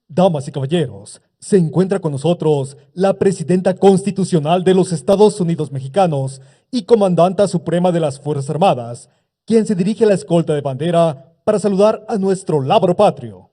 Damas y caballeros, se encuentra con nosotros la presidenta constitucional de los Estados Unidos mexicanos y comandanta suprema de las Fuerzas Armadas, quien se dirige a la escolta de bandera para saludar a nuestro lábaro patrio.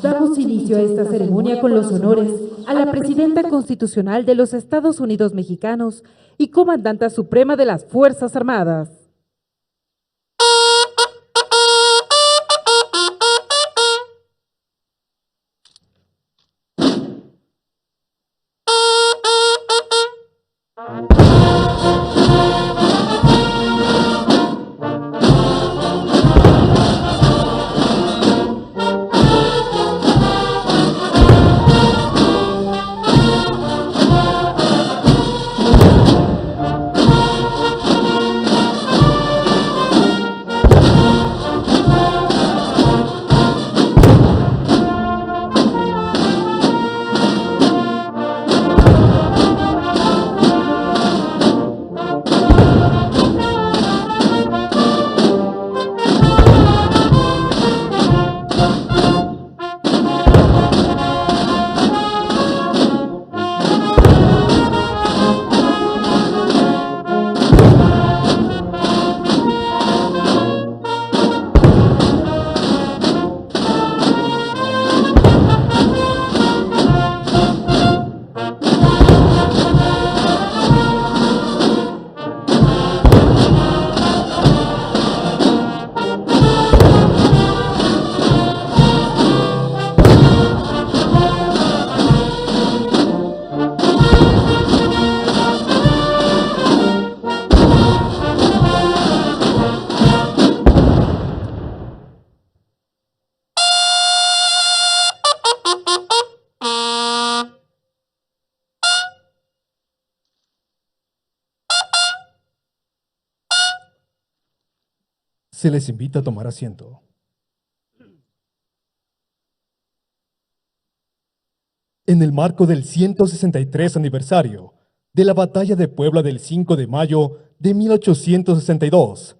Damos inicio a esta ceremonia con los honores a la Presidenta Constitucional de los Estados Unidos Mexicanos y Comandanta Suprema de las Fuerzas Armadas. Se les invita a tomar asiento. En el marco del 163 aniversario de la Batalla de Puebla del 5 de mayo de 1862,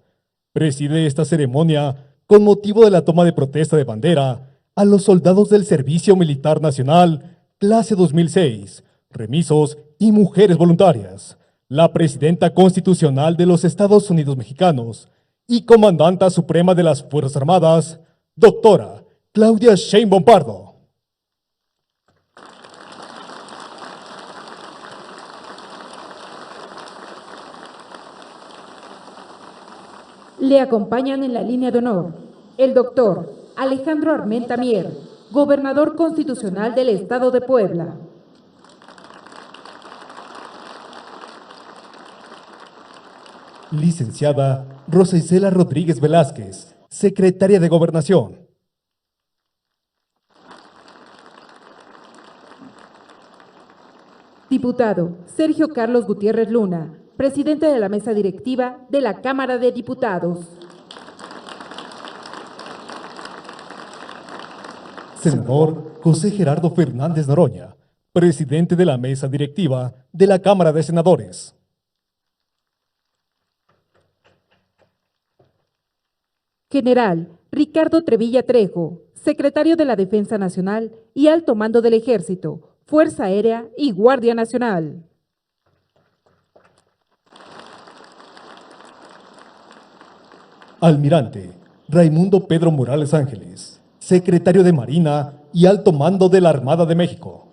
preside esta ceremonia con motivo de la toma de protesta de bandera a los soldados del Servicio Militar Nacional, clase 2006, remisos y mujeres voluntarias, la Presidenta Constitucional de los Estados Unidos Mexicanos y Comandanta Suprema de las Fuerzas Armadas, doctora Claudia Sheinbaum Pardo. Le acompañan en la línea de honor el doctor Alejandro Armenta Mier, gobernador constitucional del Estado de Puebla. Licenciada Rosa Isela Rodríguez Velázquez, secretaria de Gobernación. Diputado Sergio Carlos Gutiérrez Luna, presidente de la mesa directiva de la Cámara de Diputados. Senador José Gerardo Fernández Noroña, presidente de la mesa directiva de la Cámara de Senadores. General Ricardo Trevilla Trejo, secretario de la Defensa Nacional y Alto Mando del Ejército, Fuerza Aérea y Guardia Nacional. Almirante Raimundo Pedro Morales Ángeles, secretario de Marina y Alto Mando de la Armada de México.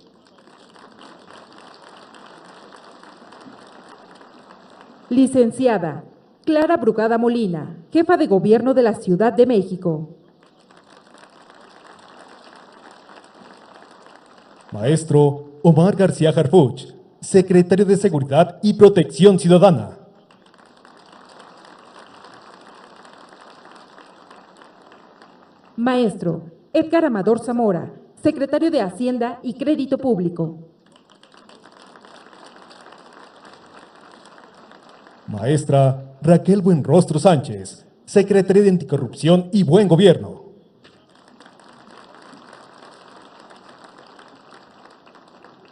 Licenciada Clara Brugada Molina, jefa de Gobierno de la Ciudad de México. Maestro Omar García Harfuch, secretario de Seguridad y Protección Ciudadana. Maestro Edgar Amador Zamora, secretario de Hacienda y Crédito Público. Maestra Raquel Buenrostro Sánchez, secretaria de Anticorrupción y Buen Gobierno.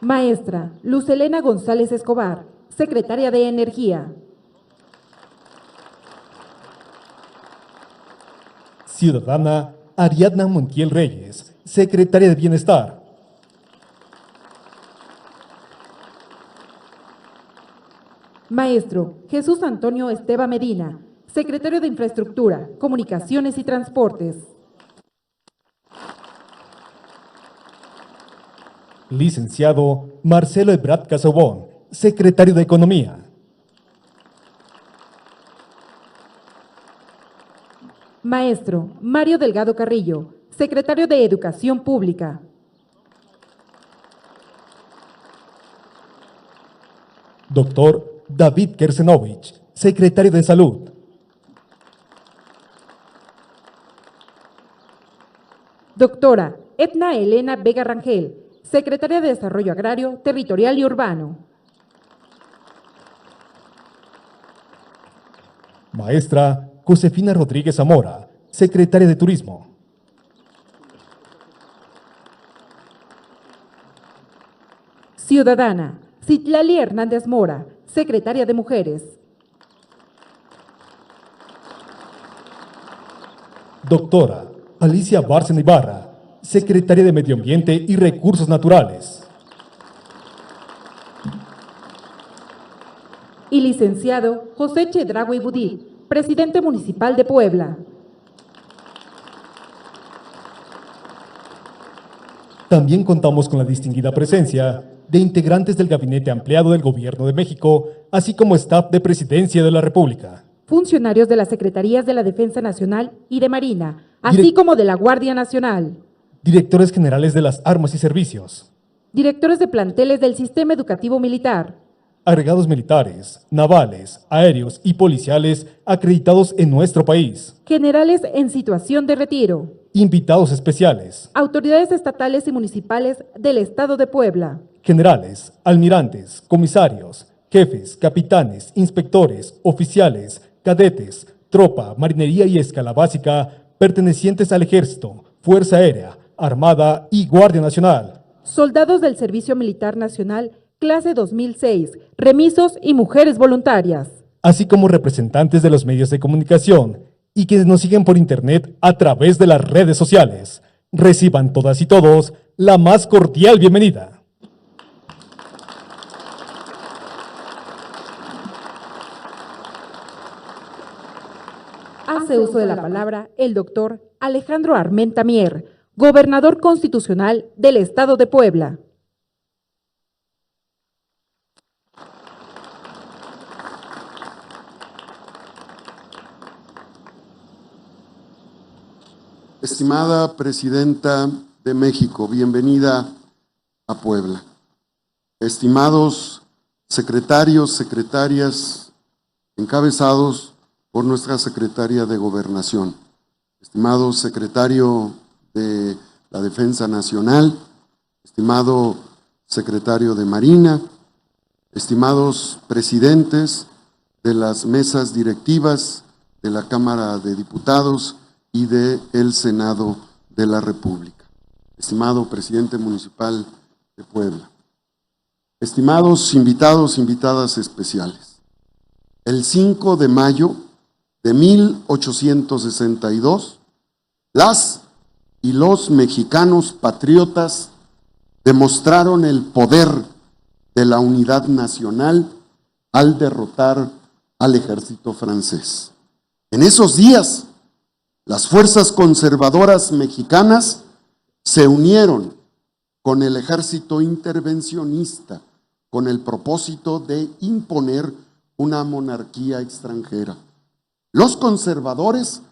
Maestra Luz Elena González Escobar, secretaria de Energía. Ciudadana Ariadna Montiel Reyes, secretaria de Bienestar. Maestro Jesús Antonio Esteva Medina, secretario de Infraestructura, Comunicaciones y Transportes. Licenciado Marcelo Ebrard Casobón, secretario de Economía. Maestro Mario Delgado Carrillo, secretario de Educación Pública. Doctor David Kersenovich, secretario de Salud. Doctora Etna Elena Vega Rangel, secretaria de Desarrollo Agrario, Territorial y Urbano. Maestra Josefina Rodríguez Zamora, secretaria de Turismo. Ciudadana Citlali Hernández Mora, secretaria de Mujeres. Doctora Alicia Bárcena Ibarra, secretaria de Medio Ambiente y Recursos Naturales. Y licenciado José Chedraui Budí, presidente municipal de Puebla. También contamos con la distinguida presencia de integrantes del Gabinete Ampliado del Gobierno de México, así como staff de Presidencia de la República. Funcionarios de las Secretarías de la Defensa Nacional y de Marina, así como de la Guardia Nacional. Directores generales de las Armas y Servicios. Directores de planteles del Sistema Educativo Militar. Agregados militares, navales, aéreos y policiales acreditados en nuestro país. Generales en situación de retiro. Invitados especiales. Autoridades estatales y municipales del Estado de Puebla. Generales, almirantes, comisarios, jefes, capitanes, inspectores, oficiales, cadetes, tropa, marinería y escala básica pertenecientes al Ejército, Fuerza Aérea, Armada y Guardia Nacional. Soldados del Servicio Militar Nacional, clase 2006, remisos y mujeres voluntarias. Así como representantes de los medios de comunicación y quienes nos siguen por internet a través de las redes sociales. Reciban todas y todos la más cordial bienvenida. Hace uso de la palabra el doctor Alejandro Armenta Mier, gobernador constitucional del Estado de Puebla. Estimada Presidenta de México, bienvenida a Puebla. Estimados secretarios, secretarias, encabezados por nuestra Secretaria de Gobernación, estimado secretario de la Defensa Nacional, estimado secretario de Marina, estimados presidentes de las mesas directivas de la Cámara de Diputados y del Senado de la República, estimado presidente municipal de Puebla, estimados invitados, invitadas especiales. El 5 de mayo de 1862, las y los mexicanos patriotas demostraron el poder de la unidad nacional al derrotar al ejército francés. En esos días, las fuerzas conservadoras mexicanas se unieron con el ejército intervencionista con el propósito de imponer una monarquía extranjera. Los conservadores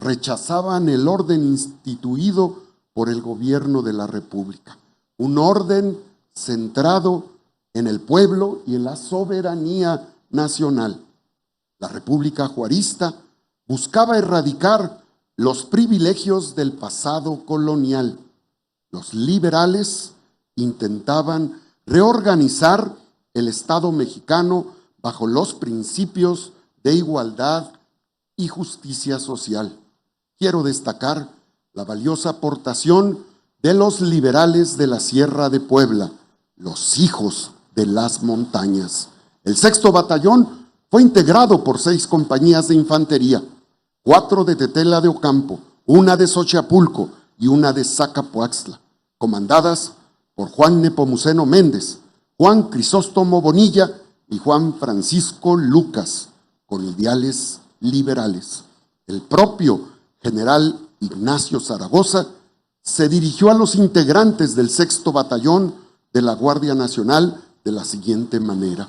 rechazaban el orden instituido por el gobierno de la República, un orden centrado en el pueblo y en la soberanía nacional. La República Juarista buscaba erradicar los privilegios del pasado colonial. Los liberales intentaban reorganizar el Estado mexicano bajo los principios de igualdad y justicia social. Quiero destacar la valiosa aportación de los liberales de la Sierra de Puebla, los hijos de las montañas. El 6º Batallón fue integrado por 6 compañías de infantería, 4 de Tetela de Ocampo, 1 de Xochapulco y 1 de Zacapoaxtla, comandadas por Juan Nepomuceno Méndez, Juan Crisóstomo Bonilla y Juan Francisco Lucas, con ideales liberales. El propio general Ignacio Zaragoza se dirigió a los integrantes del 6º Batallón de la Guardia Nacional de la siguiente manera: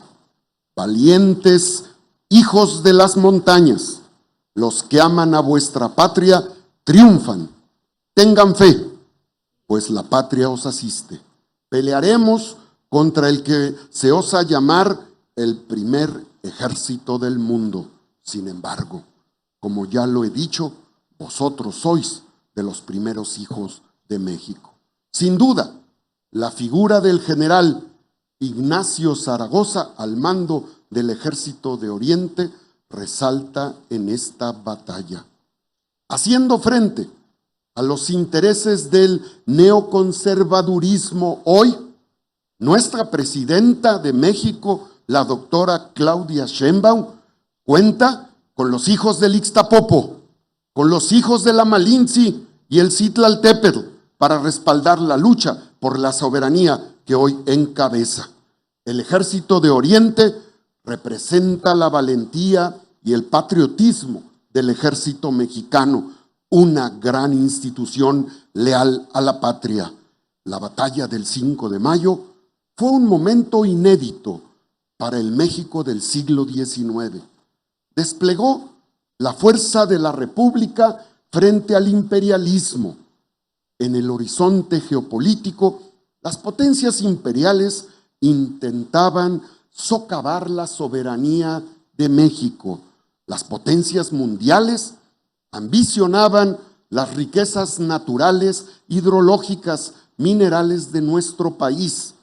valientes hijos de las montañas, los que aman a vuestra patria triunfan. Tengan fe, pues la patria os asiste. Pelearemos contra el que se osa llamar el primer ejército del mundo. Sin embargo, como ya lo he dicho, vosotros sois de los primeros hijos de México. Sin duda, la figura del general Ignacio Zaragoza al mando del Ejército de Oriente resalta en esta batalla. Haciendo frente a los intereses del neoconservadurismo hoy, nuestra presidenta de México, la doctora Claudia Sheinbaum, cuenta con los hijos del Ixtapopo, con los hijos de la Malinche y el Citlaltépetl para respaldar la lucha por la soberanía que hoy encabeza. El Ejército de Oriente representa la valentía y el patriotismo del ejército mexicano, una gran institución leal a la patria. La batalla del 5 de mayo fue un momento inédito para el México del siglo XIX. Desplegó la fuerza de la República frente al imperialismo. En el horizonte geopolítico, las potencias imperiales intentaban socavar la soberanía de México. Las potencias mundiales ambicionaban las riquezas naturales, hidrológicas, minerales de nuestro país.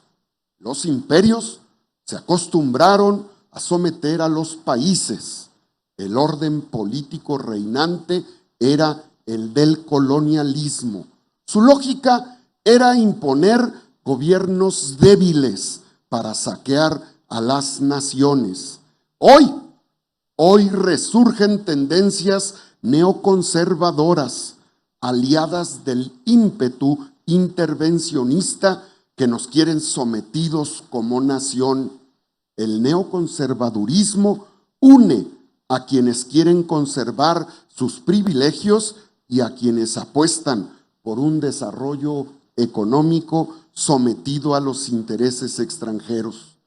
Los imperios se acostumbraron a someter a los países. El orden político reinante era el del colonialismo. Su lógica era imponer gobiernos débiles para saquear a las naciones. Hoy resurgen tendencias neoconservadoras, aliadas del ímpetu intervencionista que nos quieren sometidos como nación. El neoconservadurismo une a quienes quieren conservar sus privilegios y a quienes apuestan por un desarrollo económico sometido a los intereses extranjeros.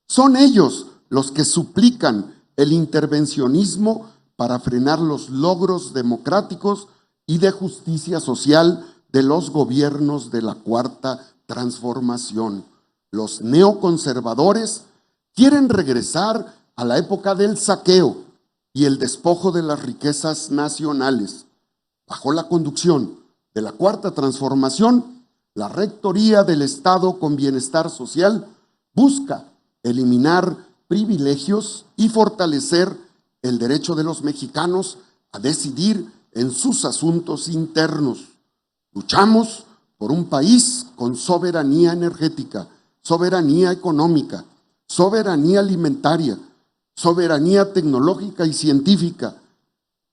Son ellos los que suplican el intervencionismo para frenar los logros democráticos y de justicia social de los gobiernos de la Cuarta Transformación. Los neoconservadores quieren regresar a la época del saqueo y el despojo de las riquezas nacionales. Bajo la conducción de la Cuarta Transformación, la Rectoría del Estado con Bienestar Social busca eliminar privilegios y fortalecer el derecho de los mexicanos a decidir en sus asuntos internos. Luchamos por un país con soberanía energética, soberanía económica, soberanía alimentaria, soberanía tecnológica y científica.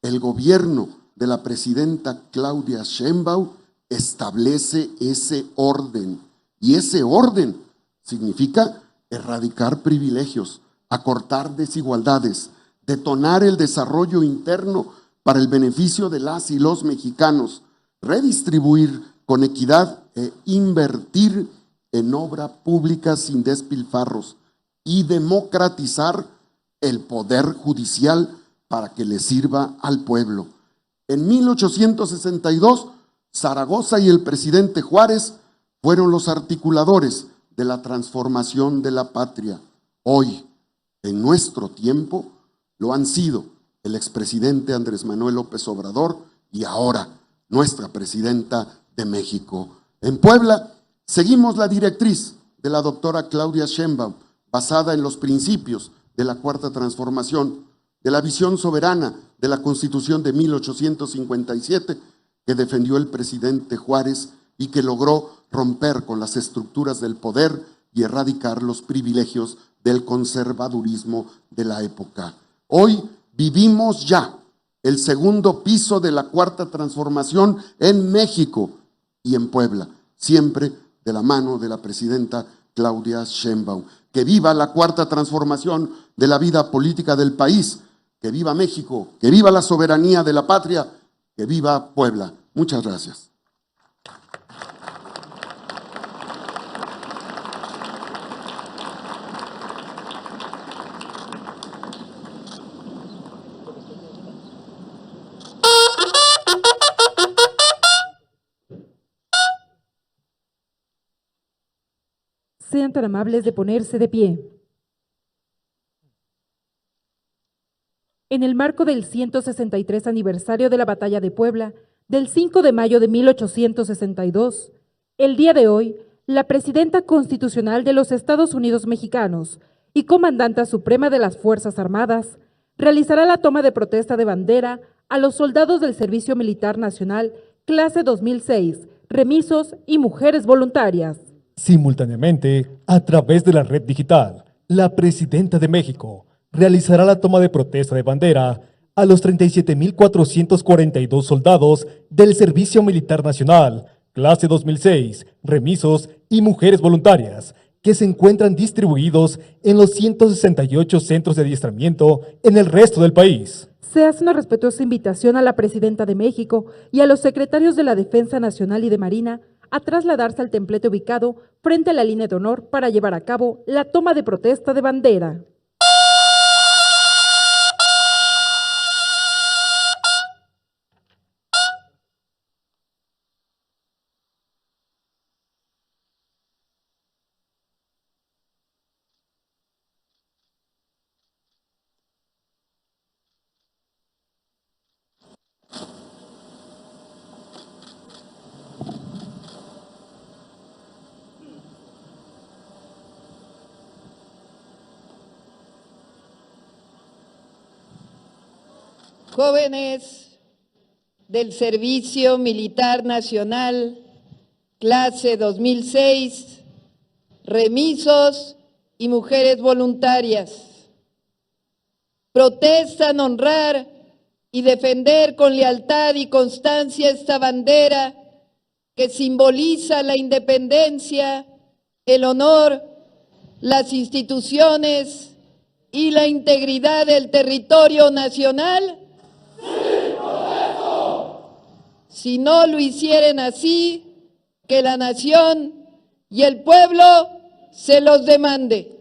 El gobierno de la presidenta Claudia Sheinbaum establece ese orden, y ese orden significa erradicar privilegios, acortar desigualdades, detonar el desarrollo interno para el beneficio de las y los mexicanos, redistribuir con equidad e invertir en obra pública sin despilfarros y democratizar el poder judicial para que le sirva al pueblo. En 1862, Zaragoza y el presidente Juárez fueron los articuladores de la transformación de la patria. Hoy, en nuestro tiempo, lo han sido el expresidente Andrés Manuel López Obrador y ahora nuestra presidenta de México. En Puebla, seguimos la directriz de la doctora Claudia Sheinbaum, basada en los principios de la Cuarta Transformación, de la visión soberana de la Constitución de 1857 que defendió el presidente Juárez y que logró romper con las estructuras del poder y erradicar los privilegios del conservadurismo de la época. Hoy vivimos ya el segundo piso de la Cuarta Transformación en México y en Puebla, siempre de la mano de la presidenta Claudia Sheinbaum. Que viva la Cuarta Transformación de la vida política del país, que viva México, que viva la soberanía de la patria, que viva Puebla. Muchas gracias. Sean tan amables de ponerse de pie. En el marco del 163 aniversario de la Batalla de Puebla, del 5 de mayo de 1862, el día de hoy, la Presidenta Constitucional de los Estados Unidos Mexicanos y Comandanta Suprema de las Fuerzas Armadas realizará la toma de protesta de bandera a los soldados del Servicio Militar Nacional, clase 2006, remisos y mujeres voluntarias. Simultáneamente, a través de la red digital, la Presidenta de México realizará la toma de protesta de bandera a los 37.442 soldados del Servicio Militar Nacional, clase 2006, remisos y mujeres voluntarias, que se encuentran distribuidos en los 168 centros de adiestramiento en el resto del país. Se hace una respetuosa invitación a la Presidenta de México y a los secretarios de la Defensa Nacional y de Marina a trasladarse al templete ubicado frente a la línea de honor para llevar a cabo la toma de protesta de bandera. Jóvenes del Servicio Militar Nacional, clase 2006, remisos y mujeres voluntarias, protestan honrar y defender con lealtad y constancia esta bandera que simboliza la independencia, el honor, las instituciones y la integridad del territorio nacional. Si no lo hicieren así, que la nación y el pueblo se los demande.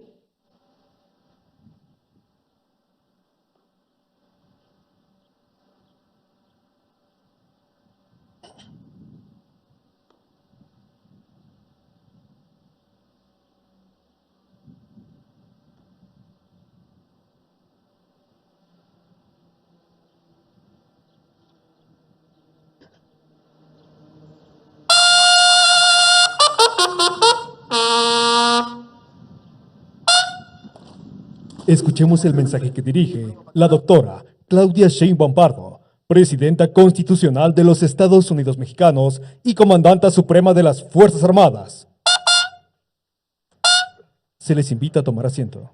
Escuchemos el mensaje que dirige la doctora Claudia Sheinbaum Pardo, Presidenta Constitucional de los Estados Unidos Mexicanos y Comandanta Suprema de las Fuerzas Armadas. Se les invita a tomar asiento.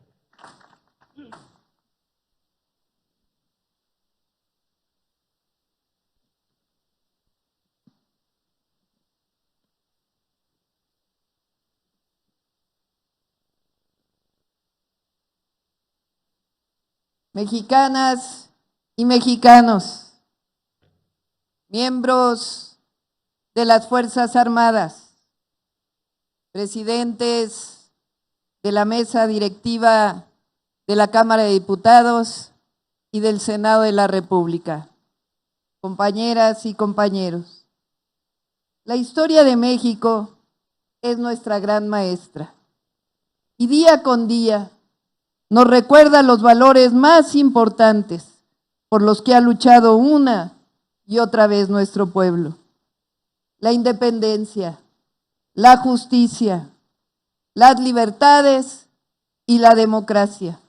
Mexicanas y mexicanos, miembros de las Fuerzas Armadas, presidentes de la mesa directiva de la Cámara de Diputados y del Senado de la República, compañeras y compañeros. La historia de México es nuestra gran maestra. Y día con día nos recuerda los valores más importantes por los que ha luchado una y otra vez nuestro pueblo. La independencia, la justicia, las libertades y la democracia.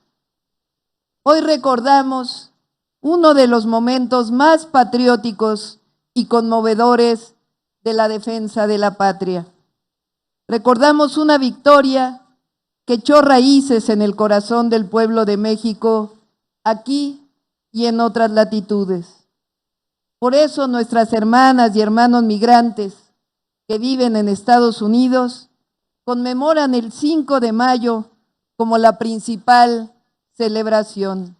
Hoy recordamos uno de los momentos más patrióticos y conmovedores de la defensa de la patria. Recordamos una victoria que echó raíces en el corazón del pueblo de México, aquí y en otras latitudes. Por eso nuestras hermanas y hermanos migrantes que viven en Estados Unidos conmemoran el 5 de mayo como la principal celebración.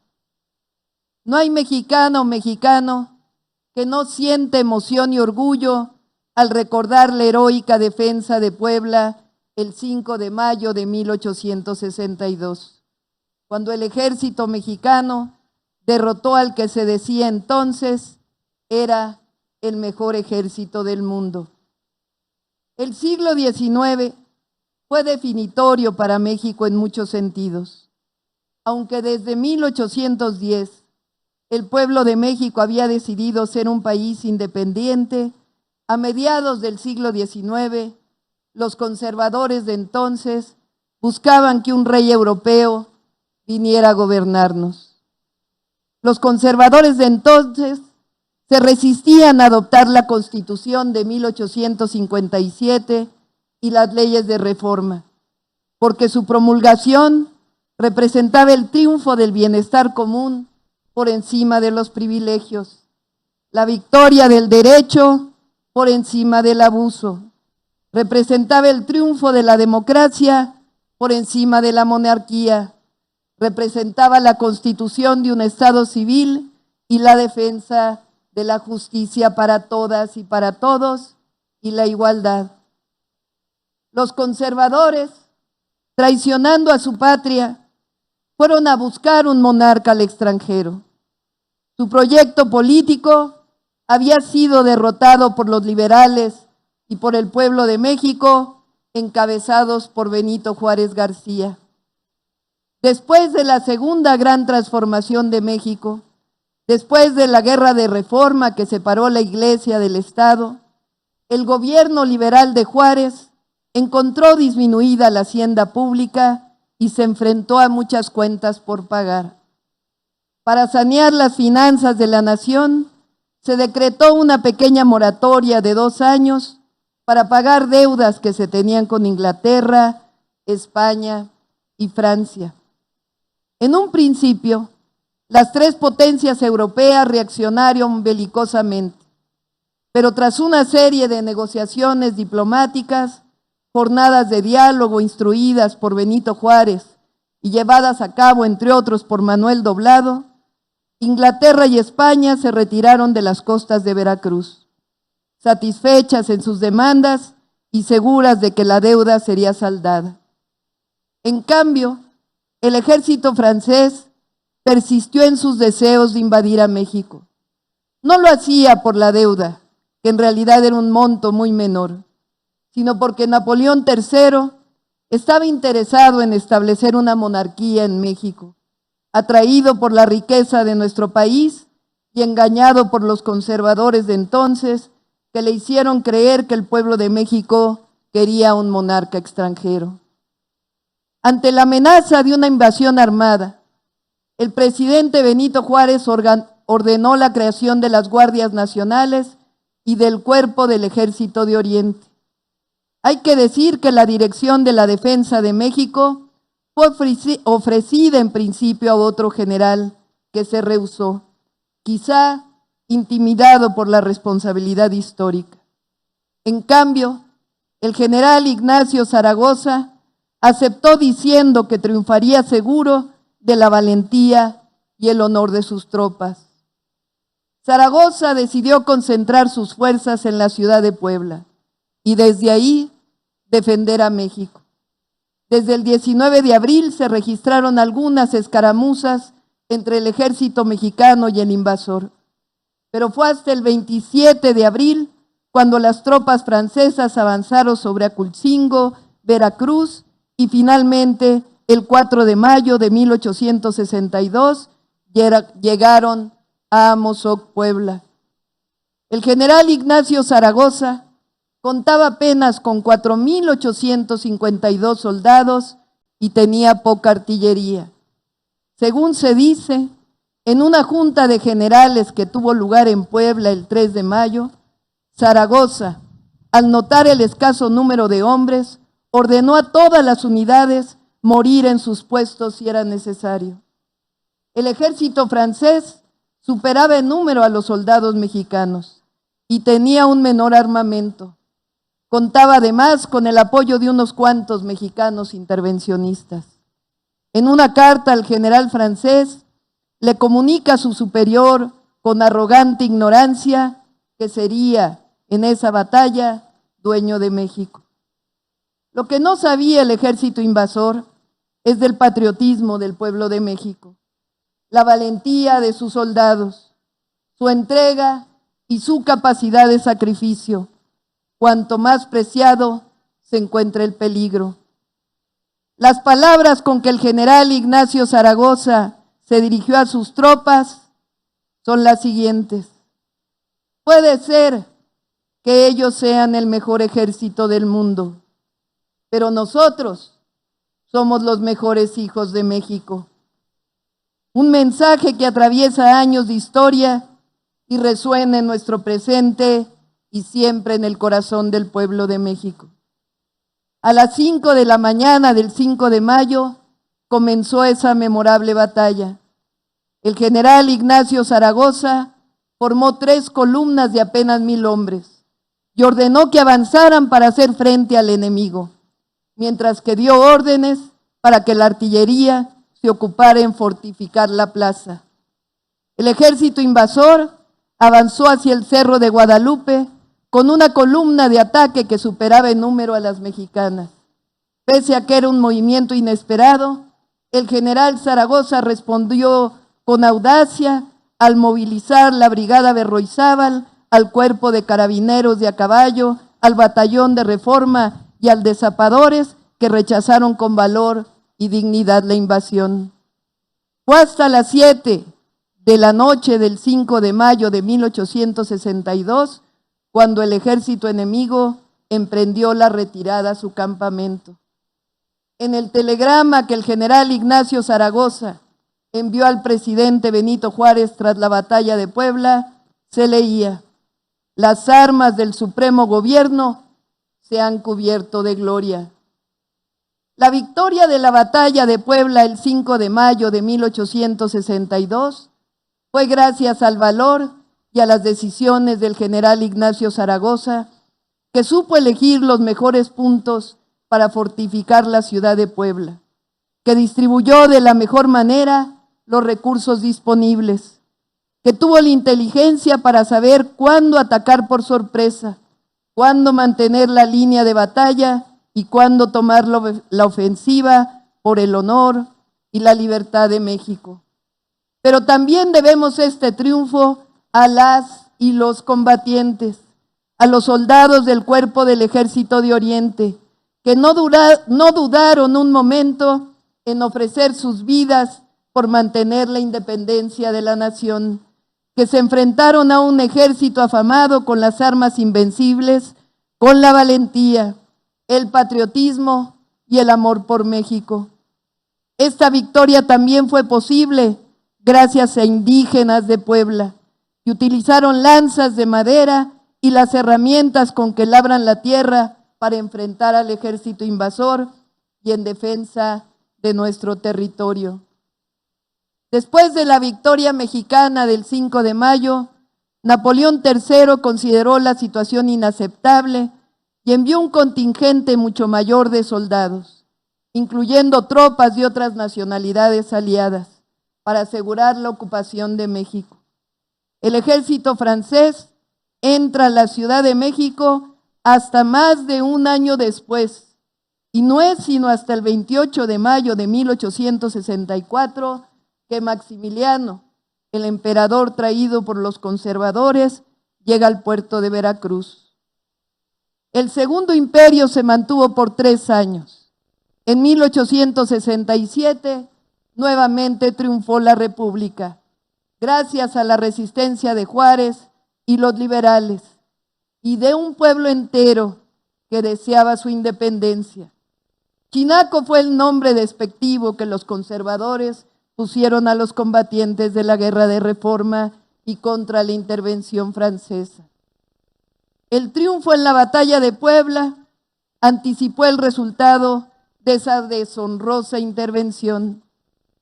No hay mexicano o mexicano que no siente emoción y orgullo al recordar la heroica defensa de Puebla el 5 de mayo de 1862, cuando el ejército mexicano derrotó al que se decía entonces era el mejor ejército del mundo. El siglo XIX fue definitorio para México en muchos sentidos. Aunque desde 1810 el pueblo de México había decidido ser un país independiente, a mediados del siglo XIX, los conservadores de entonces buscaban que un rey europeo viniera a gobernarnos. Los conservadores de entonces se resistían a adoptar la Constitución de 1857 y las leyes de reforma, porque su promulgación representaba el triunfo del bienestar común por encima de los privilegios, la victoria del derecho por encima del abuso. Representaba el triunfo de la democracia por encima de la monarquía. Representaba la constitución de un Estado civil y la defensa de la justicia para todas y para todos y la igualdad. Los conservadores, traicionando a su patria, fueron a buscar un monarca al extranjero. Su proyecto político había sido derrotado por los liberales y por el pueblo de México, encabezados por Benito Juárez García. Después de la segunda gran transformación de México, después de la guerra de reforma que separó la Iglesia del Estado, el gobierno liberal de Juárez encontró disminuida la hacienda pública y se enfrentó a muchas cuentas por pagar. Para sanear las finanzas de la nación, se decretó una pequeña moratoria de 2 años para pagar deudas que se tenían con Inglaterra, España y Francia. En un principio, las 3 potencias europeas reaccionaron belicosamente, pero tras una serie de negociaciones diplomáticas, jornadas de diálogo instruidas por Benito Juárez y llevadas a cabo, entre otros, por Manuel Doblado, Inglaterra y España se retiraron de las costas de Veracruz, satisfechas en sus demandas y seguras de que la deuda sería saldada. En cambio, el ejército francés persistió en sus deseos de invadir a México. No lo hacía por la deuda, que en realidad era un monto muy menor, sino porque Napoleón III estaba interesado en establecer una monarquía en México, atraído por la riqueza de nuestro país y engañado por los conservadores de entonces, que le hicieron creer que el pueblo de México quería un monarca extranjero. Ante la amenaza de una invasión armada, el presidente Benito Juárez ordenó la creación de las Guardias Nacionales y del Cuerpo del Ejército de Oriente. Hay que decir que la dirección de la defensa de México fue ofrecida en principio a otro general que se rehusó, quizá intimidado por la responsabilidad histórica. En cambio, el general Ignacio Zaragoza aceptó diciendo que triunfaría seguro de la valentía y el honor de sus tropas. Zaragoza decidió concentrar sus fuerzas en la ciudad de Puebla y desde ahí defender a México. Desde el 19 de abril se registraron algunas escaramuzas entre el ejército mexicano y el invasor, pero fue hasta el 27 de abril cuando las tropas francesas avanzaron sobre Aculcingo, Veracruz y finalmente el 4 de mayo de 1862 llegaron a Amozoc, Puebla. El general Ignacio Zaragoza contaba apenas con 4,852 soldados y tenía poca artillería. Según se dice, en una junta de generales que tuvo lugar en Puebla el 3 de mayo, Zaragoza, al notar el escaso número de hombres, ordenó a todas las unidades morir en sus puestos si era necesario. El ejército francés superaba en número a los soldados mexicanos y tenía un menor armamento. Contaba además con el apoyo de unos cuantos mexicanos intervencionistas. En una carta al general francés, le comunica a su superior con arrogante ignorancia que sería en esa batalla dueño de México. Lo que no sabía el ejército invasor es del patriotismo del pueblo de México, la valentía de sus soldados, su entrega y su capacidad de sacrificio. Cuanto más preciado se encuentra el peligro. Las palabras con que el general Ignacio Zaragoza se dirigió a sus tropas son las siguientes: puede ser que ellos sean el mejor ejército del mundo, pero nosotros somos los mejores hijos de México. Un mensaje que atraviesa años de historia y resuena en nuestro presente y siempre en el corazón del pueblo de México. A las 5 de la mañana del 5 de mayo comenzó esa memorable batalla. El general Ignacio Zaragoza formó 3 columnas de apenas 1,000 hombres y ordenó que avanzaran para hacer frente al enemigo, mientras que dio órdenes para que la artillería se ocupara en fortificar la plaza. El ejército invasor avanzó hacia el Cerro de Guadalupe con una columna de ataque que superaba en número a las mexicanas. Pese a que era un movimiento inesperado, el general Zaragoza respondió con audacia al movilizar la brigada Berroizábal, al cuerpo de carabineros de a caballo, al batallón de Reforma y al de Zapadores, que rechazaron con valor y dignidad la invasión. Fue hasta las 7 de la noche del 5 de mayo de 1862 cuando el ejército enemigo emprendió la retirada a su campamento. En el telegrama que el general Ignacio Zaragoza envió al presidente Benito Juárez tras la batalla de Puebla, se leía: las armas del Supremo Gobierno se han cubierto de gloria. La victoria de la batalla de Puebla el 5 de mayo de 1862 fue gracias al valor y a las decisiones del general Ignacio Zaragoza, que supo elegir los mejores puntos para fortificar la ciudad de Puebla, que distribuyó de la mejor manera los recursos disponibles, que tuvo la inteligencia para saber cuándo atacar por sorpresa, cuándo mantener la línea de batalla y cuándo tomar la ofensiva por el honor y la libertad de México. Pero también debemos este triunfo a las y los combatientes, a los soldados del cuerpo del Ejército de Oriente, que no dudaron un momento en ofrecer sus vidas por mantener la independencia de la nación, que se enfrentaron a un ejército afamado con las armas invencibles, con la valentía, el patriotismo y el amor por México. Esta victoria también fue posible gracias a indígenas de Puebla, que utilizaron lanzas de madera y las herramientas con que labran la tierra para enfrentar al ejército invasor y en defensa de nuestro territorio. Después de la victoria mexicana del 5 de mayo, Napoleón III consideró la situación inaceptable y envió un contingente mucho mayor de soldados, incluyendo tropas de otras nacionalidades aliadas, para asegurar la ocupación de México. El ejército francés entra a la Ciudad de México hasta más de un año después, y no es sino hasta el 28 de mayo de 1864 que Maximiliano, el emperador traído por los conservadores, llega al puerto de Veracruz. El Segundo Imperio se mantuvo por 3 años. En 1867, nuevamente triunfó la República, gracias a la resistencia de Juárez y los liberales, y de un pueblo entero que deseaba su independencia. Chinaco fue el nombre despectivo que los conservadores pusieron a los combatientes de la Guerra de Reforma y contra la intervención francesa. El triunfo en la batalla de Puebla anticipó el resultado de esa deshonrosa intervención,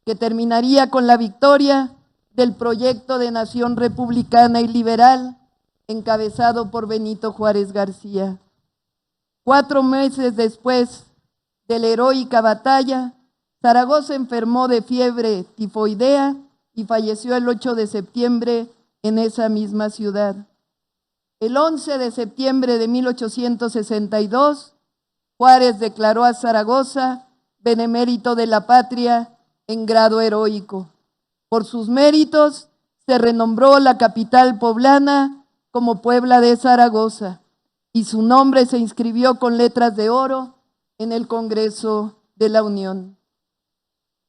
que terminaría con la victoria del proyecto de nación republicana y liberal encabezado por Benito Juárez García. 4 meses después de la heroica batalla, Zaragoza enfermó de fiebre tifoidea y falleció el 8 de septiembre en esa misma ciudad. El 11 de septiembre de 1862, Juárez declaró a Zaragoza benemérito de la patria en grado heroico. Por sus méritos se renombró la capital poblana como Puebla de Zaragoza y su nombre se inscribió con letras de oro en el Congreso de la Unión.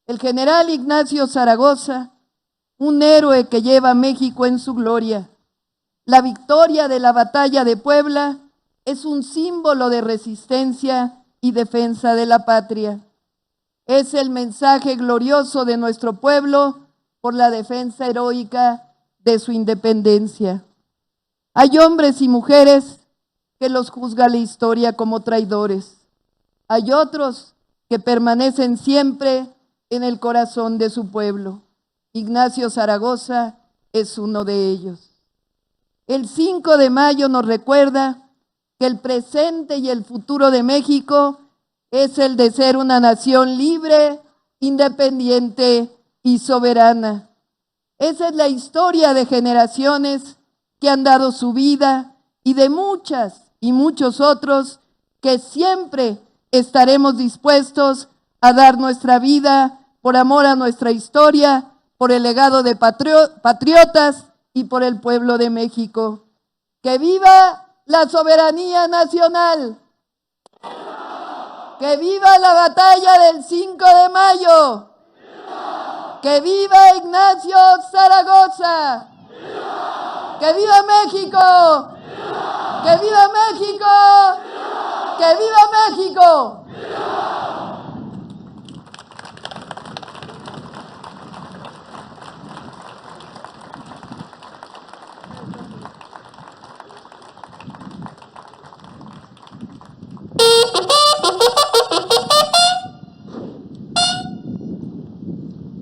El general Ignacio Zaragoza, un héroe que lleva a México en su gloria. La victoria de la batalla de Puebla es un símbolo de resistencia y defensa de la patria. Es el mensaje glorioso de nuestro pueblo por la defensa heroica de su independencia. Hay hombres y mujeres que los juzga la historia como traidores. Hay otros que permanecen siempre en el corazón de su pueblo. Ignacio Zaragoza es uno de ellos. El 5 de mayo nos recuerda que el presente y el futuro de México es el de ser una nación libre, independiente y soberana. Esa es la historia de generaciones que han dado su vida y de muchas y muchos otros que siempre estaremos dispuestos a dar nuestra vida por amor a nuestra historia, por el legado de patriotas y por el pueblo de México. ¡Que viva la soberanía nacional! ¡Que viva la batalla del 5 de mayo! ¡Que viva Ignacio Zaragoza! ¡Que viva México! ¡Que viva México! ¡Que viva México!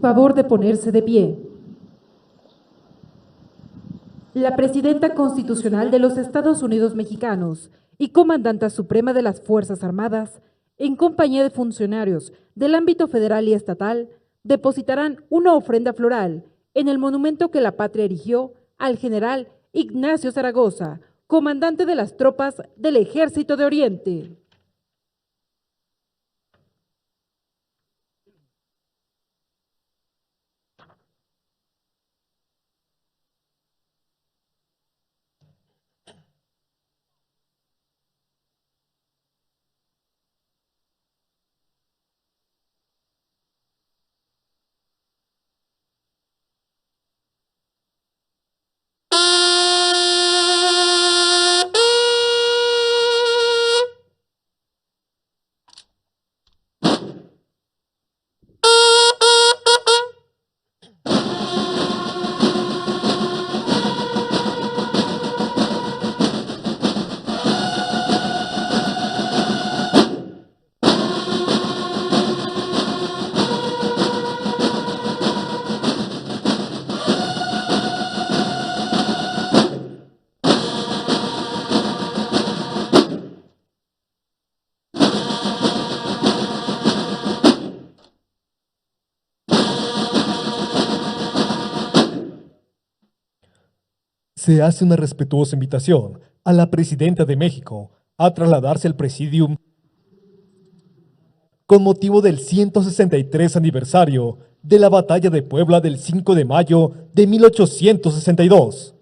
Favor de ponerse de pie. La Presidenta Constitucional de los Estados Unidos Mexicanos y Comandanta Suprema de las Fuerzas Armadas, en compañía de funcionarios del ámbito federal y estatal, depositarán una ofrenda floral en el monumento que la patria erigió al general Ignacio Zaragoza, comandante de las tropas del Ejército de Oriente. Se hace una respetuosa invitación a la Presidenta de México a trasladarse al Presidium con motivo del 163 aniversario de la Batalla de Puebla del 5 de mayo de 1862.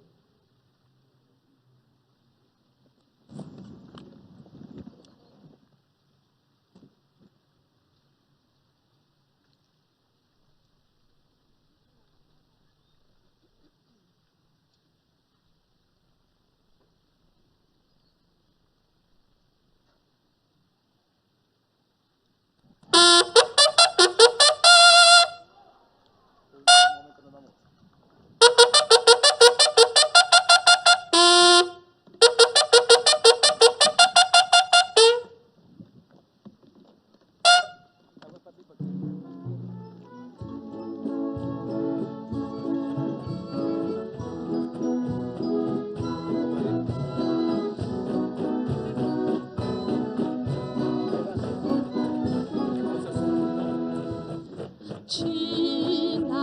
China,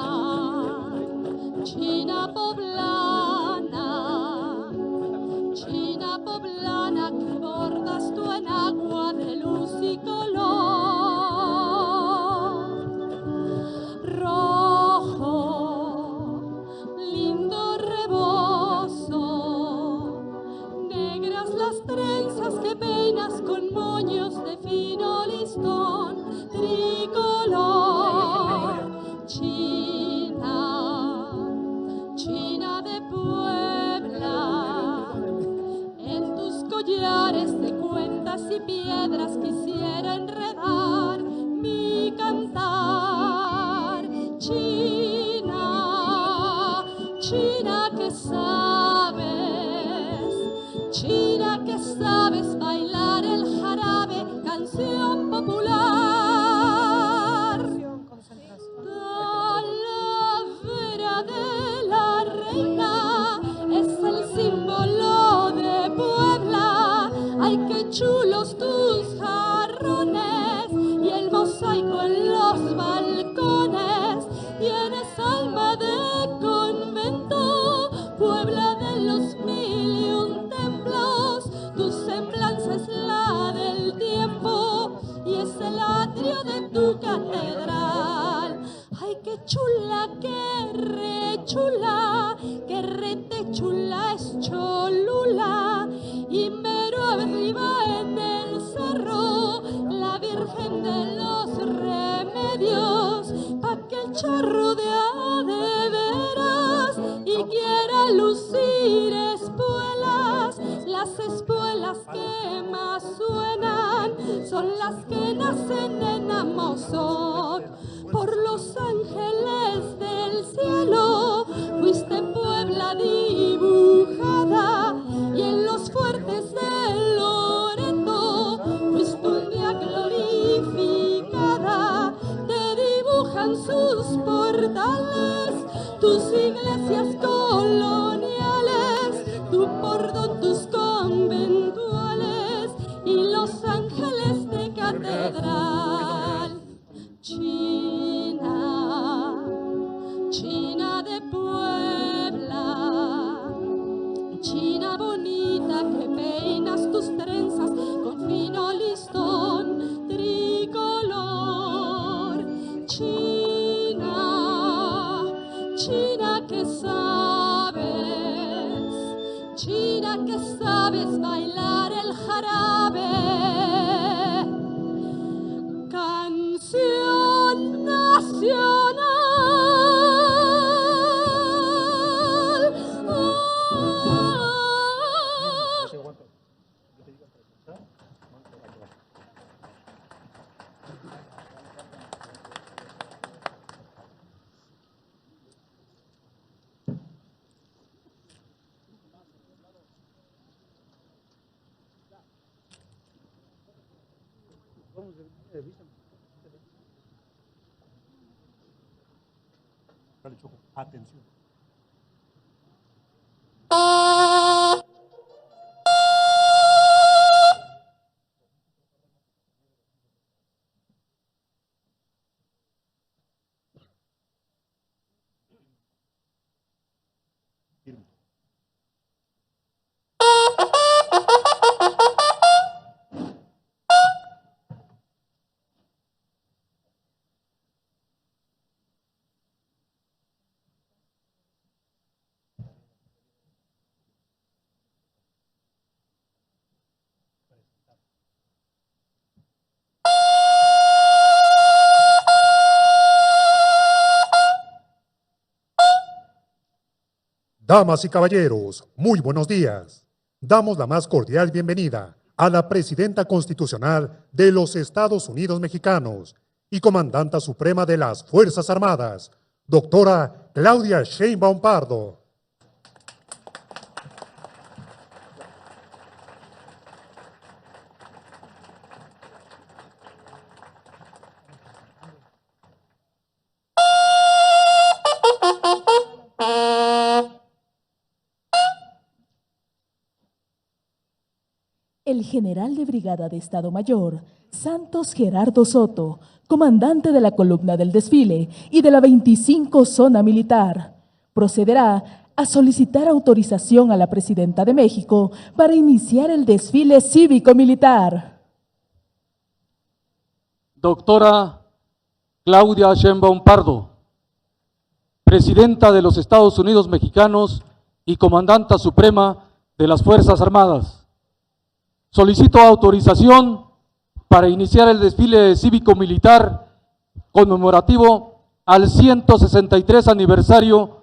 China poblana, China poblana que bordas tú en agua de luz y color. Rojo, lindo rebozo, negras las trenzas que peinas con moños de fino listón, tricolor. China, China de Puebla, en tus collares de cuentas y piedras quisiera enredar mi cantar. China, China que sabes bailar el jarabe, canción popular. Talavera de la Reina es el símbolo de Puebla. Ay, qué chulos tus jarrones y el mosaico en los balcones. Tienes alma de convento, Puebla de los 1001 templos. Tu semblanza es la del tiempo y es el atrio de tu catedral. Ay, qué chula, qué re te chula es Cholula. Y mero arriba en el cerro, la Virgen de los Remedios, pa' que el charro de a de veras y quiera lucir espuelas. Las espuelas que más suenan son las que nacen en Amozoc. Por los ángeles del cielo fuiste Puebla dibujada, y en los fuertes de Loreto fuiste un día glorificada. Te dibujan sus portales, tus iglesias coloniales, tu cordón, tus conventuales y los ángeles de catedral. China, China de Puebla, China bonita que peinas tus trenzas con fino listón tricolor. China, China que sabes bailar el jarabe, canción nacional. Atención. Damas y caballeros, muy buenos días. Damos la más cordial bienvenida a la Presidenta Constitucional de los Estados Unidos Mexicanos y Comandanta Suprema de las Fuerzas Armadas, doctora Claudia Sheinbaum Pardo. el general de brigada de Estado Mayor, Santos Gerardo Soto, comandante de la columna del desfile y de la 25 Zona Militar, procederá a solicitar autorización a la Presidenta de México para iniciar el desfile cívico-militar. Doctora Claudia Sheinbaum Pardo, Presidenta de los Estados Unidos Mexicanos y Comandanta Suprema de las Fuerzas Armadas. Solicito autorización para iniciar el desfile cívico-militar conmemorativo al 163 aniversario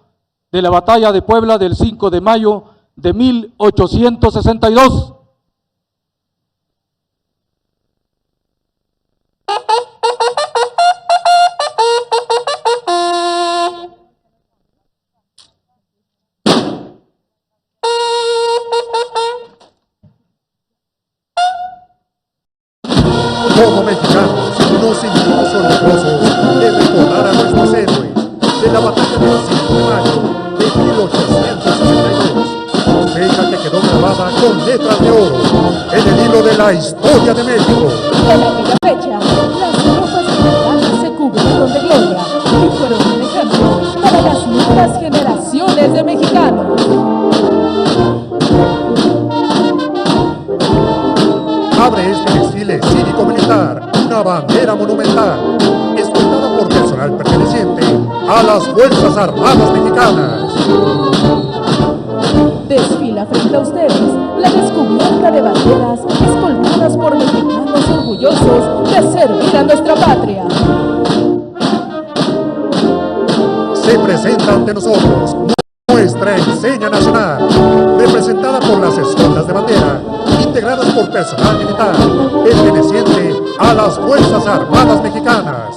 de la Batalla de Puebla del 5 de mayo de 1862. Como mexicanos, nos sentimos orgullosos de recordar a nuestros héroes de la batalla del 5 de mayo de 1862, fecha que quedó grabada con letras de oro en el hilo de la historia de México. En aquella fecha, las tropas mexicanas se cubrieron de gloria y fueron un ejemplo para las nuevas generaciones de mexicanos. Abre este desfile cívico-militar una bandera monumental, escoltada por personal perteneciente a las Fuerzas Armadas Mexicanas. Desfila frente a ustedes la descubierta de banderas escoltadas por mexicanos orgullosos de servir a nuestra patria. Se presenta ante nosotros nuestra enseña nacional, representada por las escoltas de bandera, integradas por personal militar, perteneciente a las Fuerzas Armadas Mexicanas.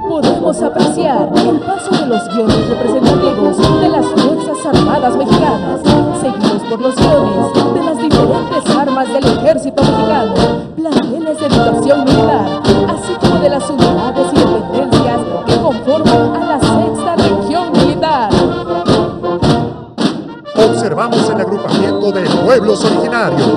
Podemos apreciar el paso de los guiones representativos de las Fuerzas Armadas Mexicanas, seguidos por los guiones de las diferentes armas del Ejército Mexicano, planteles de educación militar, así como de las unidades y dependencias que conforman a la Sexta Región Militar. Observamos el agrupamiento de pueblos originarios.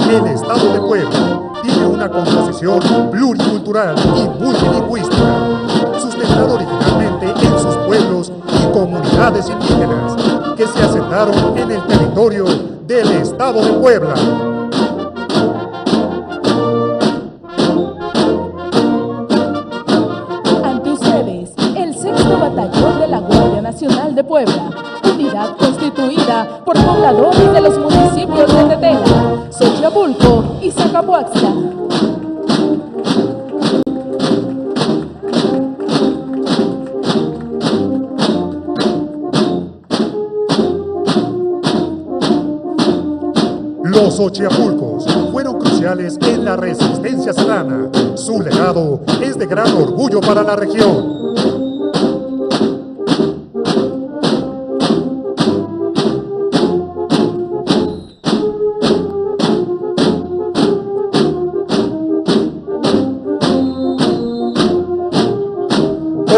El Estado de Puebla tiene una composición pluricultural y multilingüística, sustentada originalmente en sus pueblos y comunidades indígenas que se asentaron en el territorio del Estado de Puebla. Ante ustedes, el 6º Batallón de la Guardia Nacional de Puebla, unidad constituida por pobladores de los municipios de Tetela, Xochapulco y Zacapuaxtla. Los Xochiapulcos fueron cruciales en la resistencia serrana. Su legado es de gran orgullo para la región.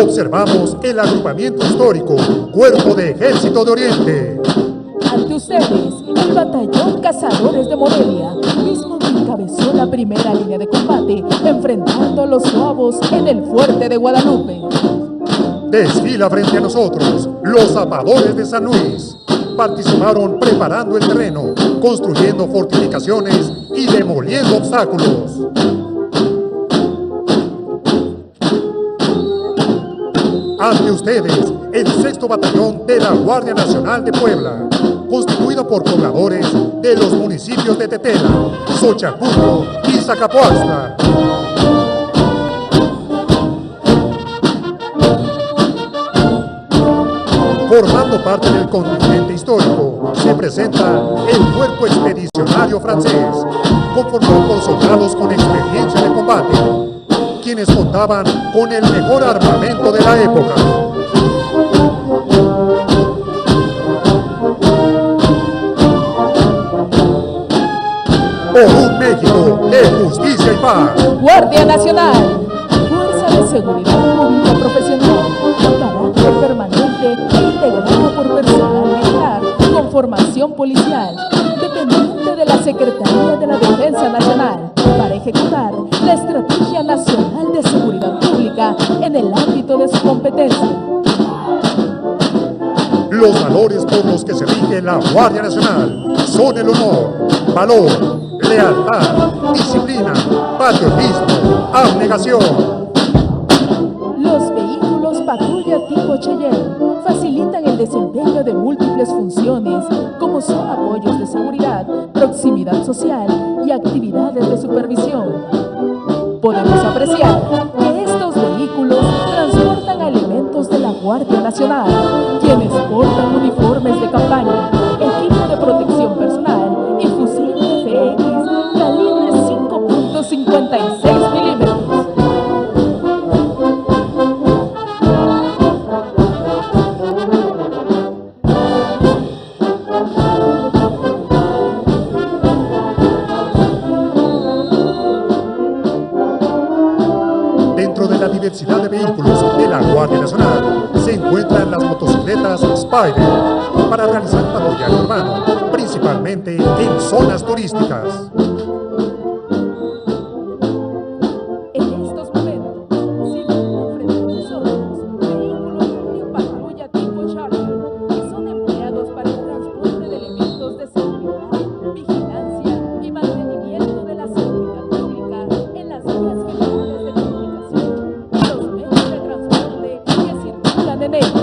Observamos el agrupamiento histórico Cuerpo de Ejército de Oriente. Ante ustedes, el Batallón Cazadores de Morelia, mismo que encabezó la primera línea de combate, enfrentando a los nuevos en el Fuerte de Guadalupe. Desfila frente a nosotros los zapadores de San Luis. Participaron preparando el terreno, construyendo fortificaciones y demoliendo obstáculos. Ante ustedes, el 6º Batallón de la Guardia Nacional de Puebla, constituido por pobladores de los municipios de Tetela, Xochapulco y Zacapuaxtla. Formando parte del contingente histórico, se presenta el Cuerpo Expedicionario Francés, conformado por soldados con experiencia de combate, quienes contaban con el mejor armamento de la época. por un México de justicia y paz. Guardia Nacional, Fuerza de Seguridad Pública Profesional, de carácter permanente e integrada por personal militar con formación policial, dependiente de la Secretaría de la Defensa Nacional, para ejecutar la Estrategia Nacional de Seguridad Pública en el ámbito de su competencia. Los valores por los que se rige la Guardia Nacional son el honor, valor, lealtad, disciplina, patriotismo, abnegación. Los vehículos patrulla tipo Cheyenne facilitan el desempeño de múltiples funciones, como son apoyos de seguridad, proximidad social y actividades de supervisión. Podemos apreciar que estos vehículos transportan a elementos de la Guardia Nacional, quienes portan uniformes de campaña, equipo de protección personal y fusil FX calibre 5.56 milímetros. Dentro de la diversidad de vehículos de la Guardia Nacional se encuentran las motocicletas Spider para realizar patrullaje urbano, principalmente en zonas turísticas. En estos momentos, circulan frente a nosotros vehículos de patrulla tipo Charger, que son empleados para el transporte de elementos de seguridad, vigilancia y mantenimiento de la seguridad pública en las vías generales de comunicación y los medios de transporte que circulan en ellas.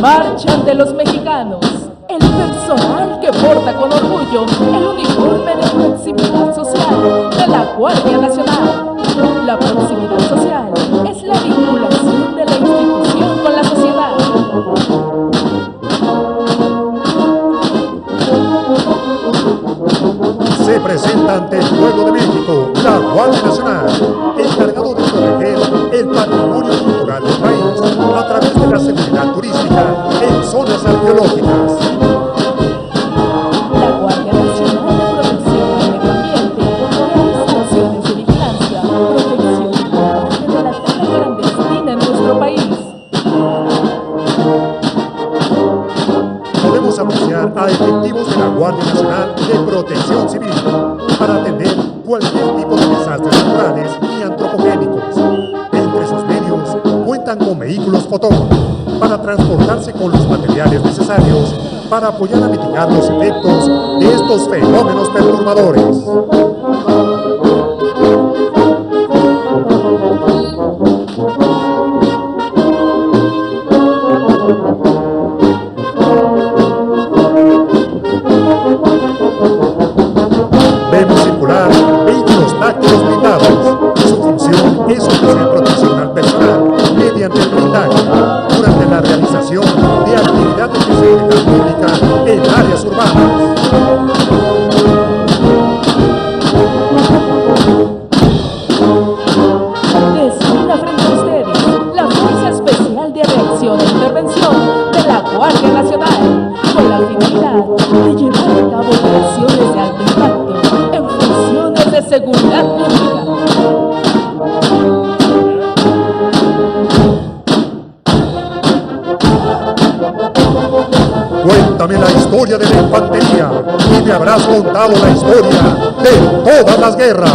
Marchan de los mexicanos, el personal que porta con orgullo el uniforme de proximidad social de la Guardia Nacional. La proximidad social es la vinculación de la institución con la sociedad. Se presenta ante el pueblo de México la Guardia Nacional, encargado de proteger el patrimonio cultural del país a través de la seguridad turística en zonas arqueológicas. La Guardia Nacional de Protección al Medio Ambiente realiza acciones de vigilancia, protección y combate de la tala clandestina en nuestro país. Podemos apreciar a efectivos de la Guardia Nacional de Protección Civil para atender cualquier tipo de desastres naturales y antropogénicos. Entre sus medios cuentan con vehículos fotón para transportarse con los materiales necesarios para apoyar a mitigar los efectos de estos fenómenos perturbadores. Vemos circular vehículos tácticos blindados. Su función es ofrecer protección al personal mediante el blindaje durante la realización de actividades de seguridad pública en áreas urbanas. Desfila frente a ustedes la Fuerza Especial de Reacción e Intervención de la Guardia Nacional, con la finalidad de llevar a cabo operaciones de alto impacto en funciones de seguridad pública. Cuéntame la historia de la infantería y me habrás contado la historia de todas las guerras.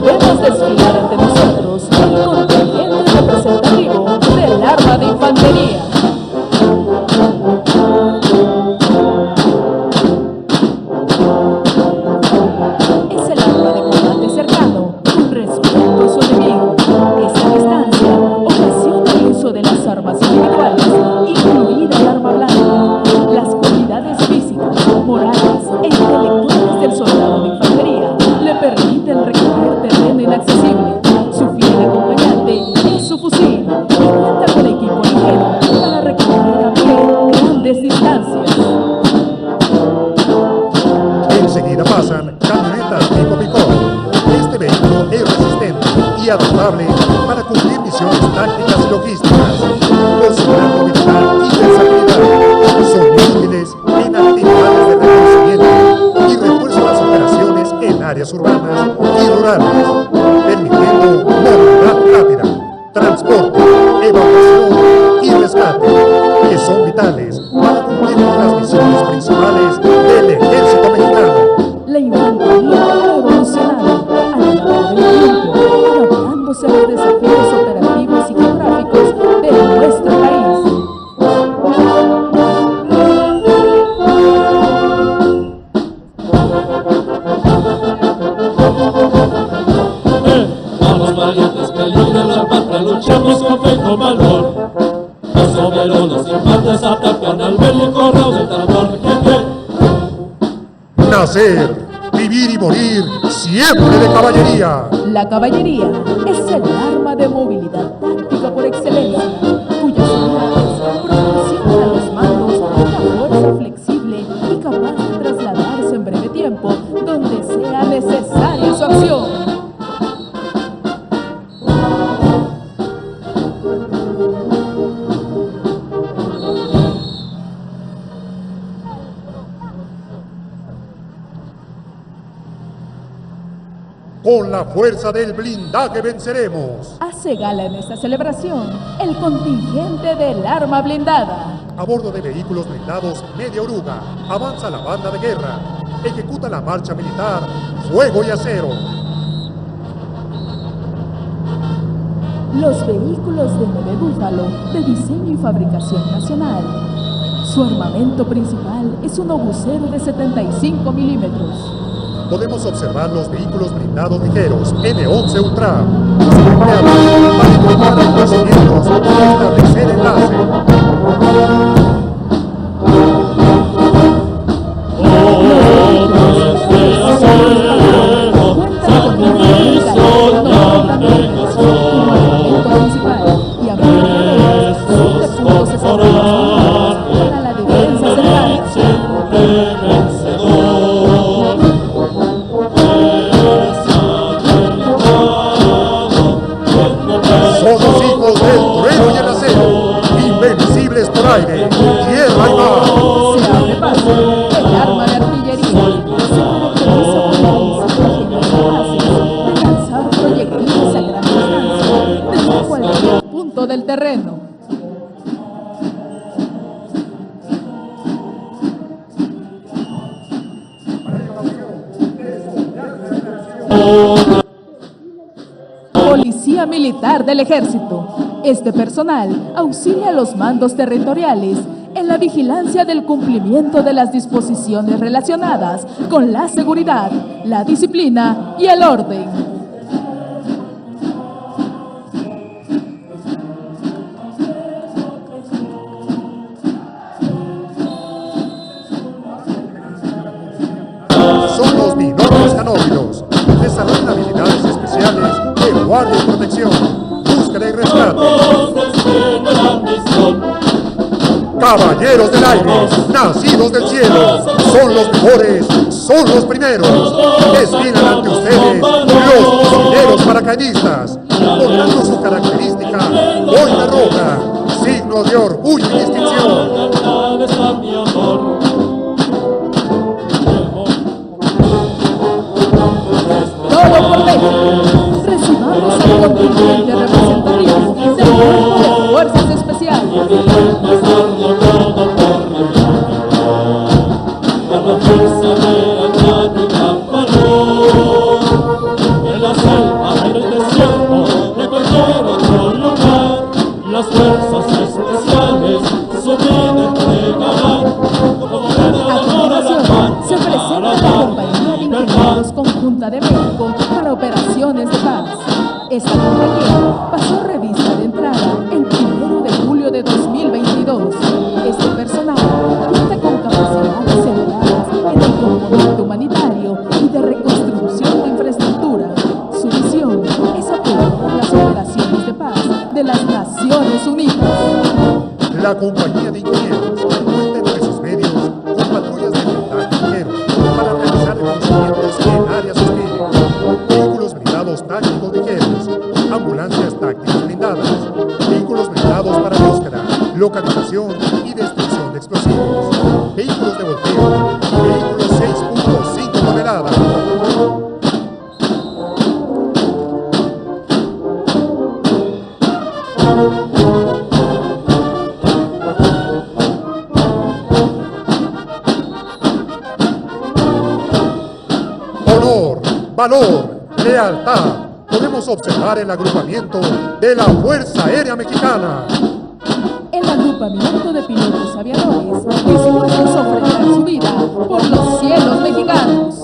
Vemos desfilar ante nosotros el contingente representativo del arma de infantería. Es el arma de combate cercano, con respeto a su enemigo. Esta distancia ocasiona el uso de las armas individuales, incluida el arma blanca. Las cualidades físicas, morales e intelectuales del soldado de infantería le permiten vitales para cumplir con las misiones principales del Ejército Mexicano. La infantería ha evolucionado a lo largo del tiempo, adaptándose a los desafíos operativos y geográficos de nuestro país. Vamos valientes que libren la patria, luchemos con fe y con valor. Los soberanos infantes atacan al bélico rao del tambor. Nacer, vivir y morir siempre de caballería. La caballería es el arma de movilidad táctica por excelencia, cuyas unidades proporcionan a los mandos una fuerza flexible y capaz de trasladarse en breve tiempo donde sea necesaria su acción. Con la fuerza del blindaje venceremos. Hace gala en esta celebración el contingente del arma blindada. A bordo de vehículos blindados Media Oruga, avanza la banda de guerra. Ejecuta la marcha militar Fuego y Acero. Los vehículos de Neve Búfalo, de diseño y fabricación nacional. Su armamento principal es un obucero de 75 milímetros. Podemos observar los vehículos blindados ligeros M11 Ultra, que son empleados para informar desplazamientos y establecer enlace. Somos hijos del trueno y el acero, invencibles por aire, tierra y mar. Se abre paso el arma de artillería. Se caracteriza por la capaces de lanzar proyectiles a gran distancia desde cualquier punto del terreno. Policía Militar del Ejército. Este personal auxilia a los mandos territoriales en la vigilancia del cumplimiento de las disposiciones relacionadas con la seguridad, la disciplina y el orden. Son los binóculos canófilos. Desarrollan habilidades especiales de guardia y protección, búsqueda y rescate. Caballeros del aire, nacidos del cielo, son los mejores, son los primeros. Desfilan ante ustedes los fusileros paracaidistas, portando su característica boina roja, signo de orgullo y distinción. Todo por México. Recibamos al contingente representativo del Cuerpo de Fuerzas Especiales. En la selva, en el desierto, de cualquier otro lugar, las fuerzas especiales su vida entregarán. A continuación, se presenta la Compañía de Ingenieros Conjunta de México para operaciones de paz. Esta compañía pasó revista de entrada el 1 de julio de 2022. Este personal cuenta con capacidades centradas en el componente humanitario y de reconstrucción de infraestructura. Su misión es apoyar las operaciones de paz de las Naciones Unidas. La compañía de ingenieros cuenta entre sus medios con patrullas de blindaje ligero para realizar reconocimientos en áreas hostiles, vehículos blindados tácticos ligeros, ambulancias tácticas blindadas, vehículos blindados para búsqueda, localización y destrucción de explosivos, vehículos de volteo y vehículos 6.5 toneladas. valor, lealtad, podemos observar el agrupamiento de la Fuerza Aérea Mexicana. El agrupamiento de pilotos aviadores dispuestos a ofrecer su vida por los cielos mexicanos.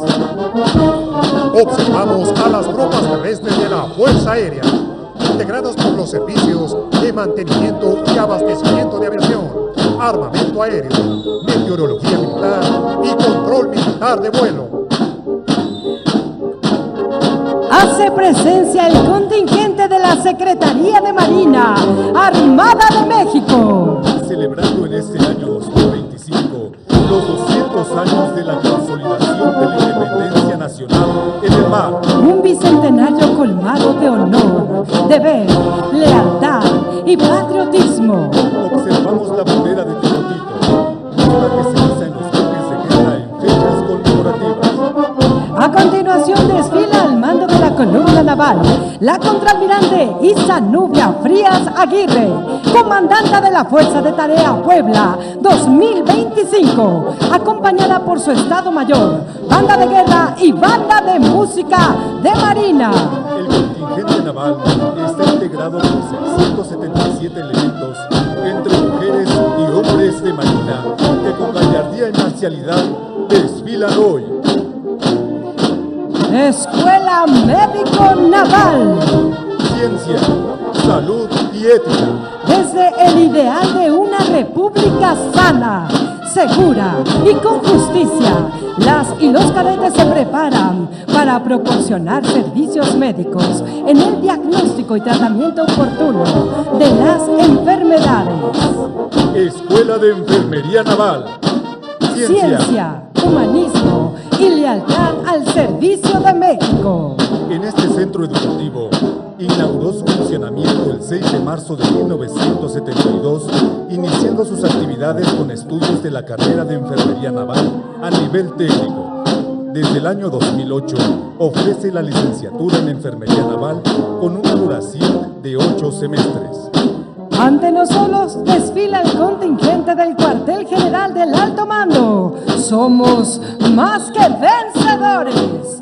Observamos a las tropas terrestres de la Fuerza Aérea, integradas por los servicios de mantenimiento y abastecimiento de aviación, armamento aéreo, meteorología militar y control militar de vuelo. Hace presencia el contingente de la Secretaría de Marina Armada de México. Celebrando en este año 2025 los 200 años de la consolidación de la independencia nacional en el mar. Un bicentenario colmado de honor, deber, lealtad y patriotismo. Observamos la bandera de Tecotito, misma que se usa en los buques de guerra en fechas conmemorativas. A continuación desfila al mando de la columna naval la contraalmirante Isa Nubia Frías Aguirre, comandante de la Fuerza de Tarea Puebla 2025, acompañada por su Estado Mayor, banda de guerra y banda de música de Marina. El contingente naval está integrado por 677 elementos, entre mujeres y hombres de Marina, que con gallardía y marcialidad desfilan hoy. Escuela Médico Naval. Ciencia, salud y ética. Desde el ideal de una república sana, segura y con justicia, las y los cadetes se preparan para proporcionar servicios médicos en el diagnóstico y tratamiento oportuno de las enfermedades. Escuela de Enfermería Naval. Ciencia, humanismo y lealtad al servicio de México. En este centro educativo inauguró su funcionamiento el 6 de marzo de 1972, iniciando sus actividades con estudios de la carrera de Enfermería Naval a nivel técnico. Desde el año 2008 ofrece la licenciatura en Enfermería Naval con una duración de 8 semestres. Ante nosotros desfila el contingente del Cuartel General del Alto Mando. Somos más que vencedores.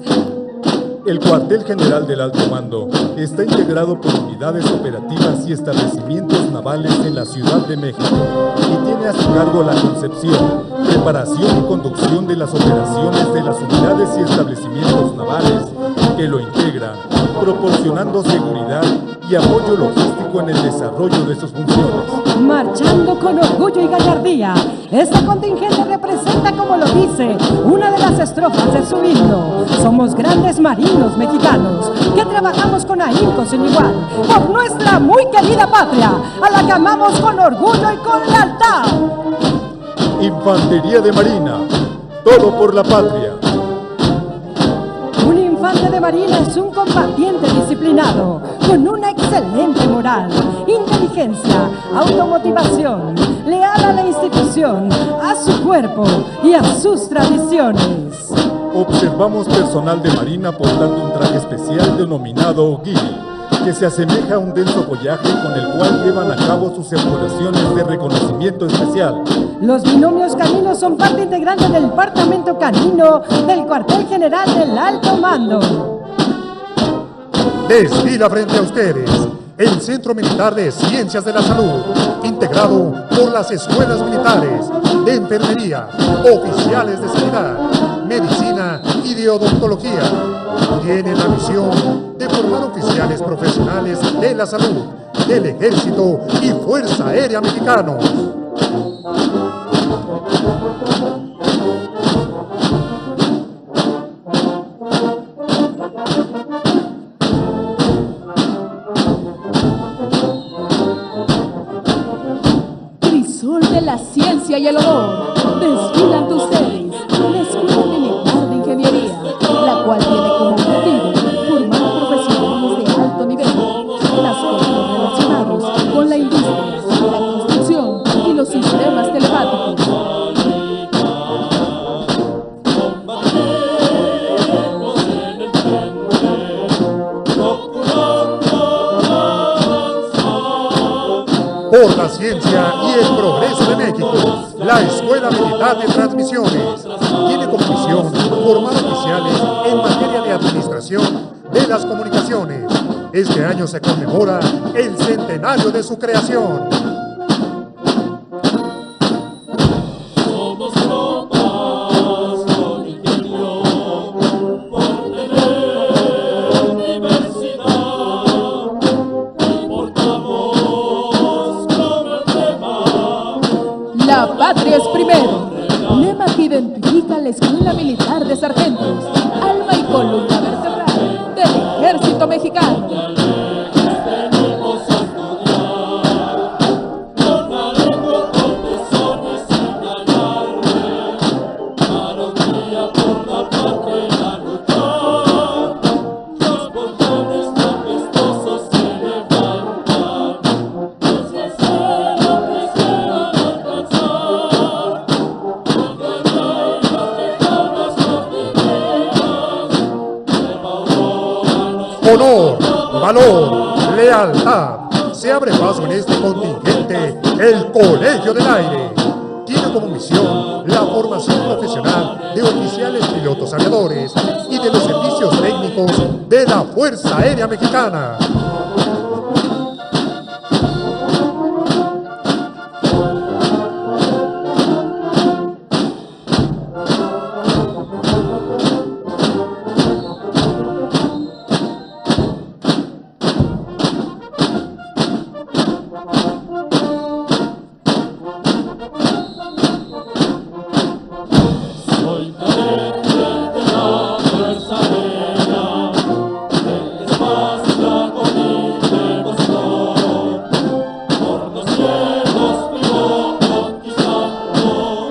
El Cuartel General del Alto Mando está integrado por unidades operativas y establecimientos navales en la Ciudad de México y tiene a su cargo la concepción, preparación y conducción de las operaciones de las unidades y establecimientos navales que lo integran, proporcionando seguridad y apoyo logístico en el desarrollo de sus funciones. Marchando con orgullo y gallardía, este contingente representa, como lo dice una de las estrofas de su himno: somos grandes marinos mexicanos que trabajamos con ahínco sin igual por nuestra muy querida patria, a la que amamos con orgullo y con lealtad. Infantería de Marina, todo por la patria. Un infante de Marina es un combatiente disciplinado, con una excelente moral, inteligencia, automotivación, leal a la institución, a su cuerpo y a sus tradiciones. Observamos personal de Marina portando un traje especial denominado guiri, que se asemeja a un denso follaje con el cual llevan a cabo sus operaciones de reconocimiento especial. Los binomios caninos son parte integrante del departamento canino del Cuartel General del Alto Mando. Desfila frente a ustedes el Centro Militar de Ciencias de la Salud, integrado por las escuelas militares de enfermería, oficiales de sanidad, medicina y de odontología. Tiene la misión de formar oficiales profesionales de la salud, del Ejército y Fuerza Aérea Mexicanos. Crisol de la ciencia y el honor, desfila ante ustedes la Escuela Militar de Ingeniería, la cual tiene como objetivo formar profesionales de alto nivel en aspectos relacionados con la industria, la construcción y los sistemas telepáticos. Por la ciencia y el progreso de México, la Escuela Militar de Transmisiones tiene como misión formar oficiales en materia de administración las Comunicaciones. Este año se conmemora el centenario de su creación. Somos tropas con ingenio por tener diversidad y portamos como el tema. La patria es primero. Lema que identifica la Escuela Militar de Sargentos, alma y columna vertebral del Ejército Mexicano. Venimos a estudiar con la lengua, con tesón y sin alarde, para un día por la patria luchar. Los volcanes majestuosos se levantan, los deseo quisieran alcanzar. Con guerra y las lejanas cordilleras, Honor, valor, lealtad. Se abre paso en este contingente el Colegio del Aire. Tiene como misión la formación profesional de oficiales pilotos aviadores y de los servicios técnicos de la Fuerza Aérea Mexicana. soy cadete de la Fuerza Aérea, del espacio dragón y devoción. Por los cielos vivo conquistando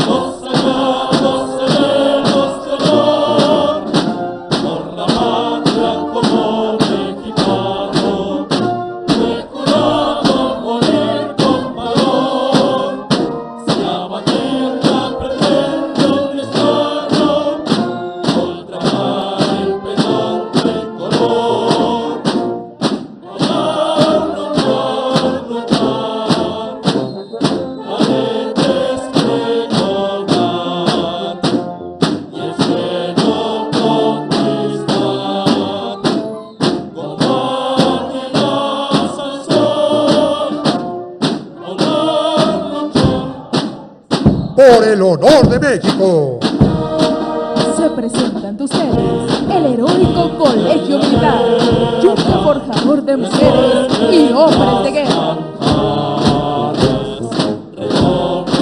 los sagrados serenos de honor. Por la patria como mexicano, he jurado morir con valor. Si abatirla pretende un desgarro, ultramar el pedante color. Luchar, cadetes que lograr, y el sueño conquistar. Con águilas al sol, Por el honor de México. Se presenta ante ustedes el heroico Colegio Militar, yunque forjador de mujeres y hombres de guerra.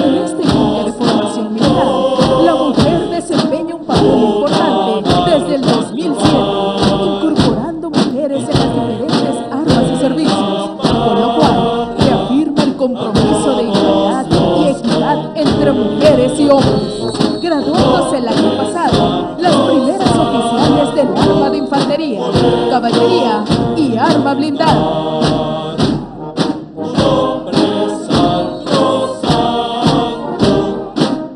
En este grupo de formación militar, la mujer desempeña un papel importante desde el 2007, incorporando mujeres en las diferentes armas y servicios, con lo cual reafirma el compromiso de igualdad y equidad entre mujeres y hombres, graduándose el año pasado las primeras oficiales del arma de infantería, caballería y arma blindada. nombre sacrosanto,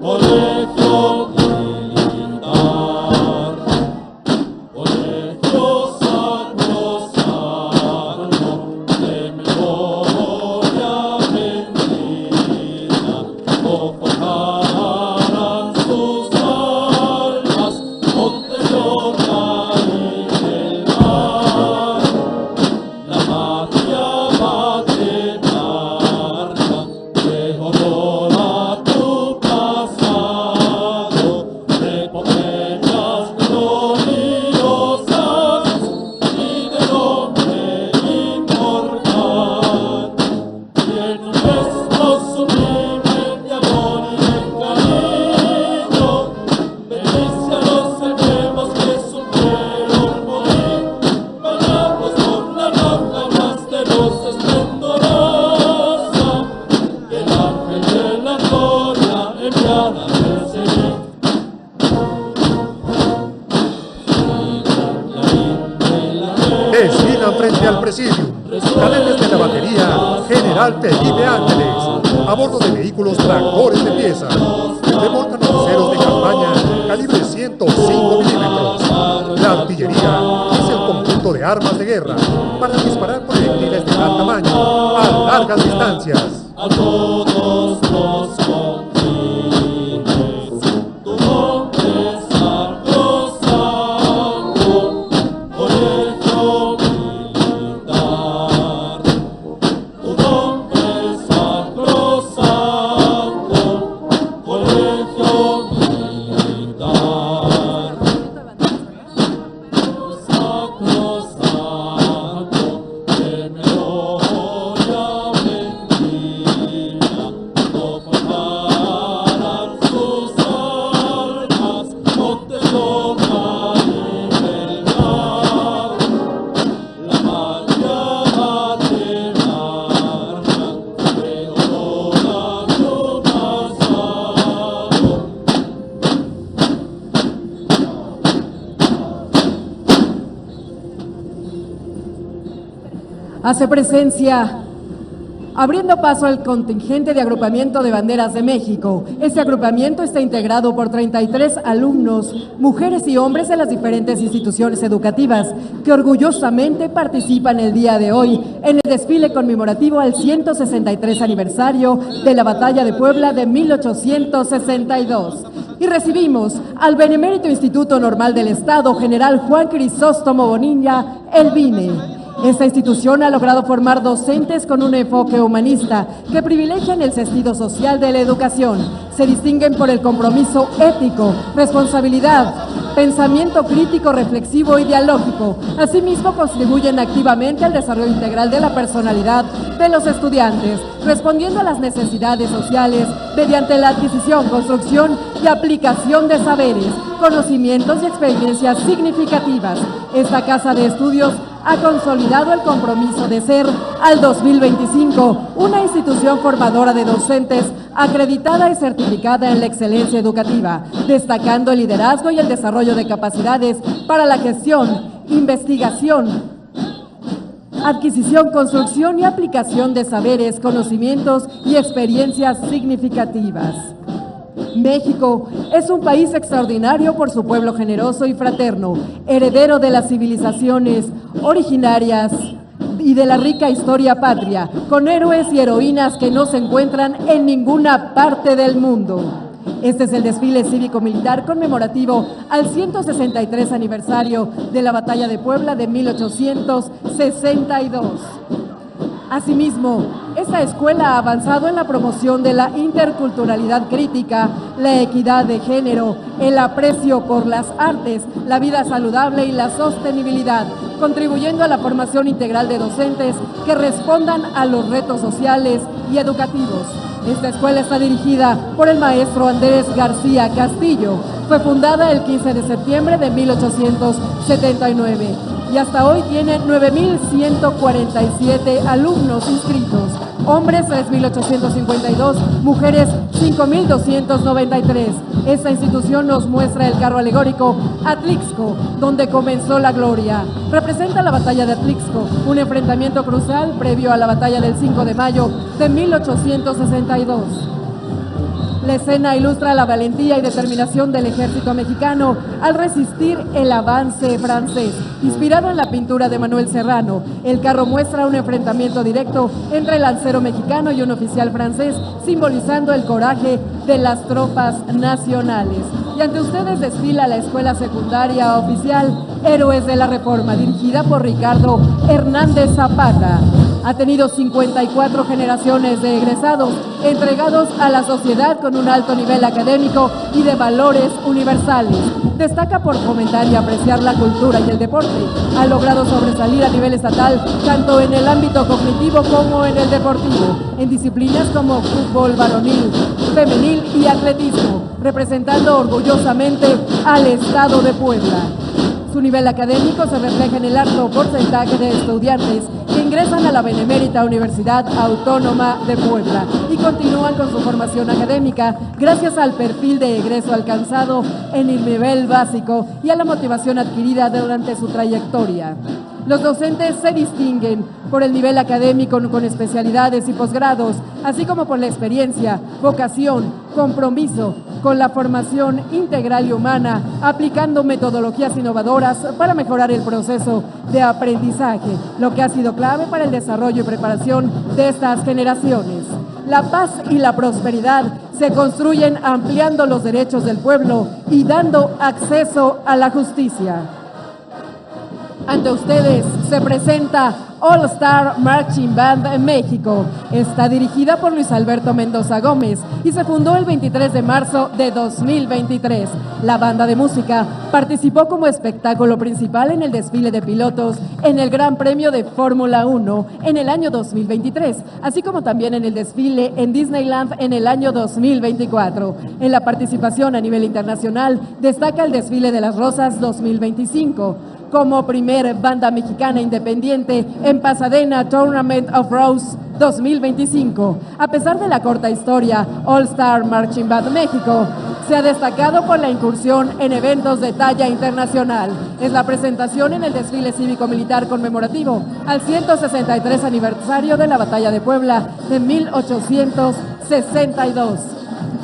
colegio militar, colegio sacrosanto, de memoria bendita, o forjarán sus almas, monte Yorca y del mar. La patria va de marcha, de honor a tu pasado, de epopeas gloriosas y del hombre inmortal. Y en un gesto sublime de amor y de cariño, bendice a los enfermos que supieron morir, bañados por la roja más feroz esplendorosa, que el ángel de la gloria enviada del Señor. Desfilan frente al presidio cadetes de la batería General Felipe Ángeles, a bordo de vehículos tractores de pieza. Remolcan oficeros de campaña calibre 105 milímetros. La artillería es el conjunto de armas de guerra para disparar proyectiles de gran tamaño a largas distancias. A todos los confines, tu nombre sacrosanto, colegio hace presencia, abriendo paso al contingente de agrupamiento de banderas de México. Este agrupamiento está integrado por 33 alumnos, mujeres y hombres de las diferentes instituciones educativas que orgullosamente participan el día de hoy en el desfile conmemorativo al 163 aniversario de la Batalla de Puebla de 1862. Y recibimos al Benemérito Instituto Normal del Estado, General Juan Crisóstomo Bonilla, el BINE. Esta institución ha logrado formar docentes con un enfoque humanista que privilegian el sentido social de la educación. Se distinguen por el compromiso ético, responsabilidad, pensamiento crítico, reflexivo y dialógico. Asimismo, contribuyen activamente al desarrollo integral de la personalidad de los estudiantes, respondiendo a las necesidades sociales mediante la adquisición, construcción y aplicación de saberes, conocimientos y experiencias significativas. Esta casa de estudios ha consolidado el compromiso de ser, al 2025, una institución formadora de docentes acreditada y certificada en la excelencia educativa, destacando el liderazgo y el desarrollo de capacidades para la gestión, investigación, adquisición, construcción y aplicación de saberes, conocimientos y experiencias significativas. México es un país extraordinario por su pueblo generoso y fraterno, heredero de las civilizaciones originarias y de la rica historia patria, con héroes y heroínas que no se encuentran en ninguna parte del mundo. Este es el desfile cívico-militar conmemorativo al 163 aniversario de la Batalla de Puebla de 1862. Asimismo, esta escuela ha avanzado en la promoción de la interculturalidad crítica, la equidad de género, el aprecio por las artes, la vida saludable y la sostenibilidad, contribuyendo a la formación integral de docentes que respondan a los retos sociales y educativos. Esta escuela está dirigida por el maestro Andrés García Castillo. Fue fundada el 15 de septiembre de 1879 y hasta hoy tiene 9.147 alumnos inscritos, hombres 3.852, mujeres 5.293. Esta institución nos muestra el carro alegórico Atlixco, donde comenzó la gloria. Representa la batalla de Atlixco, un enfrentamiento crucial previo a la batalla del 5 de mayo de 1862. La escena ilustra la valentía y determinación del ejército mexicano al resistir el avance francés. Inspirado en la pintura de Manuel Serrano, el carro muestra un enfrentamiento directo entre el lancero mexicano y un oficial francés, simbolizando el coraje de las tropas nacionales. Y ante ustedes desfila la Escuela Secundaria Oficial Héroes de la Reforma, dirigida por Ricardo Hernández Zapata. Ha tenido 54 generaciones de egresados entregados a la sociedad con un alto nivel académico y de valores universales. Destaca por fomentar y apreciar la cultura y el deporte. Ha logrado sobresalir a nivel estatal tanto en el ámbito cognitivo como en el deportivo, en disciplinas como fútbol varonil, femenil y atletismo, representando orgullosamente al Estado de Puebla. Su nivel académico se refleja en el alto porcentaje de estudiantes que ingresan a la Benemérita Universidad Autónoma de Puebla y continúan con su formación académica gracias al perfil de egreso alcanzado en el nivel básico y a la motivación adquirida durante su trayectoria. Los docentes se distinguen por el nivel académico con especialidades y posgrados, así como por la experiencia, vocación, compromiso con la formación integral y humana, aplicando metodologías innovadoras para mejorar el proceso de aprendizaje, lo que ha sido clave para el desarrollo y preparación de estas generaciones. La paz y la prosperidad se construyen ampliando los derechos del pueblo y dando acceso a la justicia. Ante ustedes se presenta All Star Marching Band en México. Está dirigida por Luis Alberto Mendoza Gómez y se fundó el 23 de marzo de 2023. La banda de música participó como espectáculo principal en el desfile de pilotos en el Gran Premio de Fórmula 1 en el año 2023, así como también en el desfile en Disneyland en el año 2024. En la participación a nivel internacional destaca el desfile de las Rosas 2025. Como primer banda mexicana independiente en Pasadena Tournament of Rose 2025. A pesar de la corta historia, All Star Marching Band México Se ha destacado por la incursión en eventos de talla internacional. Es la presentación en el desfile cívico-militar conmemorativo al 163 aniversario de la Batalla de Puebla de 1862.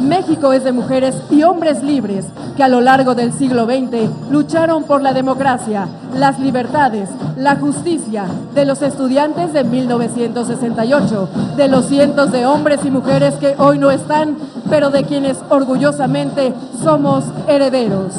México es de mujeres y hombres libres que a lo largo del siglo XX lucharon por la democracia, las libertades, la justicia de los estudiantes de 1968, de los cientos de hombres y mujeres que hoy no están, pero de quienes orgullosamente somos herederos.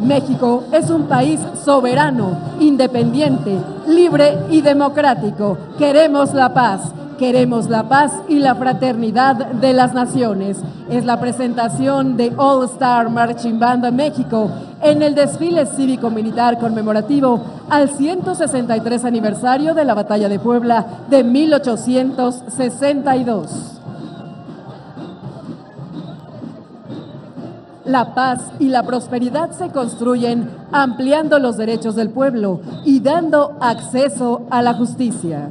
México es un país soberano, independiente, libre y democrático. Queremos la paz. Queremos la paz y la fraternidad de las naciones. Es la presentación de All Star Marching Band de México en el desfile cívico-militar conmemorativo al 163 aniversario de la Batalla de Puebla de 1862. La paz y la prosperidad se construyen ampliando los derechos del pueblo y dando acceso a la justicia.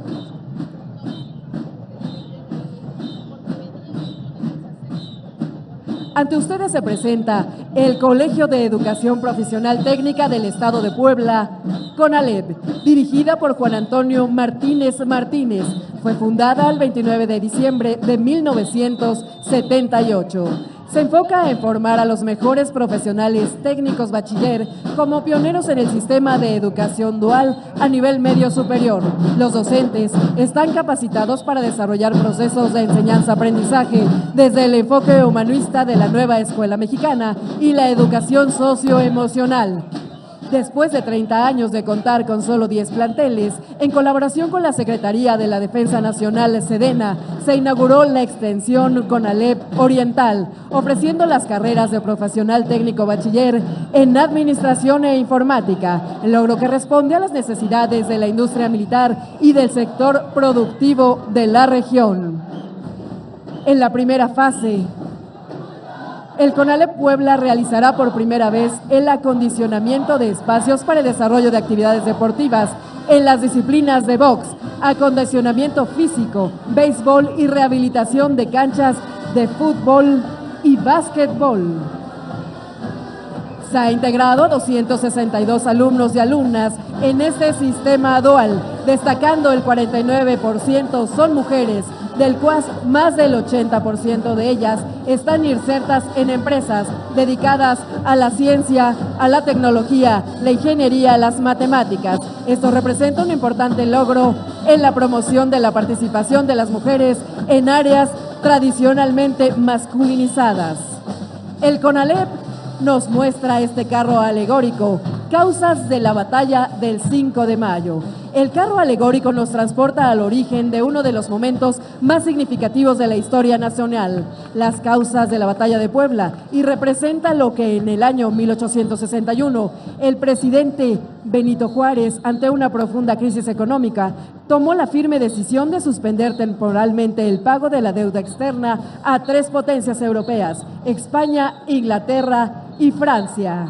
Ante ustedes se presenta el Colegio de Educación Profesional Técnica del Estado de Puebla, CONALEP, dirigida por Juan Antonio Martínez Martínez. Fue fundada el 29 de diciembre de 1978. Se enfoca en formar a los mejores profesionales técnicos bachiller como pioneros en el sistema de educación dual a nivel medio superior. Los docentes están capacitados para desarrollar procesos de enseñanza-aprendizaje desde el enfoque humanista de la nueva escuela mexicana y la educación socioemocional. Después de 30 años de contar con solo 10 planteles, en colaboración con la Secretaría de la Defensa Nacional, SEDENA, se inauguró la extensión CONALEP Oriental, ofreciendo las carreras de profesional técnico bachiller en Administración e Informática, logro que responde a las necesidades de la industria militar y del sector productivo de la región. En la primera fase, el CONALEP Puebla realizará por primera vez el acondicionamiento de espacios para el desarrollo de actividades deportivas en las disciplinas de box, acondicionamiento físico, béisbol y rehabilitación de canchas de fútbol y básquetbol. Se ha integrado 262 alumnos y alumnas en este sistema dual, destacando el 49% son mujeres, del cual más del 80% de ellas están insertas en empresas dedicadas a la ciencia, a la tecnología, la ingeniería, las matemáticas. Esto representa un importante logro en la promoción de la participación de las mujeres en áreas tradicionalmente masculinizadas. El CONALEP nos muestra este carro alegórico, Causas de la Batalla del 5 de Mayo. El carro alegórico nos transporta al origen de uno de los momentos más significativos de la historia nacional, las causas de la Batalla de Puebla, y representa lo que en el año 1861 el presidente Benito Juárez, ante una profunda crisis económica, tomó la firme decisión de suspender temporalmente el pago de la deuda externa a 3 potencias europeas, España, Inglaterra y Francia.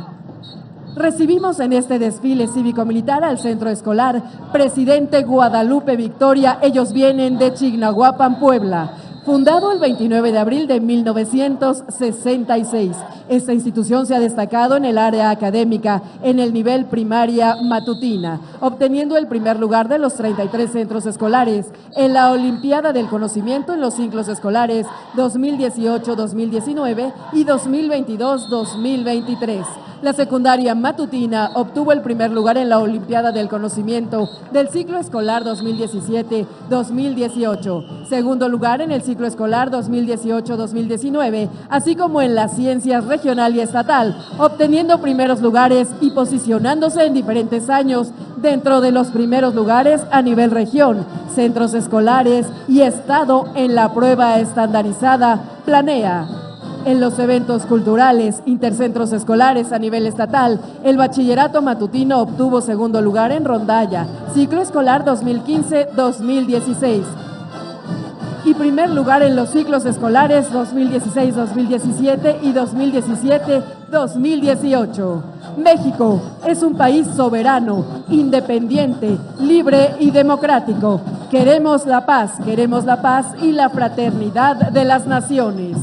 Recibimos en este desfile cívico-militar al Centro Escolar Presidente Guadalupe Victoria. Ellos vienen de Chignahuapan, Puebla. Fundado el 29 de abril de 1966, esta institución se ha destacado en el área académica en el nivel primaria matutina, obteniendo el primer lugar de los 33 centros escolares en la Olimpiada del Conocimiento en los ciclos escolares 2018-2019 y 2022-2023. La secundaria matutina obtuvo el primer lugar en la Olimpiada del Conocimiento del ciclo escolar 2017-2018, segundo lugar en el ciclo escolar 2018-2019, así como en las ciencias regional y estatal, obteniendo primeros lugares y posicionándose en diferentes años dentro de los primeros lugares a nivel región, centros escolares y estado en la prueba estandarizada Planea. En los eventos culturales, intercentros escolares a nivel estatal, el bachillerato matutino obtuvo segundo lugar en Rondalla, ciclo escolar 2015-2016. Y primer lugar en los ciclos escolares 2016-2017 y 2017-2018. México es un país soberano, independiente, libre y democrático. queremos la paz y la fraternidad de las naciones.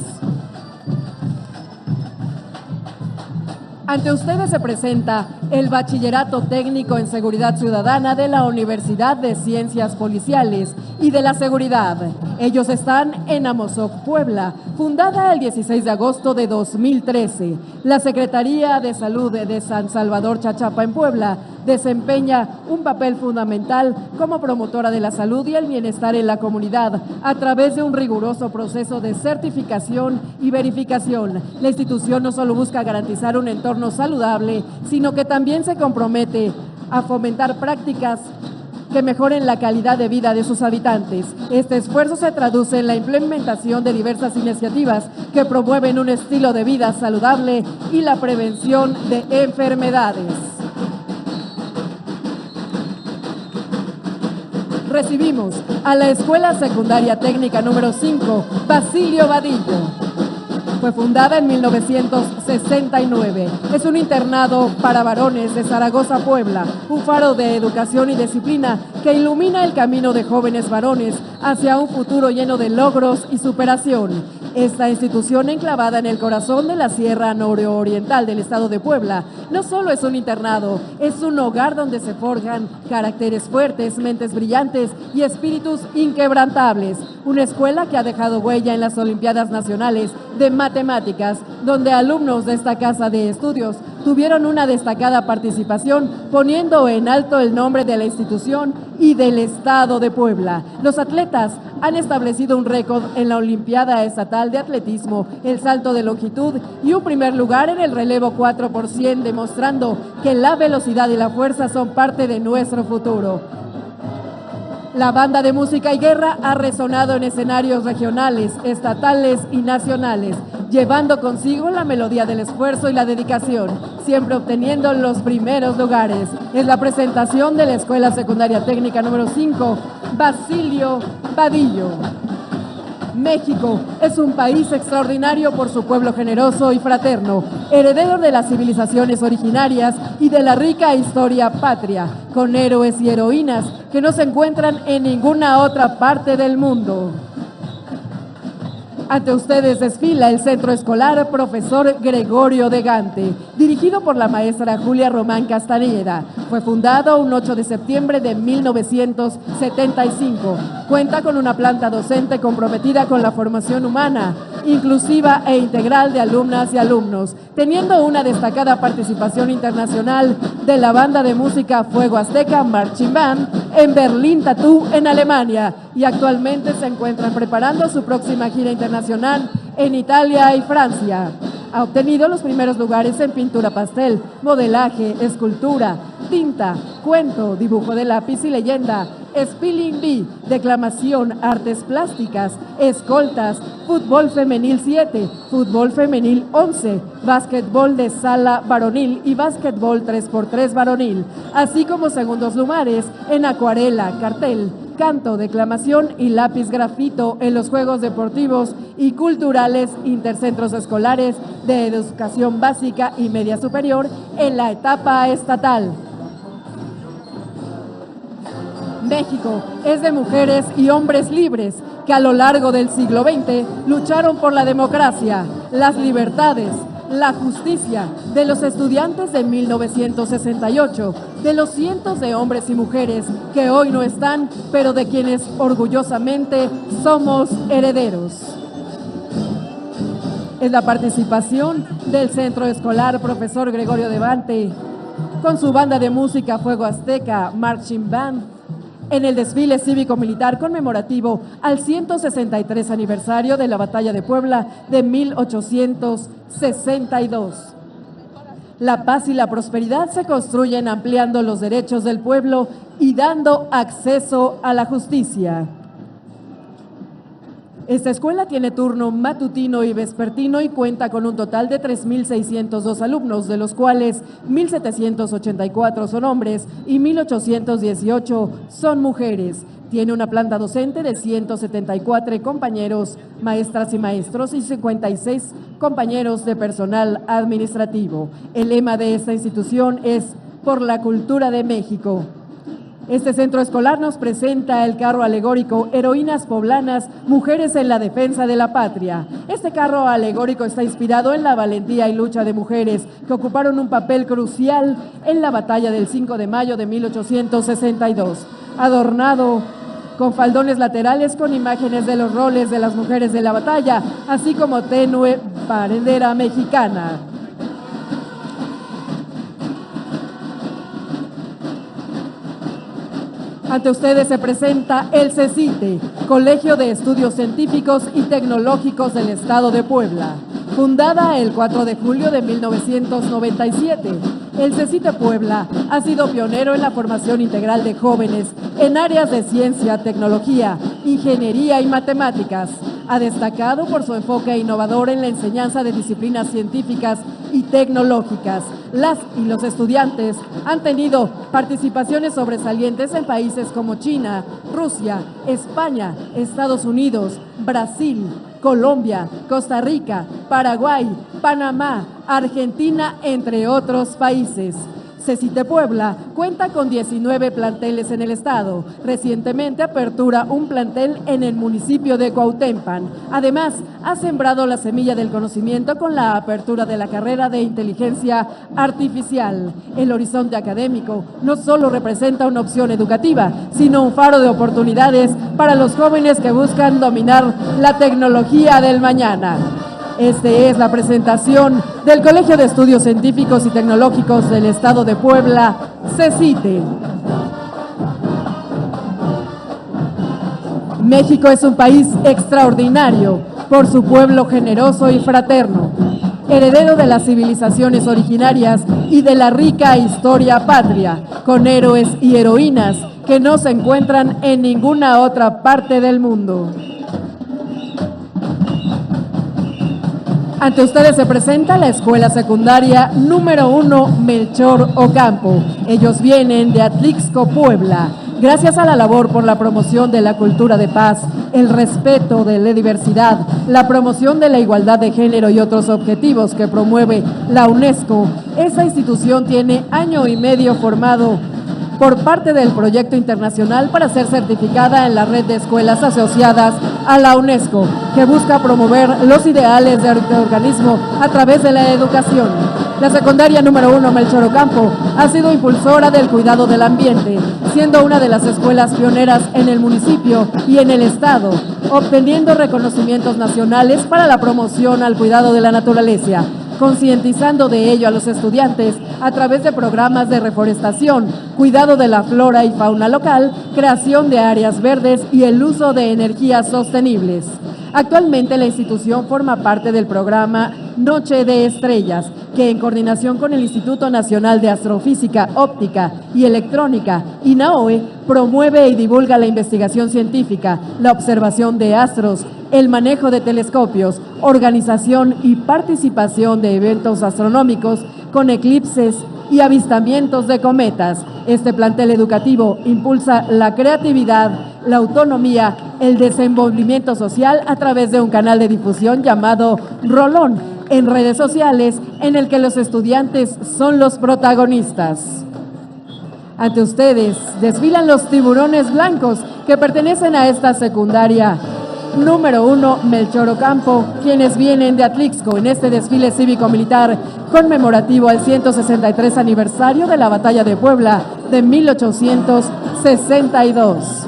Ante ustedes se presenta el Bachillerato Técnico en Seguridad Ciudadana de la Universidad de Ciencias Policiales y de la Seguridad. Ellos están en Amozoc, Puebla, fundada el 16 de agosto de 2013. La Secretaría de Salud de San Salvador Chachapa en Puebla desempeña un papel fundamental como promotora de la salud y el bienestar en la comunidad a través de un riguroso proceso de certificación y verificación. La institución no solo busca garantizar un entorno saludable, sino que también se compromete a fomentar prácticas que mejoren la calidad de vida de sus habitantes. Este esfuerzo se traduce en la implementación de diversas iniciativas que promueven un estilo de vida saludable y la prevención de enfermedades. Recibimos a la Escuela Secundaria Técnica número 5, Basilio Vadillo. Fue fundada en 1969. Es un internado para varones de Zaragoza, Puebla, un faro de educación y disciplina que ilumina el camino de jóvenes varones hacia un futuro lleno de logros y superación. Esta institución, enclavada en el corazón de la Sierra Nororiental del estado de Puebla, no solo es un internado, es un hogar donde se forjan caracteres fuertes, mentes brillantes y espíritus inquebrantables. Una escuela que ha dejado huella en las Olimpiadas Nacionales de Matemáticas, donde alumnos de esta casa de estudios tuvieron una destacada participación, poniendo en alto el nombre de la institución y del estado de Puebla. Los atletas han establecido un récord en la Olimpiada Estatal de Atletismo, el salto de longitud y un primer lugar en el relevo 4%, demostrando que la velocidad y la fuerza son parte de nuestro futuro. La banda de música y guerra ha resonado en escenarios regionales, estatales y nacionales, llevando consigo la melodía del esfuerzo y la dedicación, siempre obteniendo los primeros lugares. Es la presentación de la Escuela Secundaria Técnica número 5, Basilio Vadillo. México es un país extraordinario por su pueblo generoso y fraterno, heredero de las civilizaciones originarias y de la rica historia patria, con héroes y heroínas que no se encuentran en ninguna otra parte del mundo. Ante ustedes desfila el Centro Escolar Profesor Gregorio de Gante, dirigido por la maestra Julia Román Castañeda. Fue fundado un 8 de septiembre de 1975. Cuenta con una planta docente comprometida con la formación humana, inclusiva e integral de alumnas y alumnos, teniendo una destacada participación internacional de la banda de música Fuego Azteca Marching Band en Berlín Tattoo, en Alemania, y actualmente se encuentran preparando su próxima gira internacional en Italia y Francia. Ha obtenido los primeros lugares en pintura pastel, modelaje, escultura, tinta, cuento, dibujo de lápiz y leyenda, spelling bee, declamación, artes plásticas, escoltas, fútbol femenil 7, fútbol femenil 11, básquetbol de sala varonil y básquetbol 3x3 varonil, así como segundos lugares en acuarela, cartel, canto, declamación y lápiz grafito en los Juegos Deportivos y Culturales Intercentros Escolares de Educación Básica y Media Superior en la etapa estatal. México es de mujeres y hombres libres que a lo largo del siglo XX lucharon por la democracia, las libertades, la justicia, de los estudiantes de 1968, de los cientos de hombres y mujeres que hoy no están, pero de quienes orgullosamente somos herederos. Es la participación del Centro Escolar Profesor Gregorio de Gante, con su banda de música Fuego Azteca Marching Band, en el desfile cívico-militar conmemorativo al 163 aniversario de la Batalla de Puebla de 1862. La paz y la prosperidad se construyen ampliando los derechos del pueblo y dando acceso a la justicia. Esta escuela tiene turno matutino y vespertino y cuenta con un total de 3.602 alumnos, de los cuales 1.784 son hombres y 1.818 son mujeres. Tiene una planta docente de 174 compañeros, maestras y maestros, y 56 compañeros de personal administrativo. El lema de esta institución es "Por la cultura de México". Este centro escolar nos presenta el carro alegórico Heroínas Poblanas, Mujeres en la Defensa de la Patria. Este carro alegórico está inspirado en la valentía y lucha de mujeres que ocuparon un papel crucial en la batalla del 5 de mayo de 1862, adornado con faldones laterales con imágenes de los roles de las mujeres de la batalla, así como tenue bandera mexicana. Ante ustedes se presenta el CECITE, Colegio de Estudios Científicos y Tecnológicos del Estado de Puebla. Fundada el 4 de julio de 1997, el CECITE Puebla ha sido pionero en la formación integral de jóvenes en áreas de ciencia, tecnología, ingeniería y matemáticas. Ha destacado por su enfoque innovador en la enseñanza de disciplinas científicas y tecnológicas. Las y los estudiantes han tenido participaciones sobresalientes en países como China, Rusia, España, Estados Unidos, Brasil, Colombia, Costa Rica, Paraguay, Panamá, Argentina, entre otros países. CECITE Puebla cuenta con 19 planteles en el estado. Recientemente apertura un plantel en el municipio de Cuautempan. Además, ha sembrado la semilla del conocimiento con la apertura de la carrera de inteligencia artificial. El horizonte académico no solo representa una opción educativa, sino un faro de oportunidades para los jóvenes que buscan dominar la tecnología del mañana. Esta es la presentación del Colegio de Estudios Científicos y Tecnológicos del Estado de Puebla, CECITE. México es un país extraordinario por su pueblo generoso y fraterno, heredero de las civilizaciones originarias y de la rica historia patria, con héroes y heroínas que no se encuentran en ninguna otra parte del mundo. Ante ustedes se presenta la Escuela Secundaria número 1 Melchor Ocampo. Ellos vienen de Atlixco, Puebla. Gracias a la labor por la promoción de la cultura de paz, el respeto de la diversidad, la promoción de la igualdad de género y otros objetivos que promueve la UNESCO, esta institución tiene año y medio formado por parte del proyecto internacional para ser certificada en la red de escuelas asociadas a la UNESCO, que busca promover los ideales de este organismo a través de la educación. La secundaria número 1 Melchor Ocampo ha sido impulsora del cuidado del ambiente, siendo una de las escuelas pioneras en el municipio y en el estado, obteniendo reconocimientos nacionales para la promoción al cuidado de la naturaleza, concientizando de ello a los estudiantes a través de programas de reforestación, cuidado de la flora y fauna local, creación de áreas verdes y el uso de energías sostenibles. Actualmente la institución forma parte del programa Noche de Estrellas, que en coordinación con el Instituto Nacional de Astrofísica, Óptica y Electrónica, INAOE, promueve y divulga la investigación científica, la observación de astros, el manejo de telescopios, organización y participación de eventos astronómicos con eclipses y avistamientos de cometas. Este plantel educativo impulsa la creatividad, la autonomía, el desenvolvimiento social a través de un canal de difusión llamado Rolón en redes sociales, en el que los estudiantes son los protagonistas. Ante ustedes desfilan los tiburones blancos que pertenecen a esta secundaria número 1 Melchor Ocampo, quienes vienen de Atlixco en este desfile cívico-militar conmemorativo al 163 aniversario de la Batalla de Puebla de 1862.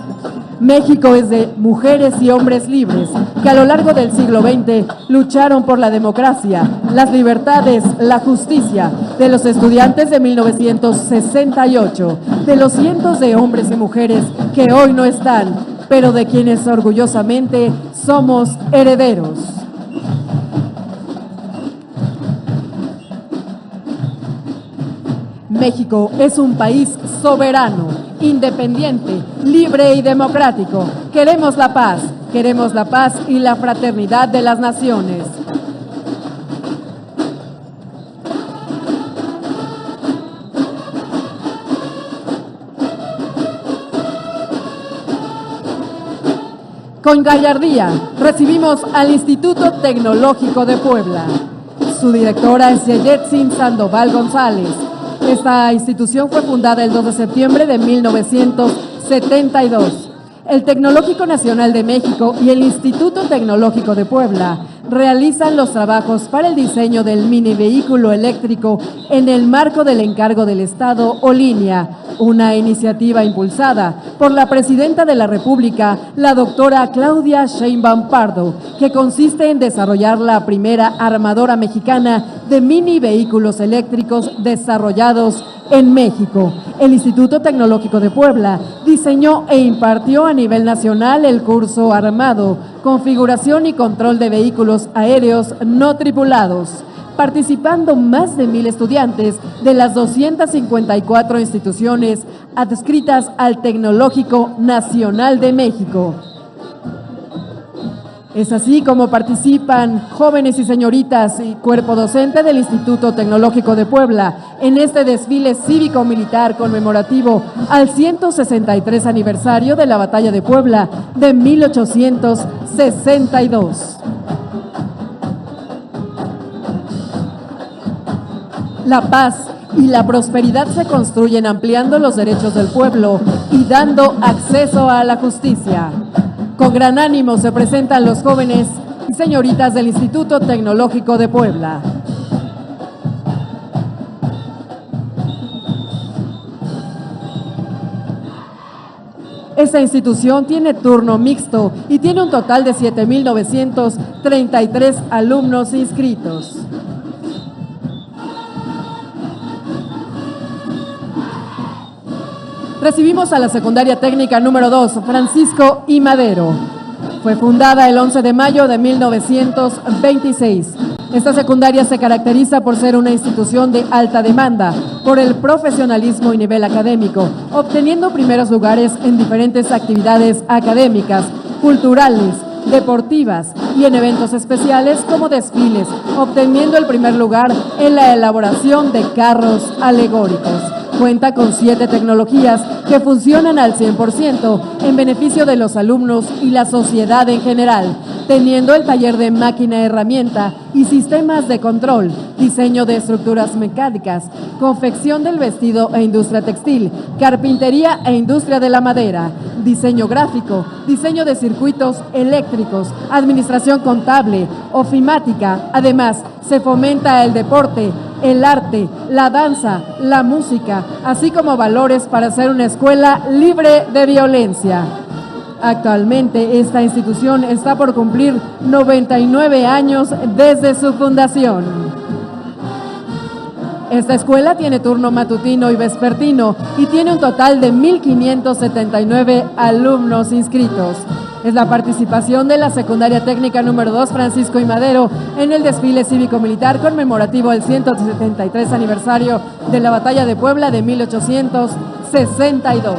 México es de mujeres y hombres libres que a lo largo del siglo XX lucharon por la democracia, las libertades, la justicia, de los estudiantes de 1968, de los cientos de hombres y mujeres que hoy no están, pero de quienes orgullosamente somos herederos. México es un país soberano, independiente, libre y democrático. Queremos la paz y la fraternidad de las naciones. Con gallardía recibimos al Instituto Tecnológico de Puebla. Su directora es Yeyetzin Sandoval González. Esta institución fue fundada el 2 de septiembre de 1972. El Tecnológico Nacional de México y el Instituto Tecnológico de Puebla realizan los trabajos para el diseño del mini vehículo eléctrico en el marco del encargo del Estado o línea, una iniciativa impulsada por la Presidenta de la República, la doctora Claudia Sheinbaum Pardo, que consiste en desarrollar la primera armadora mexicana de mini vehículos eléctricos desarrollados en México. El Instituto Tecnológico de Puebla diseñó e impartió a nivel nacional el curso Armado, Configuración y Control de Vehículos Aéreos No Tripulados, participando más de 1,000 estudiantes de las 254 instituciones adscritas al Tecnológico Nacional de México. Es así como participan jóvenes y señoritas y cuerpo docente del Instituto Tecnológico de Puebla en este desfile cívico-militar conmemorativo al 163 aniversario de la Batalla de Puebla de 1862. La paz y la prosperidad se construyen ampliando los derechos del pueblo y dando acceso a la justicia. Con gran ánimo se presentan los jóvenes y señoritas del Instituto Tecnológico de Puebla. Esta institución tiene turno mixto y tiene un total de 7,933 alumnos inscritos. Recibimos a la secundaria técnica número 2, Francisco I. Madero. Fue fundada el 11 de mayo de 1926. Esta secundaria se caracteriza por ser una institución de alta demanda, por el profesionalismo y nivel académico, obteniendo primeros lugares en diferentes actividades académicas, culturales, deportivas y en eventos especiales como desfiles, obteniendo el primer lugar en la elaboración de carros alegóricos. Cuenta con 7 tecnologías que funcionan al 100% en beneficio de los alumnos y la sociedad en general, teniendo el taller de máquina-herramienta y sistemas de control, diseño de estructuras mecánicas, confección del vestido e industria textil, carpintería e industria de la madera, diseño gráfico, diseño de circuitos eléctricos, administración contable, ofimática. Además, se fomenta el deporte, el arte, la danza, la música, así como valores para ser una escuela libre de violencia. Actualmente, esta institución está por cumplir 99 años desde su fundación. Esta escuela tiene turno matutino y vespertino y tiene un total de 1,579 alumnos inscritos. Es la participación de la secundaria técnica número 2, Francisco I. Madero, en el desfile cívico-militar conmemorativo del 173 aniversario de la Batalla de Puebla de 1862.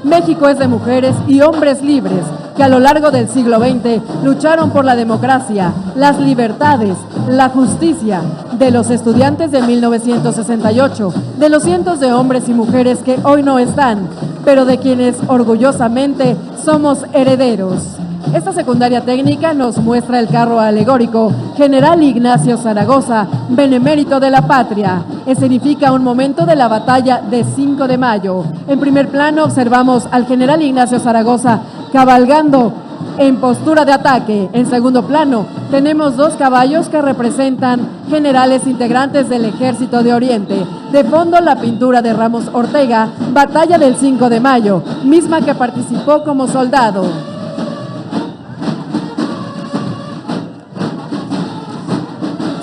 México es de mujeres y hombres libres que a lo largo del siglo XX lucharon por la democracia, las libertades, la justicia, de los estudiantes de 1968, de los cientos de hombres y mujeres que hoy no están, pero de quienes orgullosamente somos herederos. Esta secundaria técnica nos muestra el carro alegórico General Ignacio Zaragoza, benemérito de la patria. Escenifica un momento de la batalla de 5 de mayo. En primer plano observamos al General Ignacio Zaragoza cabalgando en postura de ataque. En segundo plano tenemos 2 caballos que representan generales integrantes del Ejército de Oriente. De fondo la pintura de Ramos Ortega, Batalla del 5 de mayo, misma que participó como soldado.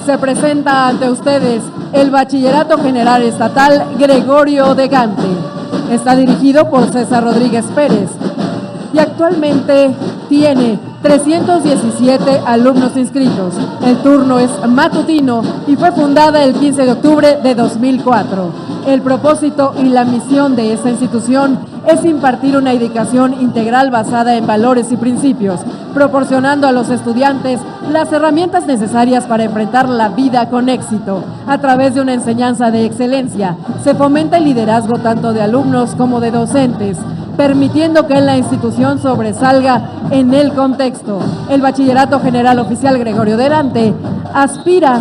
Se presenta ante ustedes el Bachillerato General Estatal Gregorio de Gante. Está dirigido por César Rodríguez Pérez y actualmente tiene 317 alumnos inscritos. El turno es matutino y fue fundada el 15 de octubre de 2004. El propósito y la misión de esta institución es impartir una educación integral basada en valores y principios, proporcionando a los estudiantes las herramientas necesarias para enfrentar la vida con éxito. A través de una enseñanza de excelencia, se fomenta el liderazgo tanto de alumnos como de docentes, permitiendo que la institución sobresalga en el contexto. El Bachillerato General Oficial Gregorio de Gante aspira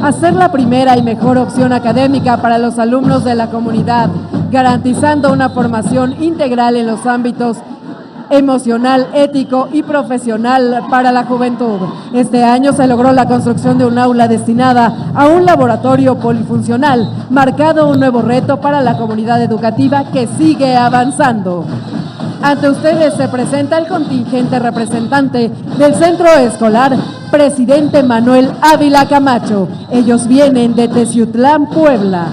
a ser la primera y mejor opción académica para los alumnos de la comunidad, garantizando una formación integral en los ámbitos emocional, ético y profesional para la juventud. Este año se logró la construcción de un aula destinada a un laboratorio polifuncional, marcado un nuevo reto para la comunidad educativa que sigue avanzando. Ante ustedes se presenta el contingente representante del centro escolar, presidente Manuel Ávila Camacho. Ellos vienen de Teciutlán, Puebla.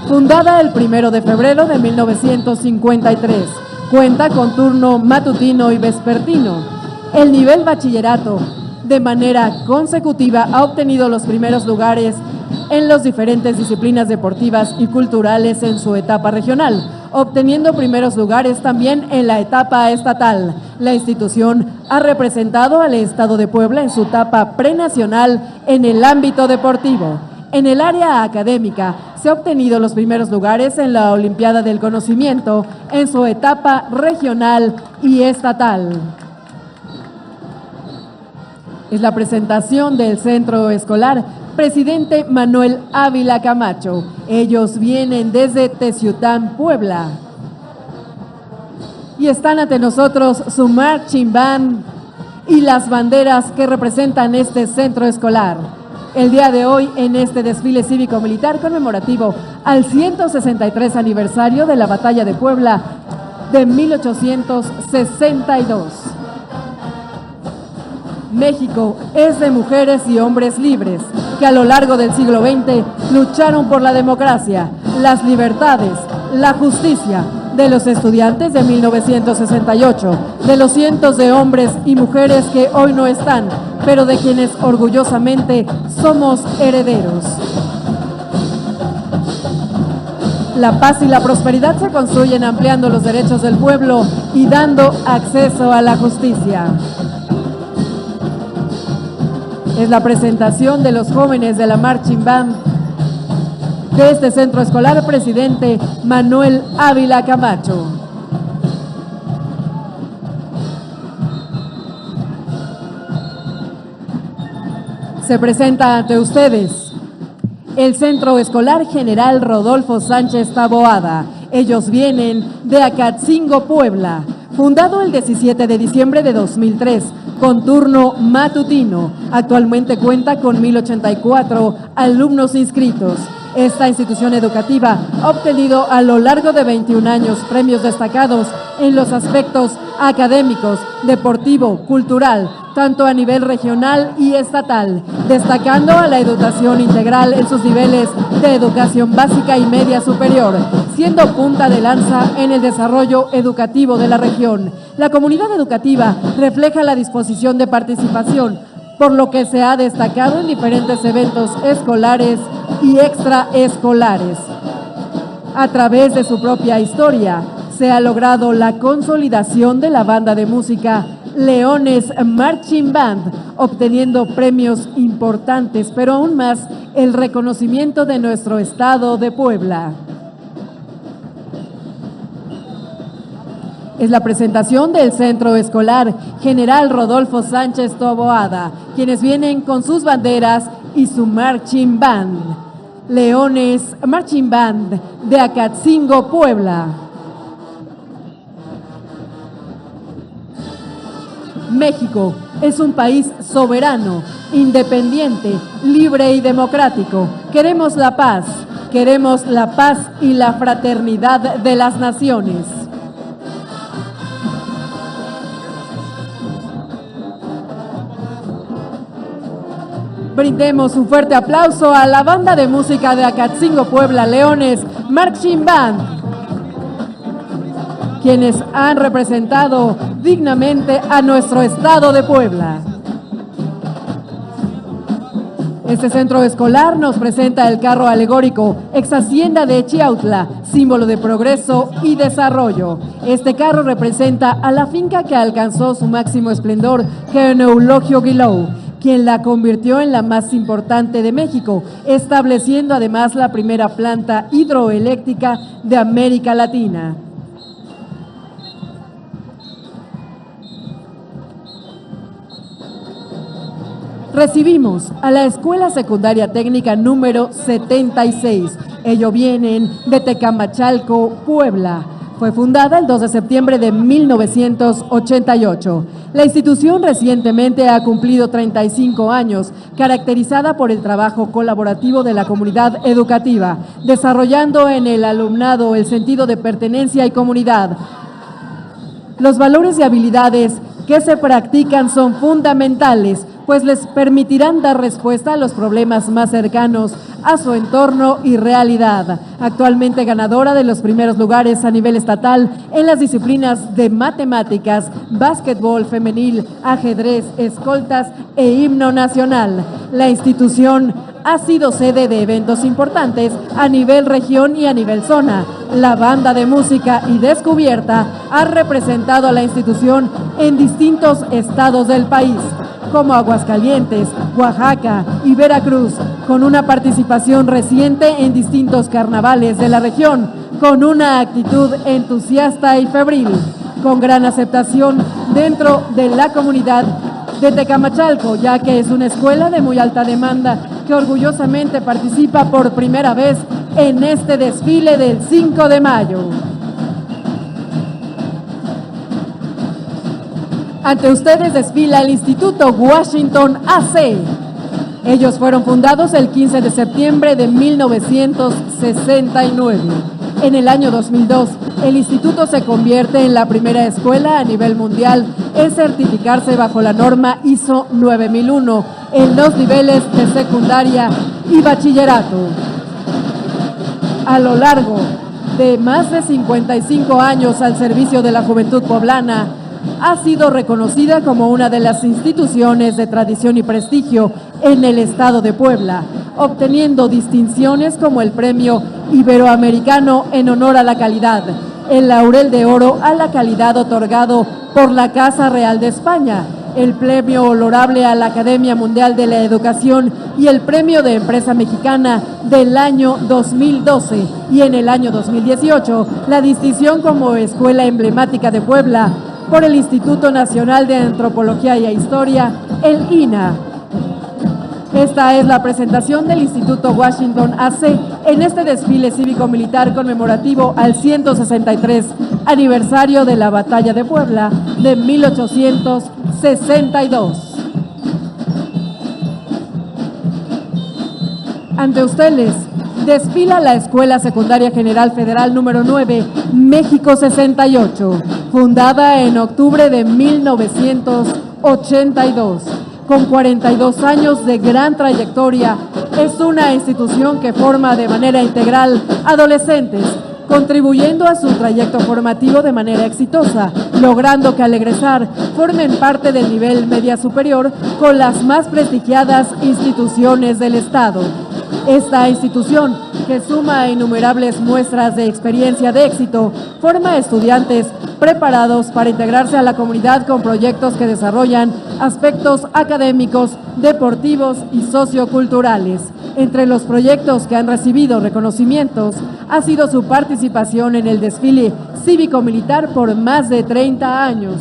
Fundada el 1 de febrero de 1953. Cuenta con turno matutino y vespertino. El nivel bachillerato, de manera consecutiva, ha obtenido los primeros lugares en las diferentes disciplinas deportivas y culturales en su etapa regional, obteniendo primeros lugares también en la etapa estatal. La institución ha representado al Estado de Puebla en su etapa prenacional en el ámbito deportivo. En el área académica, se ha obtenido los primeros lugares en la Olimpiada del Conocimiento en su etapa regional y estatal. Es la presentación del centro escolar, presidente Manuel Ávila Camacho. Ellos vienen desde Teciutlán, Puebla. Y están ante nosotros su marching band y las banderas que representan este centro escolar. El día de hoy, en este desfile cívico-militar conmemorativo al 163 aniversario de la Batalla de Puebla de 1862. México es de mujeres y hombres libres que a lo largo del siglo XX lucharon por la democracia, las libertades, la justicia, de los estudiantes de 1968, de los cientos de hombres y mujeres que hoy no están, pero de quienes orgullosamente somos herederos. La paz y la prosperidad se construyen ampliando los derechos del pueblo y dando acceso a la justicia. Es la presentación de los jóvenes de la Marching Band de este centro escolar, presidente Manuel Ávila Camacho. Se presenta ante ustedes el Centro Escolar General Rodolfo Sánchez Taboada. Ellos vienen de Acatzingo, Puebla. Fundado el 17 de diciembre de 2003, con turno matutino. Actualmente cuenta con 1,084 alumnos inscritos. Esta institución educativa ha obtenido a lo largo de 21 años premios destacados en los aspectos académicos, deportivo, cultural, tanto a nivel regional y estatal, destacando a la educación integral en sus niveles de educación básica y media superior, siendo punta de lanza en el desarrollo educativo de la región. La comunidad educativa refleja la disposición de participación, por lo que se ha destacado en diferentes eventos escolares y extraescolares. A través de su propia historia, se ha logrado la consolidación de la banda de música Leones Marching Band, obteniendo premios importantes, pero aún más el reconocimiento de nuestro estado de Puebla. Es la presentación del Centro Escolar General Rodolfo Sánchez Taboada, quienes vienen con sus banderas y su Marching Band. Leones Marching Band de Acatzingo, Puebla. México es un país soberano, independiente, libre y democrático. Queremos la paz y la fraternidad de las naciones. Brindemos un fuerte aplauso a la banda de música de Acatzingo, Puebla, Leones Marching Band, quienes han representado dignamente a nuestro estado de Puebla. Este centro escolar nos presenta el carro alegórico Ex Hacienda de Chiautla, símbolo de progreso y desarrollo. Este carro representa a la finca que alcanzó su máximo esplendor, Geneulogio Guilou, quien la convirtió en la más importante de México, estableciendo además la primera planta hidroeléctrica de América Latina. recibimos a la Escuela Secundaria Técnica número 76. Ellos vienen de Tecamachalco, Puebla. Fue fundada el 2 de septiembre de 1988. La institución recientemente ha cumplido 35 años, caracterizada por el trabajo colaborativo de la comunidad educativa, desarrollando en el alumnado el sentido de pertenencia y comunidad. Los valores y habilidades que se practican son fundamentales, pues les permitirán dar respuesta a los problemas más cercanos a su entorno y realidad. Actualmente ganadora de los primeros lugares a nivel estatal en las disciplinas de matemáticas, básquetbol femenil, ajedrez, escoltas e himno nacional. La institución ha sido sede de eventos importantes a nivel región y a nivel zona. La banda de música y descubierta ha representado a la institución en distintos estados del país, como Aguascalientes, Oaxaca y Veracruz, con una participación reciente en distintos carnavales de la región, con una actitud entusiasta y febril, con gran aceptación dentro de la comunidad de Tecamachalco, ya que es una escuela de muy alta demanda que orgullosamente participa por primera vez en este desfile del 5 de mayo. Ante ustedes desfila el Instituto Washington AC. Ellos fueron fundados el 15 de septiembre de 1969. En el año 2002, el instituto se convierte en la primera escuela a nivel mundial en certificarse bajo la norma ISO 9001 en los niveles de secundaria y bachillerato. A lo largo de más de 55 años al servicio de la juventud poblana, ha sido reconocida como una de las instituciones de tradición y prestigio en el estado de Puebla, obteniendo distinciones como el Premio Iberoamericano en honor a la calidad, el Laurel de Oro a la calidad otorgado por la Casa Real de España, el Premio Honorable a la Academia Mundial de la Educación y el Premio de Empresa Mexicana del año 2012, y en el año 2018 la distinción como Escuela Emblemática de Puebla por el Instituto Nacional de Antropología y Historia, el INAH. Esta es la presentación del Instituto Washington AC en este desfile cívico-militar conmemorativo al 163 aniversario de la Batalla de Puebla de 1862. Ante ustedes desfila la Escuela Secundaria General Federal número 9, México 68, fundada en octubre de 1982. Con 42 años de gran trayectoria, es una institución que forma de manera integral adolescentes, contribuyendo a su trayecto formativo de manera exitosa, logrando que al egresar formen parte del nivel media superior con las más prestigiadas instituciones del Estado. Esta institución, que suma innumerables muestras de experiencia de éxito, forma estudiantes preparados para integrarse a la comunidad con proyectos que desarrollan aspectos académicos, deportivos y socioculturales. Entre los proyectos que han recibido reconocimientos ha sido su participación en el desfile cívico-militar por más de 30 años.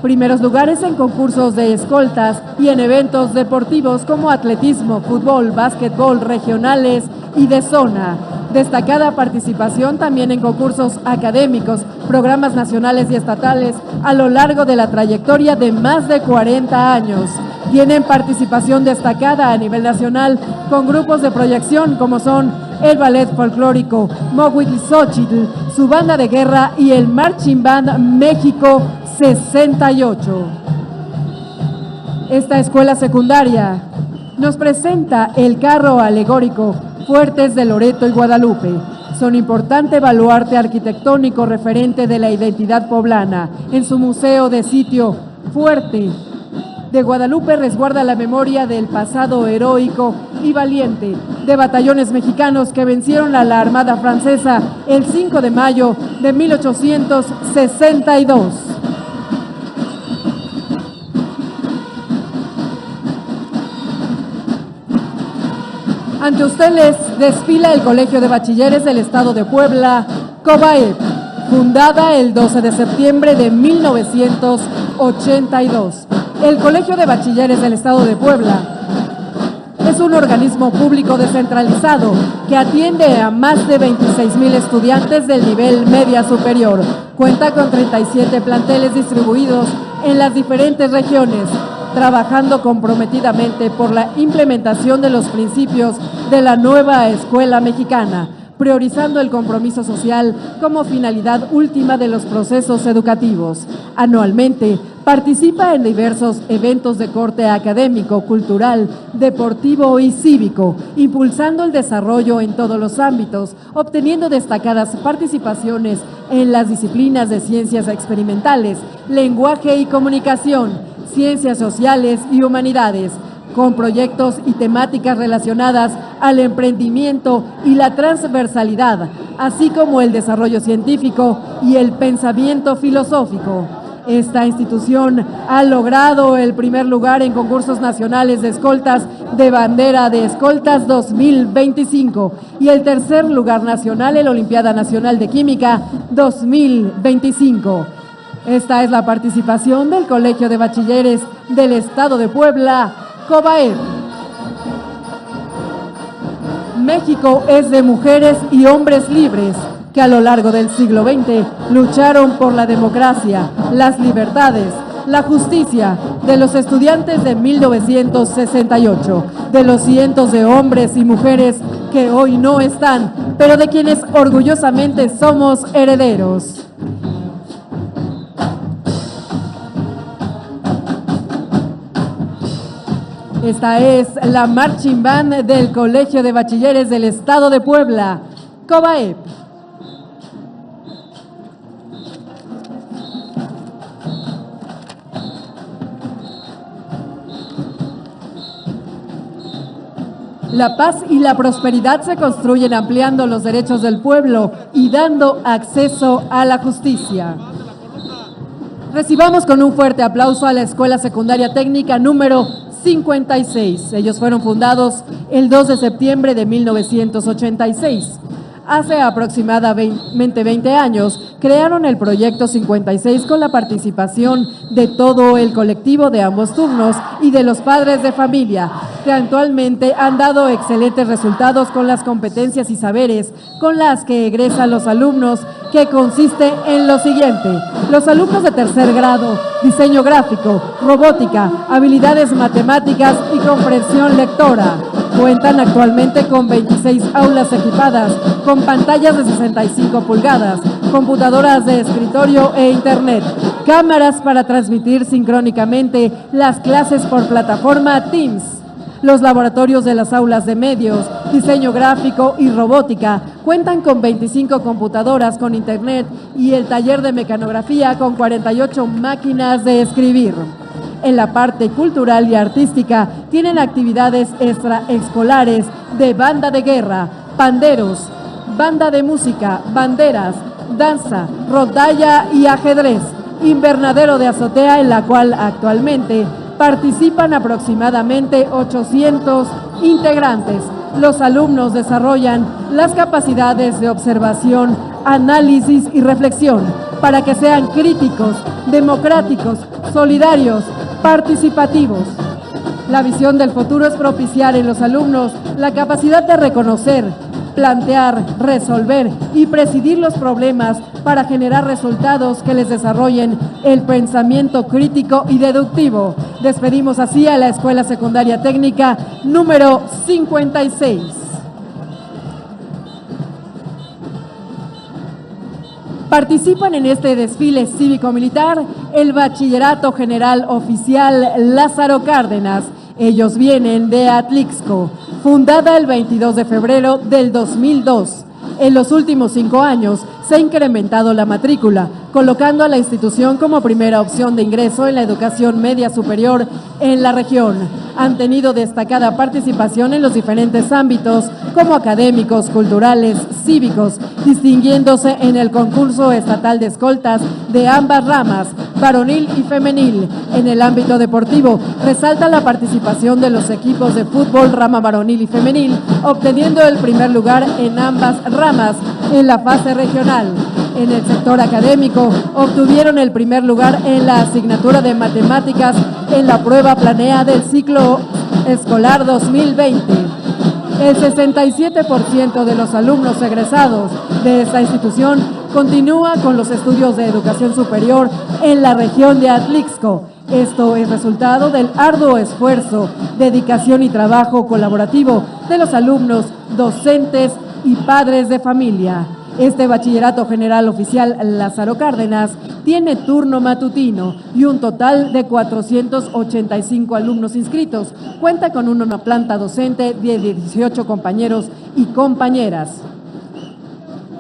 Primeros lugares en concursos de escoltas y en eventos deportivos como atletismo, fútbol, básquetbol, regionales y de zona. Destacada participación también en concursos académicos, programas nacionales y estatales a lo largo de la trayectoria de más de 40 años. Tienen participación destacada a nivel nacional con grupos de proyección como son el Ballet Folclórico Mohuitlzochitl, su banda de guerra y el Marching Band México 68. Esta escuela secundaria nos presenta el carro alegórico Fuertes de Loreto y Guadalupe. Son importante baluarte arquitectónico referente de la identidad poblana. En su museo de sitio Fuerte de Guadalupe resguarda la memoria del pasado heroico y valiente de batallones mexicanos que vencieron a la Armada Francesa el 5 de mayo de 1862. Ante ustedes desfila el Colegio de Bachilleres del Estado de Puebla, COBAEP, fundada el 12 de septiembre de 1982. El Colegio de Bachilleres del Estado de Puebla es un organismo público descentralizado que atiende a más de 26,000 estudiantes del nivel media superior. Cuenta con 37 planteles distribuidos en las diferentes regiones, trabajando comprometidamente por la implementación de los principios de la nueva escuela mexicana, priorizando el compromiso social como finalidad última de los procesos educativos. Anualmente, participa en diversos eventos de corte académico, cultural, deportivo y cívico, impulsando el desarrollo en todos los ámbitos, obteniendo destacadas participaciones en las disciplinas de ciencias experimentales, lenguaje y comunicación, ciencias sociales y humanidades, con proyectos y temáticas relacionadas al emprendimiento y la transversalidad, así como el desarrollo científico y el pensamiento filosófico. Esta institución ha logrado el primer lugar en concursos nacionales de escoltas de bandera de escoltas 2025 y el tercer lugar nacional en la Olimpiada Nacional de Química 2025. Esta es la participación del Colegio de Bachilleres del Estado de Puebla, COBAEP. México es de mujeres y hombres libres que a lo largo del siglo XX lucharon por la democracia, las libertades, la justicia de los estudiantes de 1968, de los cientos de hombres y mujeres que hoy no están, pero de quienes orgullosamente somos herederos. Esta es la Marching Band del Colegio de Bachilleres del Estado de Puebla, COBAEP. La paz y la prosperidad se construyen ampliando los derechos del pueblo y dando acceso a la justicia. Recibamos con un fuerte aplauso a la Escuela Secundaria Técnica número 56. Ellos fueron fundados el 2 de septiembre de 1986. Hace aproximadamente 20 años crearon el Proyecto 56 con la participación de todo el colectivo de ambos turnos y de los padres de familia, que actualmente han dado excelentes resultados con las competencias y saberes con las que egresan los alumnos, que consiste en lo siguiente: los alumnos de tercer grado, diseño gráfico, robótica, habilidades matemáticas y comprensión lectora. Cuentan actualmente con 26 aulas equipadas, con pantallas de 65 pulgadas, computadoras de escritorio e internet, cámaras para transmitir sincrónicamente las clases por plataforma Teams. Los laboratorios de las aulas de medios, diseño gráfico y robótica cuentan con 25 computadoras con internet y el taller de mecanografía con 48 máquinas de escribir. En la parte cultural y artística tienen actividades extraescolares de banda de guerra, panderos, banda de música, banderas, danza, rondalla y ajedrez, invernadero de azotea en la cual actualmente participan aproximadamente 800 integrantes. Los alumnos desarrollan las capacidades de observación, análisis y reflexión para que sean críticos, democráticos, solidarios, participativos. La visión del futuro es propiciar en los alumnos la capacidad de reconocer, plantear, resolver y presidir los problemas para generar resultados que les desarrollen el pensamiento crítico y deductivo. Despedimos así a la Escuela Secundaria Técnica número 56. Participan en este desfile cívico-militar el Bachillerato General Oficial Lázaro Cárdenas. Ellos vienen de Atlixco, fundada el 22 de febrero del 2002. En los últimos 5 años se ha incrementado la matrícula, colocando a la institución como primera opción de ingreso en la educación media superior en la región. Han tenido destacada participación en los diferentes ámbitos, como académicos, culturales, cívicos, distinguiéndose en el concurso estatal de escoltas de ambas ramas, varonil y femenil. En el ámbito deportivo, resalta la participación de los equipos de fútbol rama varonil y femenil, obteniendo el primer lugar en ambas ramas en la fase regional. En el sector académico, obtuvieron el primer lugar en la asignatura de matemáticas en la prueba planea del ciclo escolar 2020. El 67% de los alumnos egresados de esta institución continúa con los estudios de educación superior en la región de Atlixco. Esto es resultado del arduo esfuerzo, dedicación y trabajo colaborativo de los alumnos, docentes y padres de familia. Este Bachillerato General Oficial Lázaro Cárdenas tiene turno matutino y un total de 485 alumnos inscritos. Cuenta con una planta docente de 18 compañeros y compañeras.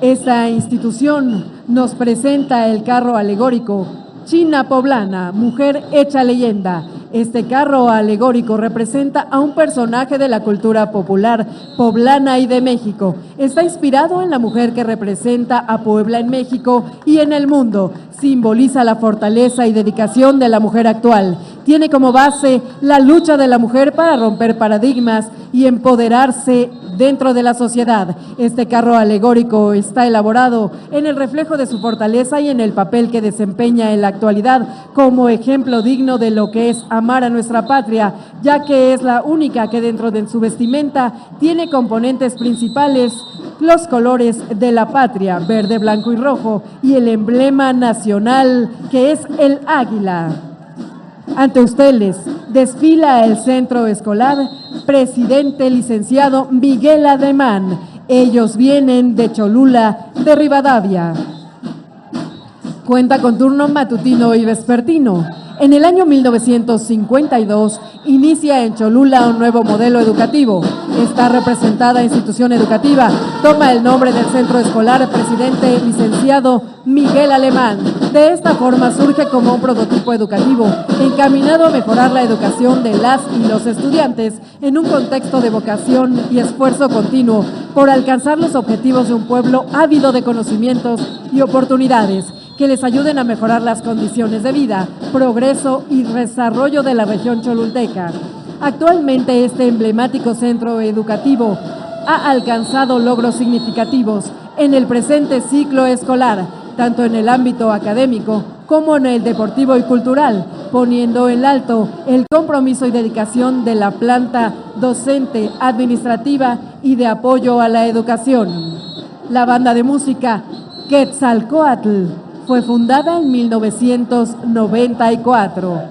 Esta institución nos presenta el carro alegórico China Poblana, mujer hecha leyenda. Este carro alegórico representa a un personaje de la cultura popular poblana y de México. Está inspirado en la mujer que representa a Puebla en México y en el mundo. Simboliza la fortaleza y dedicación de la mujer actual. Tiene como base la lucha de la mujer para romper paradigmas y empoderarse dentro de la sociedad. Este carro alegórico está elaborado en el reflejo de su fortaleza y en el papel que desempeña en la actualidad como ejemplo digno de lo que es amar a nuestra patria, ya que es la única que dentro de su vestimenta tiene componentes principales, los colores de la patria, verde, blanco y rojo, y el emblema nacional que es el águila. Ante ustedes desfila el centro escolar Presidente Licenciado Miguel Alemán. Ellos vienen de Cholula, de Rivadavia. Cuenta con turno matutino y vespertino. En el año 1952 inicia en Cholula un nuevo modelo educativo. Esta representada institución educativa toma el nombre del centro escolar Presidente Licenciado Miguel Alemán. De esta forma surge como un prototipo educativo encaminado a mejorar la educación de las y los estudiantes en un contexto de vocación y esfuerzo continuo por alcanzar los objetivos de un pueblo ávido de conocimientos y oportunidades que les ayuden a mejorar las condiciones de vida, progreso y desarrollo de la región cholulteca. Actualmente este emblemático centro educativo ha alcanzado logros significativos en el presente ciclo escolar, tanto en el ámbito académico como en el deportivo y cultural, poniendo en alto el compromiso y dedicación de la planta docente, administrativa y de apoyo a la educación. La banda de música Quetzalcóatl fue fundada en 1994.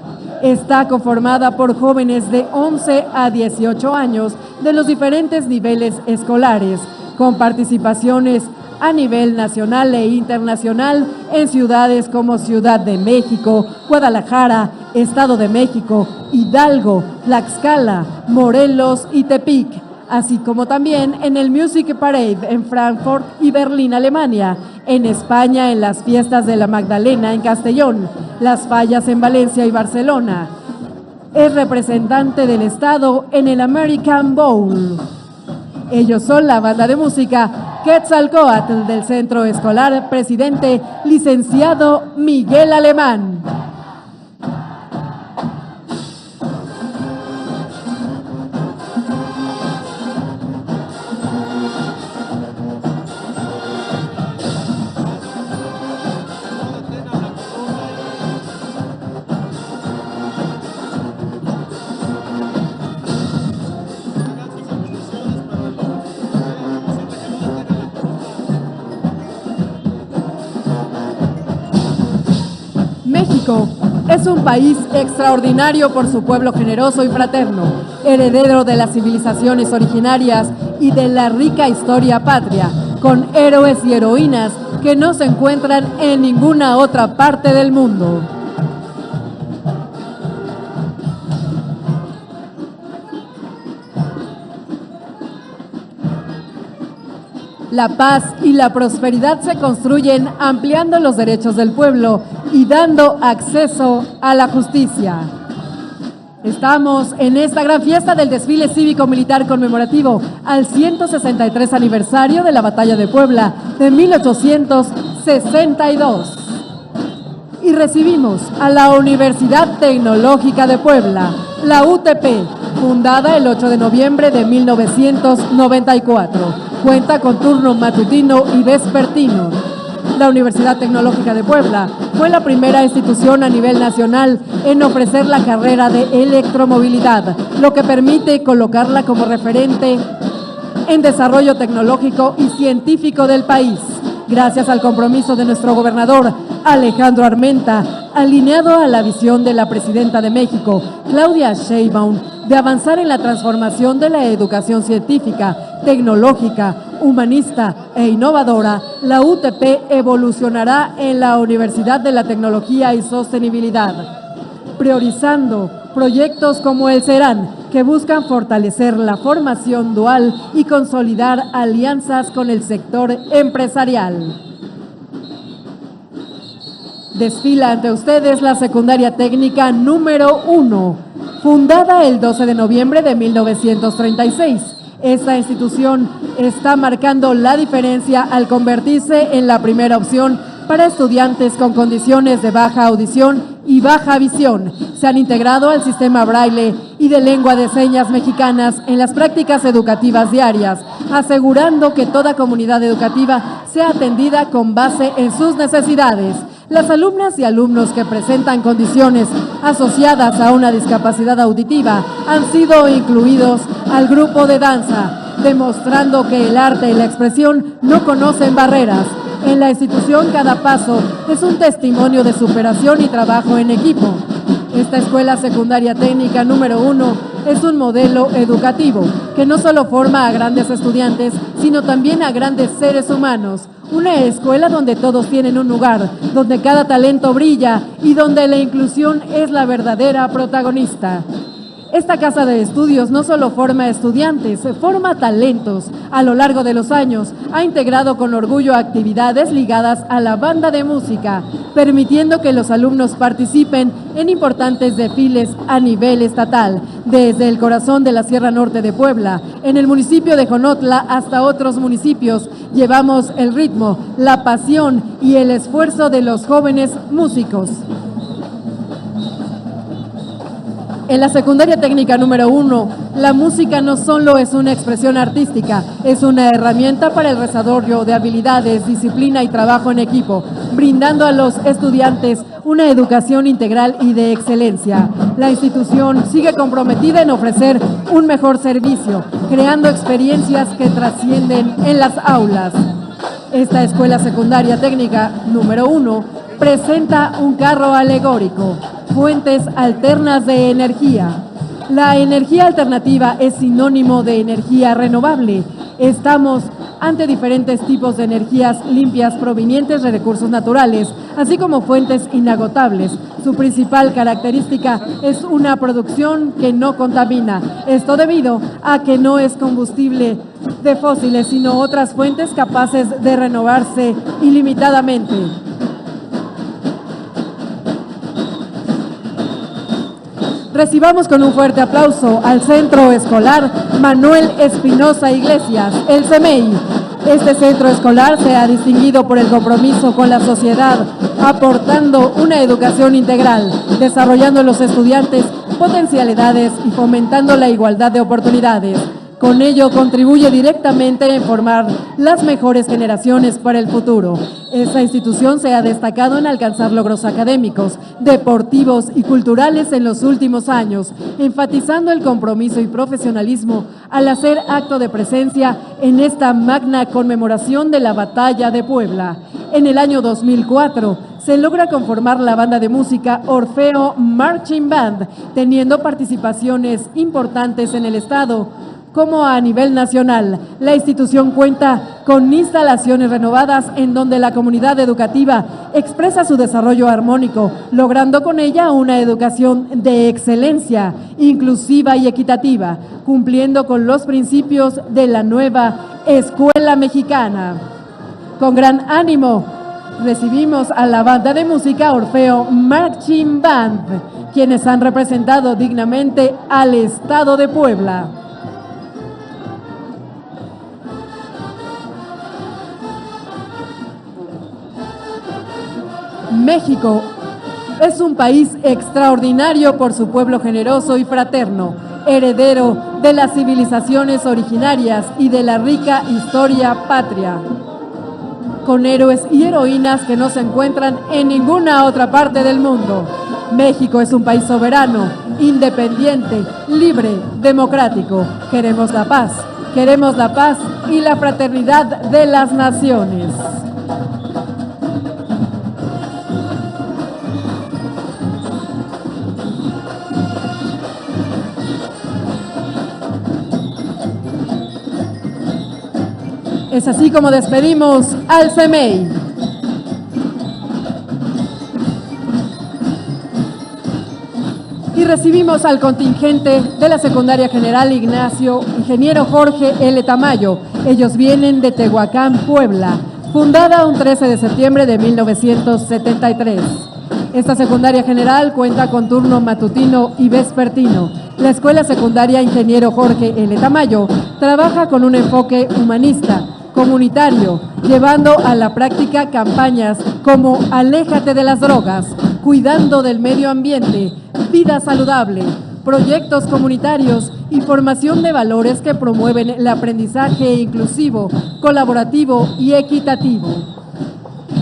Está conformada por jóvenes de 11 a 18 años de los diferentes niveles escolares, con participaciones a nivel nacional e internacional en ciudades como Ciudad de México, Guadalajara, Estado de México, Hidalgo, Tlaxcala, Morelos y Tepic, así como también en el Music Parade en Frankfurt y Berlín, Alemania, en España en las Fiestas de la Magdalena en Castellón, Las Fallas en Valencia y Barcelona. Es representante del estado en el American Bowl. Ellos son la banda de música Quetzalcóatl del Centro Escolar Presidente Licenciado Miguel Alemán. México es un país extraordinario por su pueblo generoso y fraterno, heredero de las civilizaciones originarias y de la rica historia patria, con héroes y heroínas que no se encuentran en ninguna otra parte del mundo. La paz y la prosperidad se construyen ampliando los derechos del pueblo y dando acceso a la justicia. Estamos en esta gran fiesta del desfile cívico-militar conmemorativo al 163 aniversario de la Batalla de Puebla de 1862. Y recibimos a la Universidad Tecnológica de Puebla, la UTP, fundada el 8 de noviembre de 1994. Cuenta con turno matutino y vespertino. La Universidad Tecnológica de Puebla fue la primera institución a nivel nacional en ofrecer la carrera de electromovilidad, lo que permite colocarla como referente en desarrollo tecnológico y científico del país. Gracias al compromiso de nuestro gobernador Alejandro Armenta, alineado a la visión de la presidenta de México, Claudia Sheinbaum, de avanzar en la transformación de la educación científica, tecnológica, humanista e innovadora, la UTP evolucionará en la Universidad de la Tecnología y Sostenibilidad, priorizando proyectos como el CERAN, que buscan fortalecer la formación dual y consolidar alianzas con el sector empresarial. Desfila ante ustedes la Secundaria Técnica número 1, fundada el 12 de noviembre de 1936. Esta institución está marcando la diferencia al convertirse en la primera opción para estudiantes con condiciones de baja audición y baja visión. Se han integrado al sistema braille y de lengua de señas mexicanas en las prácticas educativas diarias, asegurando que toda comunidad educativa sea atendida con base en sus necesidades. Las alumnas y alumnos que presentan condiciones asociadas a una discapacidad auditiva han sido incluidos al grupo de danza, demostrando que el arte y la expresión no conocen barreras. En la institución, cada paso es un testimonio de superación y trabajo en equipo. Esta Escuela Secundaria Técnica número 1 es un modelo educativo que no solo forma a grandes estudiantes, sino también a grandes seres humanos. Una escuela donde todos tienen un lugar, donde cada talento brilla y donde la inclusión es la verdadera protagonista. Esta casa de estudios no solo forma estudiantes, forma talentos. A lo largo de los años ha integrado con orgullo actividades ligadas a la banda de música, permitiendo que los alumnos participen en importantes desfiles a nivel estatal, desde el corazón de la Sierra Norte de Puebla, en el municipio de Jonotla hasta otros municipios. Llevamos el ritmo, la pasión y el esfuerzo de los jóvenes músicos. En la Secundaria Técnica número 1, la música no solo es una expresión artística, es una herramienta para el desarrollo de habilidades, disciplina y trabajo en equipo, brindando a los estudiantes una educación integral y de excelencia. La institución sigue comprometida en ofrecer un mejor servicio, creando experiencias que trascienden en las aulas. Esta Escuela Secundaria Técnica número 1 presenta un carro alegórico, fuentes alternas de energía. La energía alternativa es sinónimo de energía renovable. Estamos ante diferentes tipos de energías limpias provenientes de recursos naturales, así como fuentes inagotables. Su principal característica es una producción que no contamina. Esto debido a que no es combustible de fósiles, sino otras fuentes capaces de renovarse ilimitadamente. Recibamos con un fuerte aplauso al Centro Escolar Manuel Espinosa Iglesias, el CEMEI. Este centro escolar se ha distinguido por el compromiso con la sociedad, aportando una educación integral, desarrollando en los estudiantes potencialidades y fomentando la igualdad de oportunidades. Con ello contribuye directamente en formar las mejores generaciones para el futuro. Esta institución se ha destacado en alcanzar logros académicos, deportivos y culturales en los últimos años, enfatizando el compromiso y profesionalismo al hacer acto de presencia en esta magna conmemoración de la Batalla de Puebla. En el año 2004 se logra conformar la banda de música Orfeo Marching Band, teniendo participaciones importantes en el estado como a nivel nacional. La institución cuenta con instalaciones renovadas en donde la comunidad educativa expresa su desarrollo armónico, logrando con ella una educación de excelencia, inclusiva y equitativa, cumpliendo con los principios de la nueva escuela mexicana. Con gran ánimo, recibimos a la banda de música Orfeo Marching Band, quienes han representado dignamente al estado de Puebla. México es un país extraordinario por su pueblo generoso y fraterno, heredero de las civilizaciones originarias y de la rica historia patria. con héroes y heroínas que no se encuentran en ninguna otra parte del mundo. México es un país soberano, independiente, libre, democrático. Queremos la paz y la fraternidad de las naciones. Es así como despedimos al CEMEI. Y recibimos al contingente de la Secundaria General Ignacio Ingeniero Jorge L. Tamayo. Ellos vienen de Tehuacán, Puebla, fundada un 13 de septiembre de 1973. Esta secundaria general cuenta con turno matutino y vespertino. La Escuela Secundaria Ingeniero Jorge L. Tamayo trabaja con un enfoque humanista, comunitario, llevando a la práctica campañas como Aléjate de las drogas, cuidando del medio ambiente, vida saludable, proyectos comunitarios y formación de valores que promueven el aprendizaje inclusivo, colaborativo y equitativo.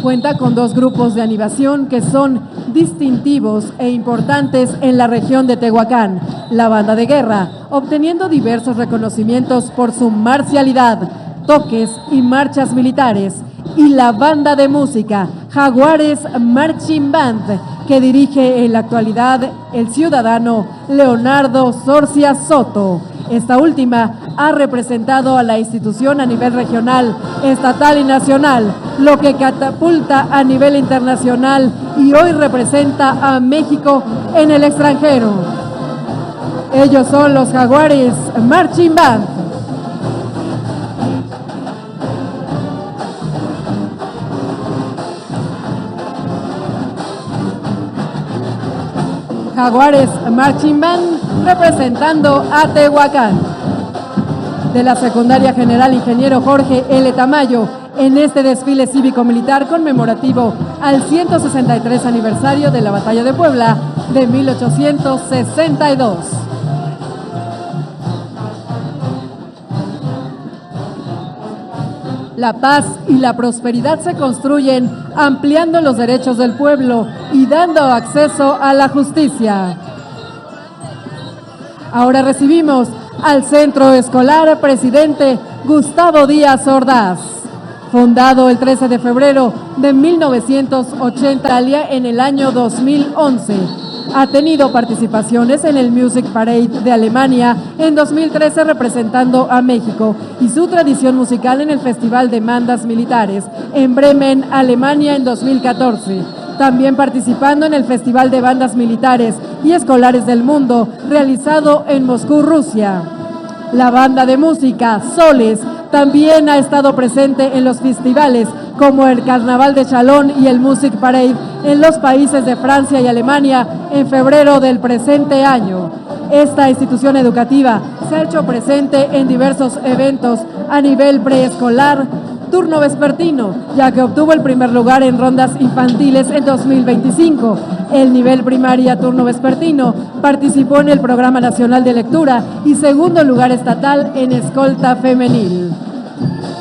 Cuenta con 2 grupos de animación que son distintivos e importantes en la región de Tehuacán. La banda de guerra, obteniendo diversos reconocimientos por su marcialidad, toques y marchas militares, y la banda de música Jaguares Marching Band, que dirige en la actualidad el ciudadano Leonardo Sorcia Soto. Esta última ha representado a la institución a nivel regional, estatal y nacional, lo que catapulta a nivel internacional y hoy representa a México en el extranjero. Ellos son los Jaguares Marching Band. Jaguares Marching Band representando a Tehuacán. De la Secundaria General Ingeniero Jorge L. Tamayo, en este desfile cívico-militar conmemorativo al 163 aniversario de la Batalla de Puebla de 1862. La paz y la prosperidad se construyen ampliando los derechos del pueblo y dando acceso a la justicia. Ahora recibimos al Centro Escolar Presidente Gustavo Díaz Ordaz, fundado el 13 de febrero de 1980 en el año 2011. Ha tenido participaciones en el Music Parade de Alemania en 2013 representando a México y su tradición musical en el Festival de Bandas Militares en Bremen, Alemania en 2014. También participando en el Festival de Bandas Militares y Escolares del Mundo realizado en Moscú, Rusia. La banda de música Soles también ha estado presente en los festivales como el Carnaval de Chalón y el Music Parade en los países de Francia y Alemania en febrero del presente año. Esta institución educativa se ha hecho presente en diversos eventos a nivel preescolar, turno vespertino, ya que obtuvo el primer lugar en rondas infantiles en 2025. El nivel primaria turno vespertino participó en el Programa Nacional de Lectura y segundo lugar estatal en escolta femenil.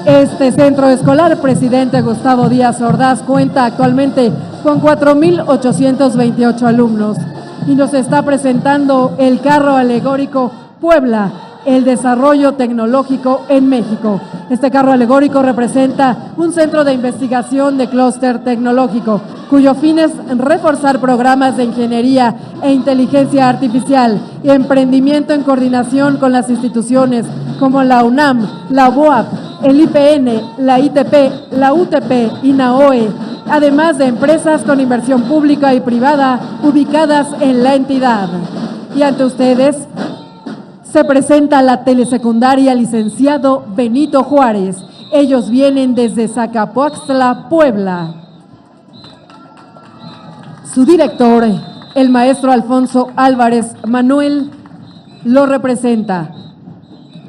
Este centro escolar, Presidente Gustavo Díaz Ordaz, cuenta actualmente con 4,828 alumnos y nos está presentando el carro alegórico Puebla, el desarrollo tecnológico en México. Este carro alegórico representa un centro de investigación de clúster tecnológico, cuyo fin es reforzar programas de ingeniería e inteligencia artificial y emprendimiento en coordinación con las instituciones como la UNAM, la UOAP, el IPN, la ITP, la UTP y NAOE, además de empresas con inversión pública y privada ubicadas en la entidad. Y ante ustedes se presenta la telesecundaria licenciado Benito Juárez. Ellos vienen desde Zacapoaxtla, Puebla. Su director, el maestro Alfonso Álvarez Manuel, lo representa.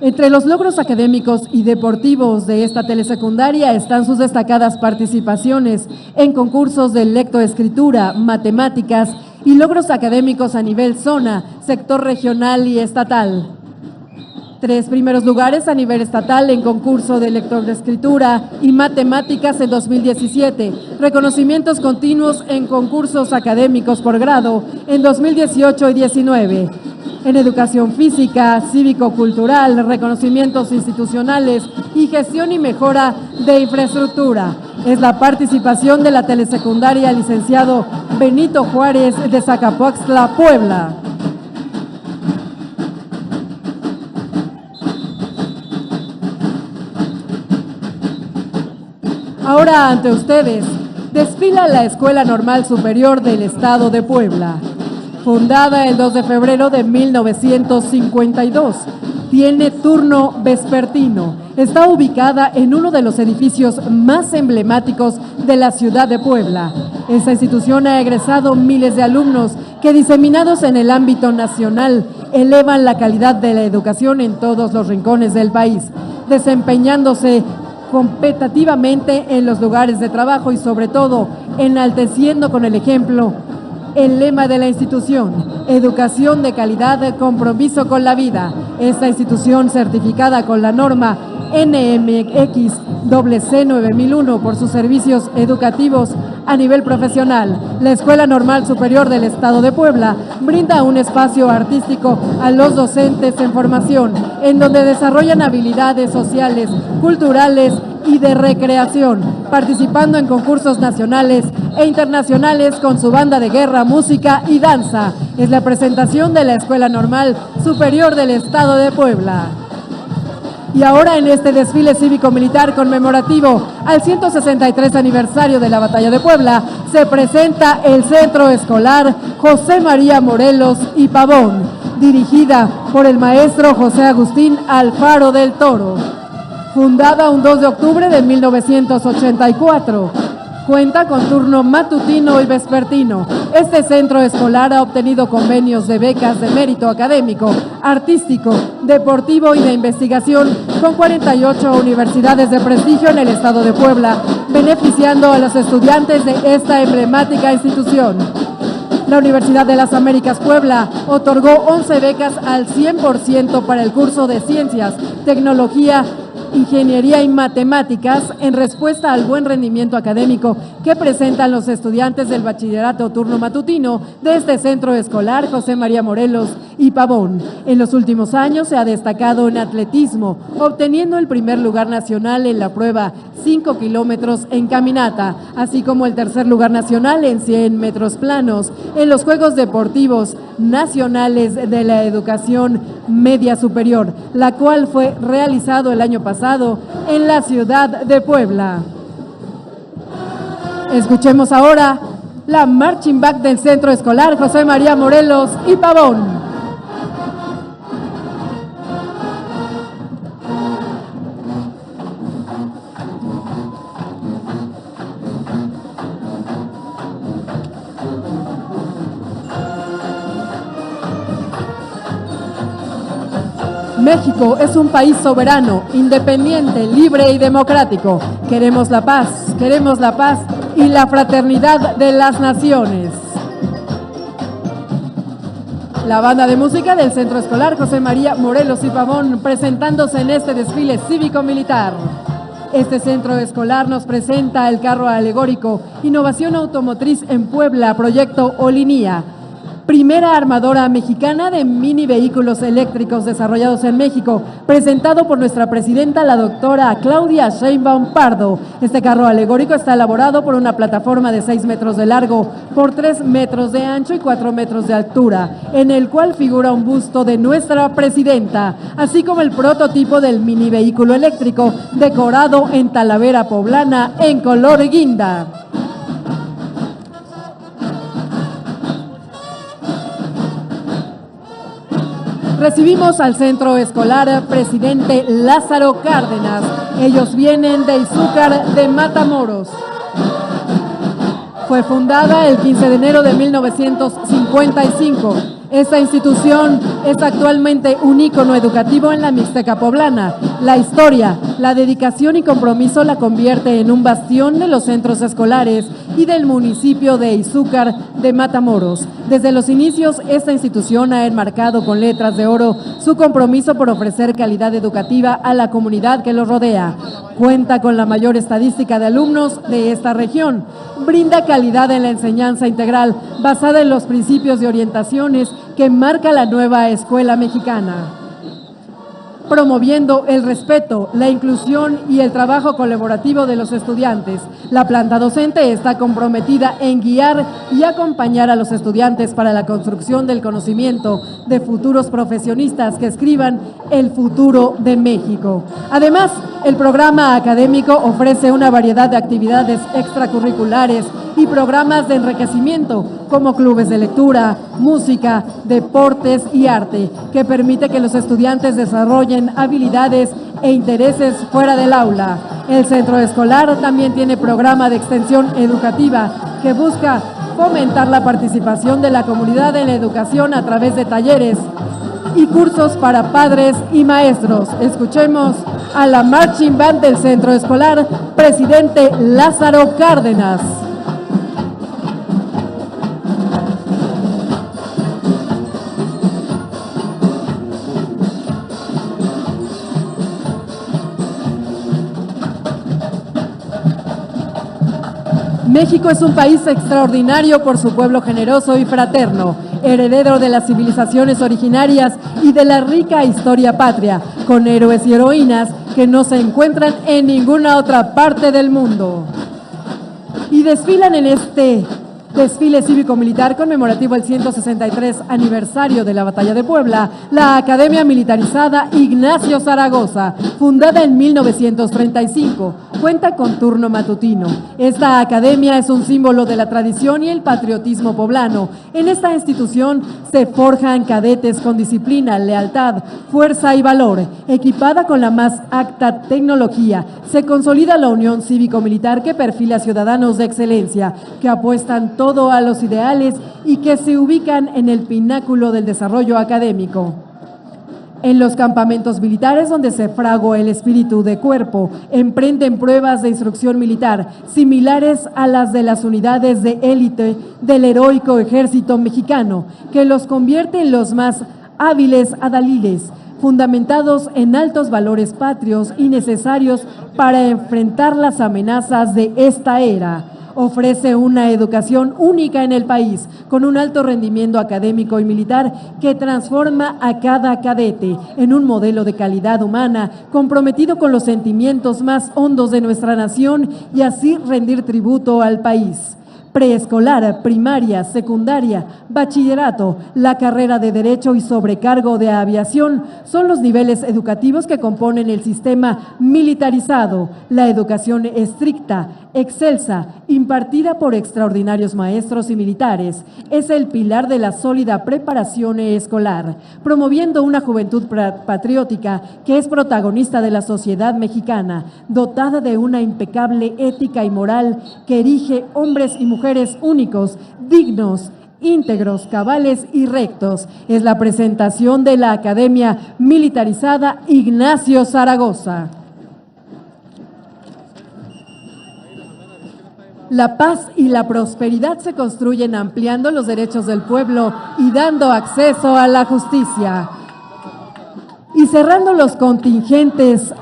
Entre los logros académicos y deportivos de esta telesecundaria están sus destacadas participaciones en concursos de lectoescritura, matemáticas y logros académicos a nivel zona, sector regional y estatal. 3 primeros lugares a nivel estatal en concurso de lectoescritura y matemáticas en 2017, reconocimientos continuos en concursos académicos por grado en 2018 y 19. En educación física, cívico-cultural, reconocimientos institucionales y gestión y mejora de infraestructura. Es la participación de la telesecundaria licenciado Benito Juárez de Zacapoaxtla, Puebla. Ahora ante ustedes desfila la Escuela Normal Superior del Estado de Puebla. Fundada el 2 de febrero de 1952, tiene turno vespertino. Está ubicada en uno de los edificios más emblemáticos de la ciudad de Puebla. Esta institución ha egresado miles de alumnos que, diseminados en el ámbito nacional, elevan la calidad de la educación en todos los rincones del país, desempeñándose competitivamente en los lugares de trabajo y sobre todo enalteciendo con el ejemplo el lema de la institución: educación de calidad, compromiso con la vida. Esta institución, certificada con la norma NMX CC 9001 por sus servicios educativos a nivel profesional. La Escuela Normal Superior del Estado de Puebla brinda un espacio artístico a los docentes en formación, en donde desarrollan habilidades sociales, culturales y de recreación, participando en concursos nacionales e internacionales con su banda de guerra, música y danza. Es la presentación de la Escuela Normal Superior del Estado de Puebla. Y ahora, en este desfile cívico-militar conmemorativo al 163 aniversario de la Batalla de Puebla, se presenta el Centro Escolar José María Morelos y Pavón, dirigida por el maestro José Agustín Alfaro del Toro. Fundada un 2 de octubre de 1984. Cuenta con turno matutino y vespertino. Este centro escolar ha obtenido convenios de becas de mérito académico, artístico, deportivo y de investigación con 48 universidades de prestigio en el estado de Puebla, beneficiando a los estudiantes de esta emblemática institución. La Universidad de las Américas Puebla otorgó 11 becas al 100% para el curso de Ciencias, Tecnología, Ingeniería y Matemáticas, en respuesta al buen rendimiento académico que presentan los estudiantes del bachillerato turno matutino de este centro escolar José María Morelos y Pavón. En los últimos años se ha destacado en atletismo, obteniendo el primer lugar nacional en la prueba 5 kilómetros en caminata, así como el tercer lugar nacional en 100 metros planos en los Juegos Deportivos Nacionales de la Educación Media Superior, la cual fue realizado el año pasado en la ciudad de Puebla. Escuchemos ahora la marching band del Centro Escolar José María Morelos y Pavón. México es un país soberano, independiente, libre y democrático. Queremos la paz y la fraternidad de las naciones. La banda de música del Centro Escolar José María Morelos y Pavón presentándose en este desfile cívico-militar. Este centro escolar nos presenta el carro alegórico Innovación Automotriz en Puebla, proyecto Olinía. Primera armadora mexicana de mini vehículos eléctricos desarrollados en México, presentado por nuestra presidenta, la doctora Claudia Sheinbaum Pardo. Este carro alegórico está elaborado por una plataforma de 6 metros de largo por 3 metros de ancho y 4 metros de altura, en el cual figura un busto de nuestra presidenta, así como el prototipo del mini vehículo eléctrico decorado en Talavera poblana en color guinda. Recibimos al Centro Escolar Presidente Lázaro Cárdenas. Ellos vienen de Izúcar de Matamoros. Fue fundada el 15 de enero de 1955. Esta institución es actualmente un ícono educativo en la Mixteca poblana. La historia, La dedicación y compromiso la convierte en un bastión de los centros escolares y del municipio de Izúcar de Matamoros. Desde los inicios, esta institución ha enmarcado con letras de oro su compromiso por ofrecer calidad educativa a la comunidad que los rodea. Cuenta con la mayor estadística de alumnos de esta región. Brinda calidad en la enseñanza integral basada en los principios de orientaciones que marca la nueva escuela mexicana, promoviendo el respeto, la inclusión y el trabajo colaborativo de los estudiantes. La planta docente está comprometida en guiar y acompañar a los estudiantes para la construcción del conocimiento de futuros profesionistas que escriban el futuro de México. Además, el programa académico ofrece una variedad de actividades extracurriculares y programas de enriquecimiento, como clubes de lectura, música, deportes y arte, que permite que los estudiantes desarrollen habilidades e intereses fuera del aula. El centro escolar también tiene programa de extensión educativa que busca fomentar la participación de la comunidad en la educación a través de talleres y cursos para padres y maestros. Escuchemos a la Marching Band del centro escolar, presidente Lázaro Cárdenas. México es un país extraordinario por su pueblo generoso y fraterno, heredero de las civilizaciones originarias y de la rica historia patria, con héroes y heroínas que no se encuentran en ninguna otra parte del mundo. Y desfilan en este desfile cívico-militar conmemorativo al 163 aniversario de la Batalla de Puebla, la Academia Militarizada Ignacio Zaragoza, fundada en 1935, cuenta con turno matutino. Esta academia es un símbolo de la tradición y el patriotismo poblano. En esta institución se forjan cadetes con disciplina, lealtad, fuerza y valor. Equipada con la más alta tecnología, se consolida la unión cívico-militar que perfila ciudadanos de excelencia, que apuestan todo a los ideales y que se ubican en el pináculo del desarrollo académico. En los campamentos militares, donde se fragua el espíritu de cuerpo, emprenden pruebas de instrucción militar similares a las de las unidades de élite del heroico ejército mexicano, que los convierte en los más hábiles adalides, fundamentados en altos valores patrios y necesarios para enfrentar las amenazas de esta era. Ofrece una educación única en el país, con un alto rendimiento académico y militar que transforma a cada cadete en un modelo de calidad humana, comprometido con los sentimientos más hondos de nuestra nación y así rendir tributo al país. Preescolar, primaria, secundaria, bachillerato, la carrera de Derecho y sobrecargo de aviación son los niveles educativos que componen el sistema militarizado. La educación estricta, excelsa, impartida por extraordinarios maestros y militares, es el pilar de la sólida preparación escolar, promoviendo una juventud patriótica que es protagonista de la sociedad mexicana, dotada de una impecable ética y moral que erige hombres y mujeres únicos, dignos, íntegros, cabales y rectos. Es la presentación de la Academia Militarizada Ignacio Zaragoza. La paz y la prosperidad se construyen ampliando los derechos del pueblo y dando acceso a la justicia. Y cerrando los contingentes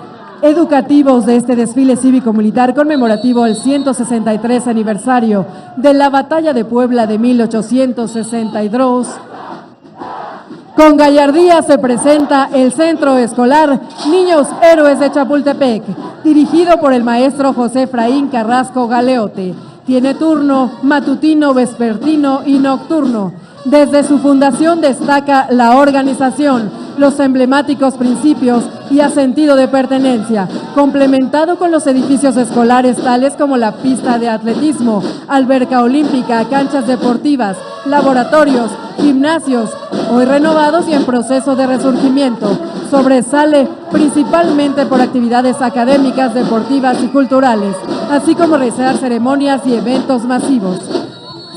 educativos de este desfile cívico-militar conmemorativo al 163 aniversario de la Batalla de Puebla de 1862, con gallardía se presenta el Centro Escolar Niños Héroes de Chapultepec, dirigido por el maestro José Efraín Carrasco Galeote. Tiene turno matutino, vespertino y nocturno. Desde su fundación destaca la organización, los emblemáticos principios y a sentido de pertenencia, complementado con los edificios escolares tales como la pista de atletismo, alberca olímpica, canchas deportivas, laboratorios, gimnasios, hoy renovados y en proceso de resurgimiento. Sobresale principalmente por actividades académicas, deportivas y culturales, así como realizar ceremonias y eventos masivos.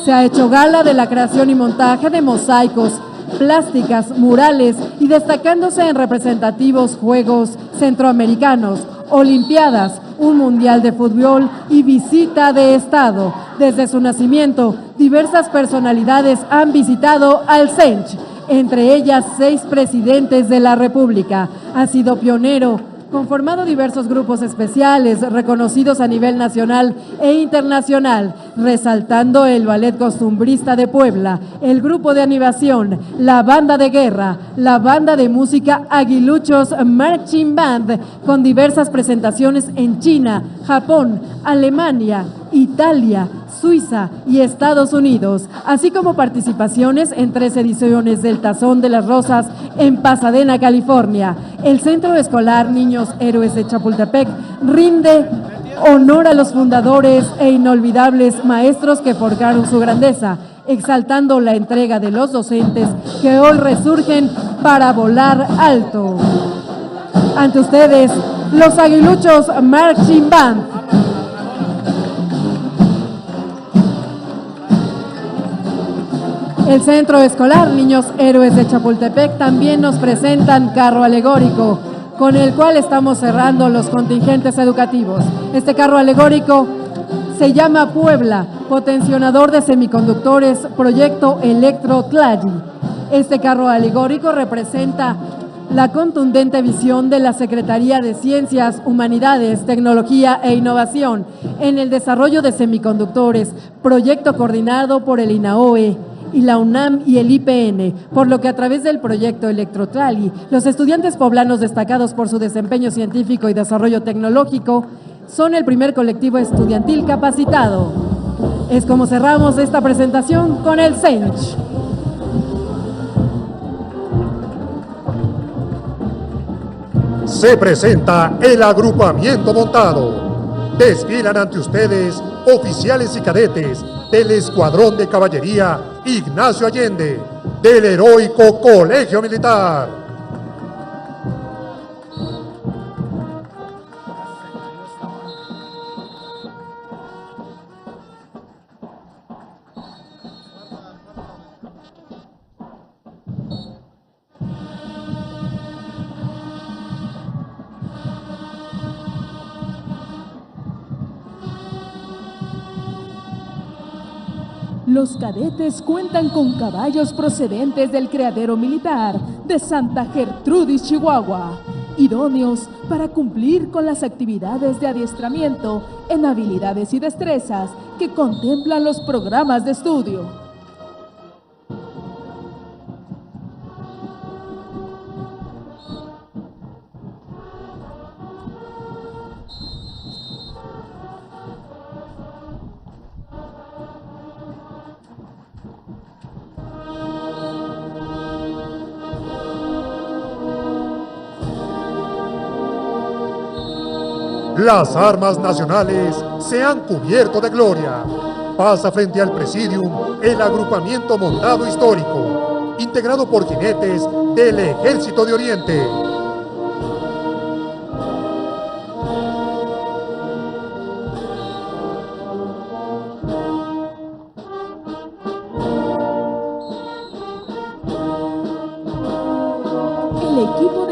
Se ha hecho gala de la creación y montaje de mosaicos, plásticas, murales y destacándose en representativos juegos centroamericanos, Olimpiadas, un mundial de fútbol y visita de Estado. Desde su nacimiento, diversas personalidades han visitado al CENCH, entre ellas 6 presidentes de la República. Ha sido pionero, conformado diversos grupos especiales reconocidos a nivel nacional e internacional, resaltando el Ballet Costumbrista de Puebla, el Grupo de Animación, la Banda de Guerra, la Banda de Música Aguiluchos Marching Band, con diversas presentaciones en China, Japón, Alemania, Italia, Suiza y Estados Unidos, así como participaciones en 3 ediciones del Tazón de las Rosas en Pasadena, California. El Centro Escolar Niños Héroes de Chapultepec rinde honor a los fundadores e inolvidables maestros que forjaron su grandeza, exaltando la entrega de los docentes que hoy resurgen para volar alto. Ante ustedes, los Aguiluchos Marching Band. El Centro Escolar Niños Héroes de Chapultepec también nos presentan carro alegórico, con el cual estamos cerrando los contingentes educativos. Este carro alegórico se llama Puebla, potenciador de semiconductores, proyecto Electro Tlayi. Este carro alegórico representa la contundente visión de la Secretaría de Ciencias, Humanidades, Tecnología e Innovación en el desarrollo de semiconductores, proyecto coordinado por el INAOE y la UNAM y el IPN, por lo que a través del proyecto Electrotrali, los estudiantes poblanos destacados por su desempeño científico y desarrollo tecnológico son el primer colectivo estudiantil capacitado. Es como cerramos esta presentación con el CENCH. Se presenta el agrupamiento montado. Desfilan ante ustedes oficiales y cadetes del Escuadrón de Caballería Ignacio Allende, del heroico Colegio Militar. Los cadetes cuentan con caballos procedentes del criadero militar de Santa Gertrudis, Chihuahua, idóneos para cumplir con las actividades de adiestramiento en habilidades y destrezas que contemplan los programas de estudio. Las armas nacionales se han cubierto de gloria. Pasa frente al Presidium el agrupamiento montado histórico, integrado por jinetes del Ejército de Oriente.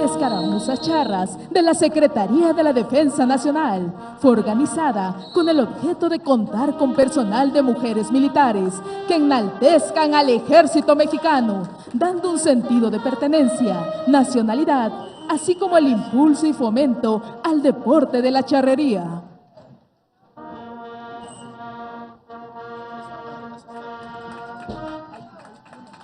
Escaramuzas Charras de la Secretaría de la Defensa Nacional fue organizada con el objeto de contar con personal de mujeres militares que enaltezcan al Ejército Mexicano, dando un sentido de pertenencia, nacionalidad, así como el impulso y fomento al deporte de la charrería.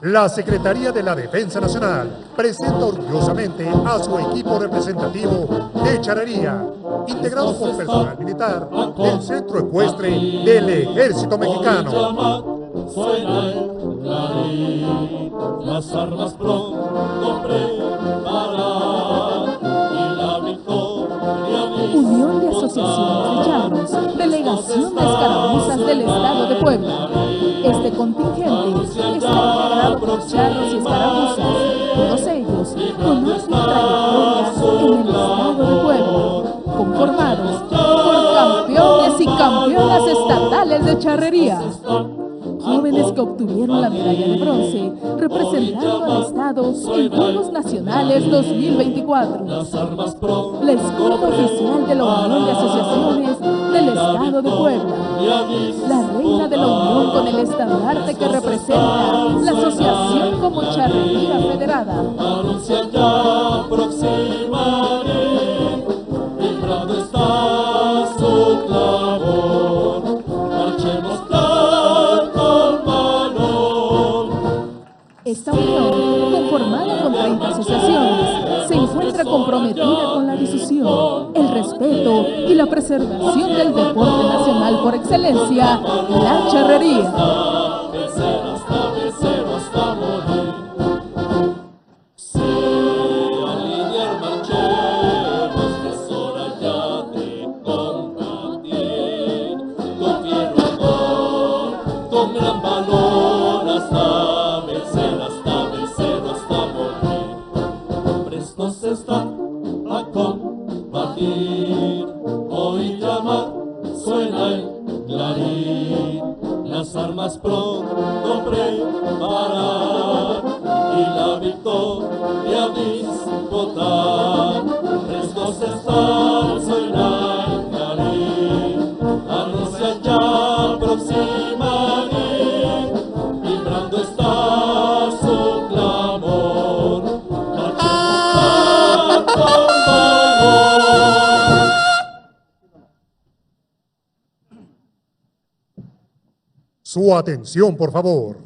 La Secretaría de la Defensa Nacional presenta orgullosamente a su equipo representativo de charrería, integrado por personal militar del Centro Ecuestre del Ejército Mexicano. Suena el clarín, las armas pronto preparar y la victoria. Unión de Asociaciones de Charros, Delegación de Escaramuzas del Estado de Puebla. Este contingente está integrado por charros y escaramuzas, todos ellos con amplia trayectoria en el Estado de Puebla, conformados por campeones y campeonas estatales de charrería. Jóvenes jóvenes que obtuvieron la medalla de bronce, representando al Estado en Juegos Nacionales 2024. La escolta oficial de la Unión de Asociaciones del Estado de Puebla. La reina de la Unión con el estandarte que representa la Asociación como Charrería Federada. Anuncia ya proximaré, vibrando está su clamor. Marchemos con valor. Esta unión, conformada con 30 asociaciones, se encuentra comprometida con la difusión, el respeto y la preservación del deporte nacional por excelencia, la charrería. Hasta vencer, hasta morir. Sí, alinear marchemos, que es hora ya de combatir. Con fiero amor, con gran valor, hasta vencer, hasta morir. Prestos están a combatir. Hoy llama, suena el clarín. Las armas pronto preparar y la victoria disputar. Prestos están, suena el clarín. Anuncia ya proximaré, vibrando está su clamor. Marchemos con valor. Su atención, por favor.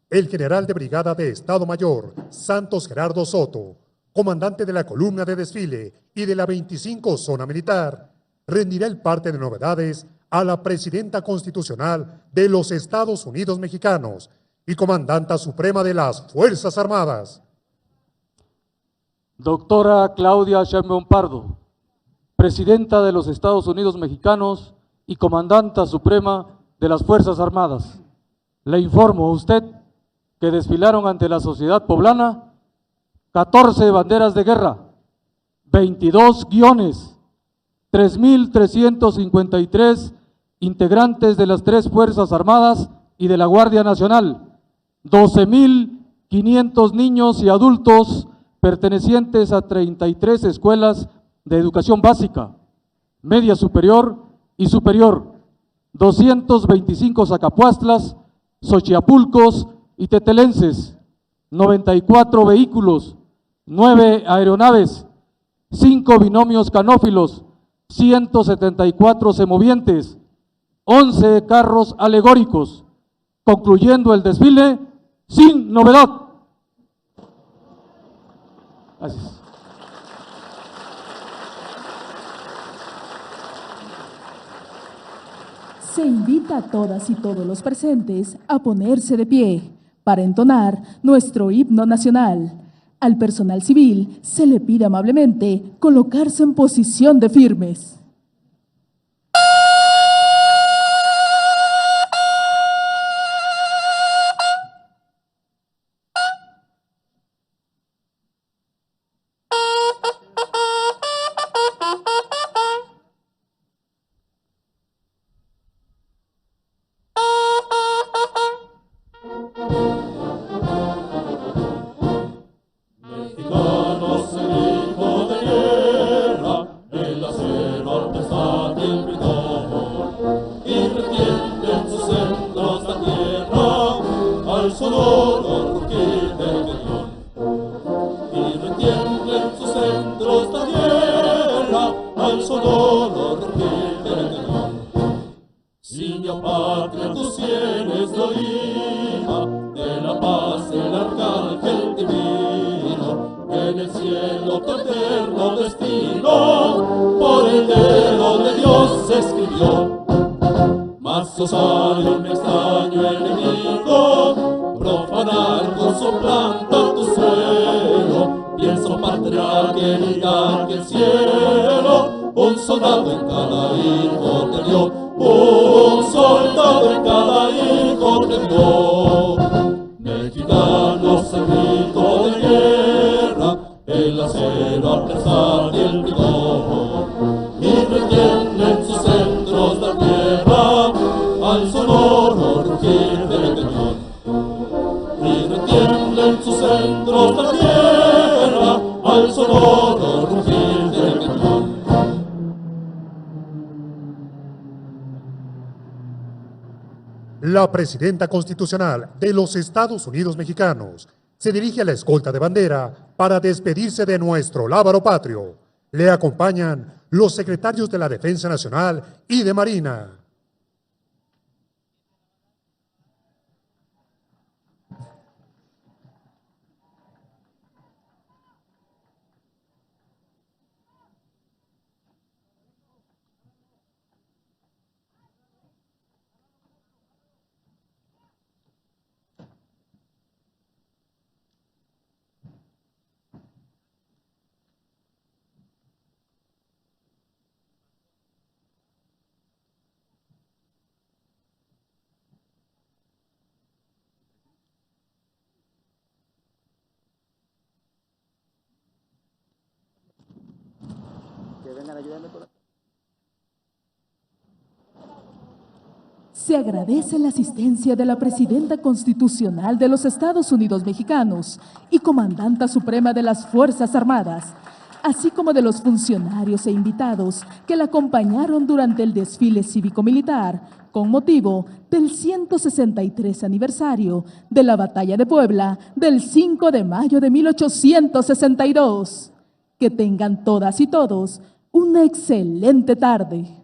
El general de brigada de Estado Mayor, Santos Gerardo Soto, comandante de la columna de desfile y de la 25 Zona Militar, rendirá el parte de novedades a la presidenta constitucional de los Estados Unidos Mexicanos y comandanta suprema de las Fuerzas Armadas. Doctora Claudia Sheinbaum Pardo, presidenta de los Estados Unidos Mexicanos y comandanta suprema de las Fuerzas Armadas. Le informo a usted que desfilaron ante la sociedad poblana 14 banderas de guerra, 22 guiones, 3.353 integrantes de las 3 Fuerzas Armadas y de la Guardia Nacional, 12.500 niños y adultos pertenecientes a 33 escuelas de educación básica, media superior y superior, 225 Zacapuastlas, Xochiapulcos y Tetelenses, 94 vehículos, 9 aeronaves, 5 binomios canófilos, 174 semovientes, 11 carros alegóricos, concluyendo el desfile sin novedad. Gracias. Se invita a todas y todos los presentes a ponerse de pie para entonar nuestro himno nacional. Al personal civil se le pide amablemente colocarse en posición de firmes. Mexicanos, grito de guerra, el acero artesano y el bridón, y retiende en sus centros la tierra al sonoro rugir del cañón. Y retiende en sus centros la tierra al sonoro rugir del cañón. Ciño patria, tus sienes de oliva, de la paz el arcángel divino, en el cielo tu eterno destino, por el dedo de Dios se escribió. Mas osario un extraño enemigo, profanar con su planta tu suelo, pienso patria querida que el cielo, un soldado en cada hijo te dio, un soldado en cada hijo te dio. Mexicanos, el grito de guerra, el acero apresar y el bridón, y retienen en sus centros la tierra al sonoro rugir del la presidenta constitucional de los Estados Unidos Mexicanos se dirige a la escolta de bandera para despedirse de nuestro lábaro patrio. Le acompañan los secretarios de la Defensa Nacional y de Marina. Se agradece la asistencia de la Presidenta Constitucional de los Estados Unidos Mexicanos y Comandanta Suprema de las Fuerzas Armadas, así como de los funcionarios e invitados que la acompañaron durante el desfile cívico-militar con motivo del 163 aniversario de la Batalla de Puebla del 5 de mayo de 1862. Que tengan todas y todos una excelente tarde.